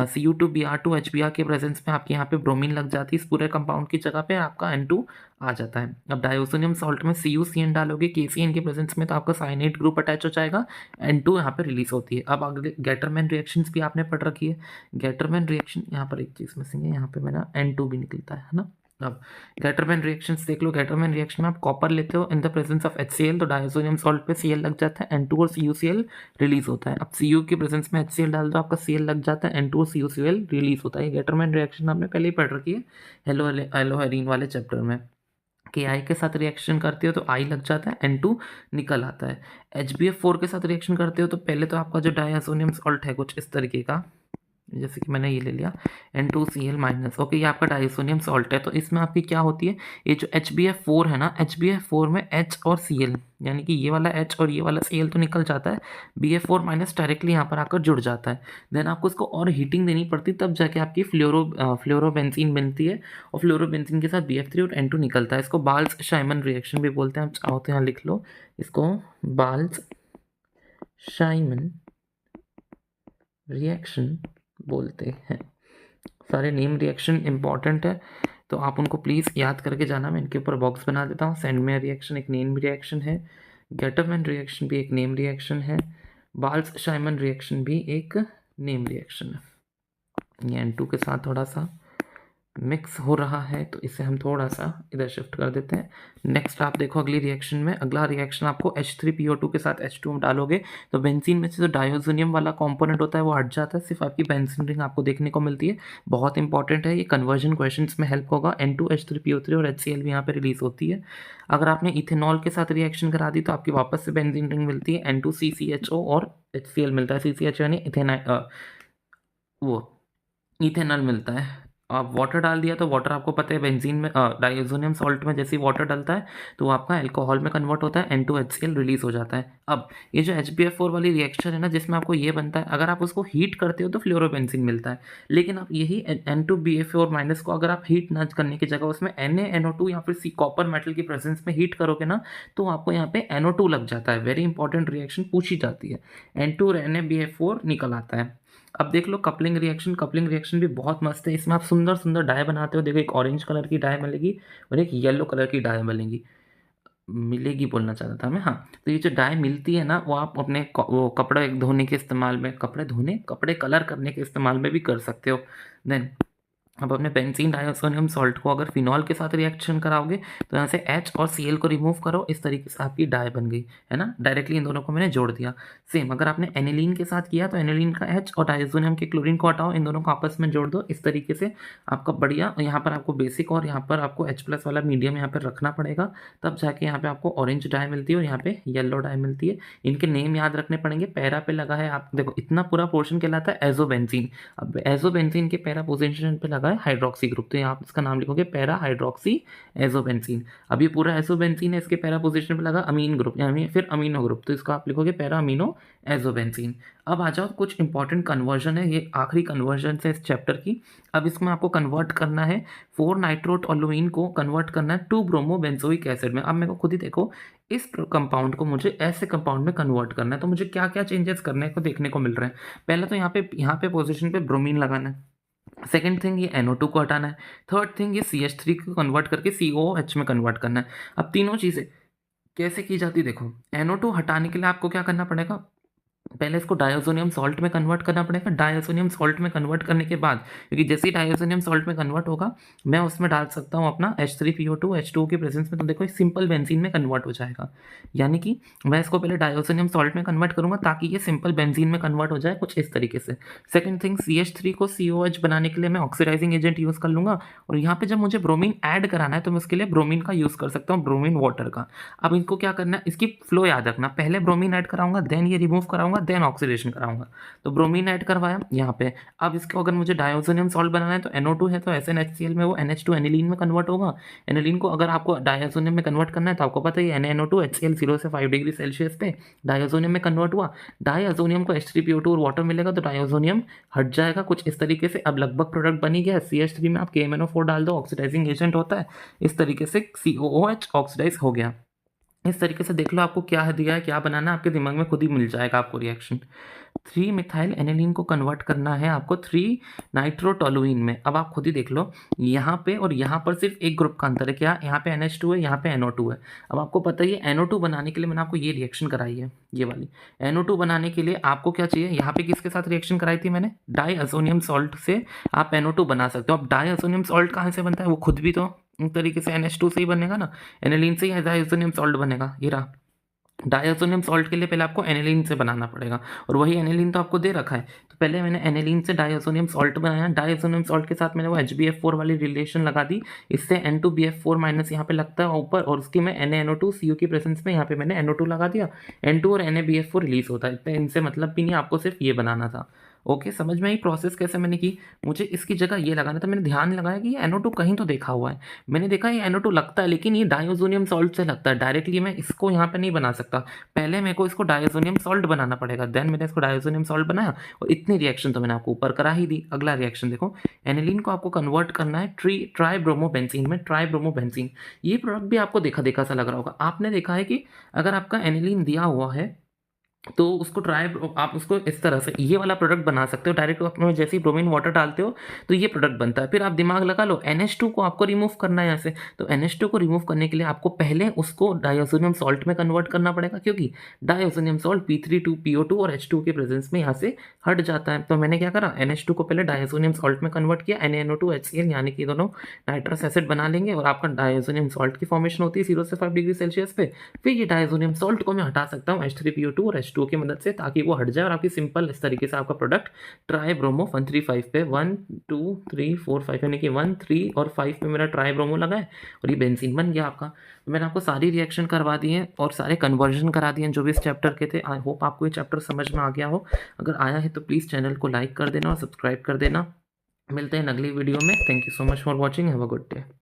Speaker 1: Cu2Br2 HBr के प्रेजेंस में आपके यहाँ पे ब्रोमीन लग जाती है इस पूरे कंपाउंड की जगह पे, आपका N2 आ जाता है। अब डाईअज़ोनियम सॉल्ट में CuCN डालोगे KCN के प्रेजेंस में, तो आपका साइनाइड ग्रुप अटैच हो जाएगा, N2 यहाँ पे रिलीज होती है। अब अगले गेटरमैन रिएक्शंस भी आपने पढ़ रखी है। गेटरमैन रिएक्शन, यहाँ पर एक चीज़ मिसिंग है, यहाँ पे मेरा N2 भी निकलता है ना। अब गेटरमैन रिएक्शंस देख लो। गेटरमैन रिएक्शन में आप कॉपर लेते हो in the presence of HCl, तो डाईअज़ोनियम सॉल्ट पे Cl लग जाता है, N2 और CuCl रिलीज होता है। अब Cu के प्रेजेंस में HCl डाल दो, आपका Cl लग जाता है, N2 और CuCl रिलीज होता है। गेटरमैन रिएक्शन आपने पहले ही पढ़ रखी है हेलोहेरीन वाले चैप्टर में। KI के साथ रिएक्शन करते हो तो I लग जाता है, N2 निकल आता है। HBF4 के साथ रिएक्शन करते हो तो पहले तो आपका जो डाईअज़ोनियम सॉल्ट है कुछ इस तरीके का, जैसे कि मैंने ये ले लिया N2Cl माइनस। ओके, ये आपका डाईअज़ोनियम सॉल्ट है, तो इसमें आपकी क्या होती है, ये जो HBF4 है ना, HBF4 में H और Cl, यानी कि ये वाला H और ये वाला Cl तो निकल जाता है, BF4 माइनस डायरेक्टली यहाँ पर आकर जुड़ जाता है। देन आपको इसको और हीटिंग देनी पड़ती है, तब जाके आपकी फ्लोरोबेंजीन बनती है, और फ्लोरोबेंजीन के साथ BF3 और N2 निकलता है। इसको बाल्स शाइमन रिएक्शन भी बोलते हैं, आप चाहो तो यहाँ लिख लो इसको, बाल्स शाइमन रिएक्शन बोलते हैं। सारे नेम रिएक्शन इंपॉर्टेंट है, तो आप उनको प्लीज़ याद करके जाना। मैं इनके ऊपर बॉक्स बना देता हूँ। सैंडमेयर रिएक्शन एक नेम रिएक्शन है, गेटरमैन रिएक्शन भी एक नेम रिएक्शन है, बाल्स शाइमन रिएक्शन भी एक नेम रिएक्शन है। ये N2 के साथ थोड़ा सा मिक्स हो रहा है, तो इसे हम थोड़ा सा इधर शिफ्ट कर देते हैं। नेक्स्ट आप देखो अगली रिएक्शन में, अगला रिएक्शन आपको H3PO2 के साथ H2 डालोगे तो बेंजीन में से जो डाईअज़ोनियम वाला कंपोनेंट होता है वो हट जाता है, सिर्फ आपकी बेंजीन रिंग आपको देखने को मिलती है। बहुत इंपॉर्टेंट है, ये कन्वर्जन क्वेश्चंस में हेल्प होगा। N2H3PO3 और HCl भी यहाँ पे रिलीज होती है। अगर आपने इथेनॉल के साथ रिएक्शन करा दी तो आपकी वापस से बेंजीन रिंग मिलती है, N2CCHO और HCl मिलता है। CCHO यानी वो इथेनॉल मिलता है। आप वाटर डाल दिया तो वाटर आपको पता है बेंजीन में डाईअज़ोनियम सॉल्ट में जैसे ही वाटर डलता है तो वो आपका अल्कोहल में कन्वर्ट होता है, N2HCl रिलीज हो जाता है। अब ये जो HBF4 वाली रिएक्शन है ना, जिसमें आपको ये बनता है, अगर आप उसको हीट करते हो तो फ्लोरोबेंजीन मिलता है, लेकिन आप यही N2BF4 माइनस को अगर आप हीट ना करने की जगह उसमें NaNO2 या फिर कॉपर मेटल की प्रेजेंस में हीट करोगे ना, तो आपको यहाँ पे NO2 लग जाता है। वेरी इंपॉर्टेंट रिएक्शन पूछी जाती है, N2 और NaBF4 निकल आता है। अब देख लो कपलिंग रिएक्शन। कपलिंग रिएक्शन भी बहुत मस्त है, इसमें आप सुंदर सुंदर डाई बनाते हो। देखो एक ऑरेंज कलर की डाई मिलेगी और एक येलो कलर की डाई मिलेगी। मिलेगी बोलना चाहता था मैं, हाँ। तो ये जो डाई मिलती है ना, वो आप अपने वो कपड़े धोने के इस्तेमाल में, कपड़े कलर करने के इस्तेमाल में भी कर सकते हो। देन अब अपने बेंजीन डाइसोनियम सॉल्ट को अगर फिनॉल के साथ रिएक्शन कराओगे तो यहाँ से H और Cl को रिमूव करो, इस तरीके से आपकी डाई बन गई है ना। डायरेक्टली इन दोनों को मैंने जोड़ दिया। सेम अगर आपने एनिलीन के साथ किया तो एनिलीन का H और डाइसोनियम के क्लोरीन को हटाओ, इन दोनों को आपस में जोड़ दो, इस तरीके से आपका बढ़िया। यहाँ पर आपको बेसिक और यहाँ पर आपको H+ वाला मीडियम यहाँ पर रखना पड़ेगा, तब जाके यहाँ पे आपको ऑरेंज डाई मिलती है और यहाँ पे येलो डाई मिलती है। इनके नेम याद रखने पड़ेंगे। पैरा पे लगा है, आप देखो इतना पूरा पोर्शन कहलाता है एजोबेंजीन। अब एजोबेंजीन के पैरा पोजीशन पे लगा है हाइड्रोक्सी ग्रुप, तो यहाँ आप इसका नाम लिखोगे पैरा हाइड्रोक्सी एजोबेंजीन। अब ये पूरा एजोबेंजीन है, इसके पैरा पोजीशन पे लगा अमीन ग्रुप, यानी फिर अमीनो ग्रुप, तो इसको आप लिखोगे पैरा अमीनो एजोबेंजीन। अब आ जाओ कुछ इंपॉर्टेंट कन्वर्जन है, ये आखिरी कन्वर्जन है इस चैप्टर की। अब इसमें आपको कन्वर्ट करना है 4 नाइट्रोटोलुइन को कन्वर्ट करना है 2 ब्रोमो बेंजोइक एसिड में। अब मेरे को खुद ही देखो, इस कंपाउंड को मुझे ऐसे कंपाउंड में कन्वर्ट करना है, तो मुझे क्या क्या चेंजेस करने को देखने को मिल रहे हैं। पहले तो यहाँ पे पोजीशन पे ब्रोमीन लगाना है। सेकेंड थिंग ये NO2 को हटाना है। थर्ड थिंग ये CH3 को कन्वर्ट करके COOH में कन्वर्ट करना है। अब तीनों चीज़ें कैसे की जाती देखो, NO2 हटाने के लिए आपको क्या करना पड़ेगा, पहले इसको डायज़ोनियम सॉल्ट में कन्वर्ट करना पड़ेगा। डायज़ोनियम सॉल्ट में कन्वर्ट करने के बाद, क्योंकि जैसे ही डायज़ोनियम सॉल्ट में कन्वर्ट होगा, मैं उसमें डाल सकता हूँ अपना H3PO2 H2O के प्रेजेंस में, तो देखो सिंपल बेंजीन में कन्वर्ट हो जाएगा। यानी कि मैं इसको पहले डायज़ोनियम सॉल्ट में कन्वर्ट करूँगा ताकि ये सिंपल बेंजीन में कन्वर्ट हो जाए, कुछ इस तरीके से। सेकेंड थिंग, CH3 को COH बनाने के लिए मैं ऑक्सीडाइजिंग एजेंट यूज़ कर लूँगा, और यहाँ पर जब मुझे ब्रोमीन ऐड कराना है तो मैं उसके लिए ब्रोमीन का यूज़ कर सकता हूँ, ब्रोमीन वाटर का। अब इनको क्या करना है, इसकी फ्लो याद रखना, पहले ब्रोमीन ऐड कराऊंगा, देन ये रिमूव कराऊंगा, देन ऑक्सीडेशन कराऊंगा। तो ब्रोमीन ऐड करवाया यहाँ पे। अब इसको अगर मुझे डायज़ोनियम सॉल्ट बनाना है तो NO2 है तो SnHCl में वो NH2 एनिलीन में कन्वर्ट होगा। एनिलीन को अगर आपको डायज़ोनियम में कन्वर्ट करना है तो आपको पता है NaNO2 HCl 0 से 5 डिग्री सेल्सियस पे डायज़ोनियम में कन्वर्ट हुआ। डायज़ोनियम को H3PO2 और वाटर मिलेगा तो डायज़ोनियम हट जाएगा, कुछ इस तरीके से। अब लगभग प्रोडक्ट बन ही गया। CH3 में आप KMNO4 डाल दो, ऑक्सीडाइजिंग एजेंट होता है, इस तरीके से COOH ऑक्सीडाइज हो गया। इस तरीके से देख लो आपको क्या दिया है, क्या बनाना है, आपके दिमाग में खुद ही मिल जाएगा आपको रिएक्शन। 3 मिथाइल एनिलीन को कन्वर्ट करना है आपको 3 नाइट्रोटोलुइन में। अब आप खुद ही देख लो, यहाँ पे और यहाँ पर सिर्फ एक ग्रुप का अंतर है, क्या, यहाँ पे NH2 है, यहाँ पे NO2 है। अब आपको पता ही है NO2 बनाने के लिए मैंने आपको ये रिएक्शन कराई है, ये वाली। NO2 बनाने के लिए आपको क्या चाहिए, यहाँ पे किसके साथ रिएक्शन कराई थी मैंने, डाइअज़ोनियम सॉल्ट से आप NO2 बना सकते हो। अब डाइअज़ोनियम सॉल्ट कहाँ से बनता है, वो खुद भी तो एक तरीके से NH2 से ही बनेगा ना, एनिलीन से ही डाइअज़ोनियम सॉल्ट बनेगा। ये रहा, डाइअज़ोनियम सॉल्ट के लिए पहले आपको एनिलीन से बनाना पड़ेगा, और वही एनिलीन तो आपको दे रखा है। तो पहले मैंने एनिलीन से डाइअज़ोनियम सॉल्ट बनाया, डाइअज़ोनियम सॉल्ट के साथ मैंने वो HbF4 वाली रिलेशन लगा दी, इससे N2BF4 माइनस यहाँ पे लगता है ऊपर, और उसकी मैं NaNO2 CO की प्रेजेंस में यहाँ पे मैंने NO2 लगा दिया, N2 और NaBF4 रिलीज होता है। इनसे मतलब भी नहीं, आपको सिर्फ ये बनाना था। ओके, समझ में आई प्रोसेस कैसे मैंने की। मुझे इसकी जगह ये लगाना था, मैंने ध्यान लगाया कि ये NO2 कहीं तो देखा हुआ है, मैंने देखा ये NO2 लगता है, लेकिन ये डाइअज़ोनियम सॉल्ट से लगता है, डायरेक्टली मैं इसको यहाँ पे नहीं बना सकता, पहले मेरे को इसको डाइअज़ोनियम सॉल्ट बनाना पड़ेगा। देन मैंने इसको डाइअज़ोनियम सॉल्ट बनाया, और इतनी रिएक्शन तो मैंने आपको ऊपर करा ही दी। अगला रिएक्शन देखो, एनिलीन को आपको कन्वर्ट करना है ट्राइब्रोमोबेंजीन में, ट्राइब्रोमोबेंजीन। ये प्रोडक्ट भी आपको देखा देखा सा लग रहा होगा। आपने देखा है कि अगर आपका एनिलीन दिया हुआ है तो उसको आप उसको इस तरह से ये वाला प्रोडक्ट बना सकते हो डायरेक्ट, अपने जैसे ही ब्रोमीन वाटर डालते हो तो ये प्रोडक्ट बनता है। फिर आप दिमाग लगा लो, NH2 को आपको रिमूव करना है यहाँ से, तो NH2 को रिमूव करने के लिए आपको पहले उसको डाइअज़ोनियम सॉल्ट में कन्वर्ट करना पड़ेगा, क्योंकि डाइअज़ोनियम सॉल्ट P3PO2 और H2 के प्रेजेंस में यहाँ से हट जाता है। तो मैंने क्या करा, NH2 को पहले डाइअज़ोनियम सॉल्ट में कन्वर्ट किया, NaNO2 HCl, यानी कि दोनों नाइट्रस एसिड बना लेंगे, और आपका डाइअज़ोनियम सॉल्ट की फॉर्मेशन होती है 0 से 5 डिग्री सेल्सियस पे। फिर ये डाइअज़ोनियम सॉल्ट को मैं हटा सकता हूँ H3PO2 और H2O की मदद से, ताकि वो हट जाए, और आपकी सिंपल इस तरीके से आपका प्रोडक्ट ट्राइब्रोमो 135 पे 1 2 3 4 5, यानी कि 1 3 और 5 पे मेरा ट्राइब्रोमो लगा है, और ये बेंजीन बन गया आपका। मैंने आपको सारी रिएक्शन करवा दी है और सारे कन्वर्जन करा दिए हैं जो भी इस चैप्टर के थे। आई होप आपको ये चैप्टर समझ में आ गया हो। अगर आया है तो प्लीज़ चैनल को लाइक कर देना और सब्सक्राइब कर देना। मिलते हैं अगली वीडियो में। Thank you so much for watching. Have a good day.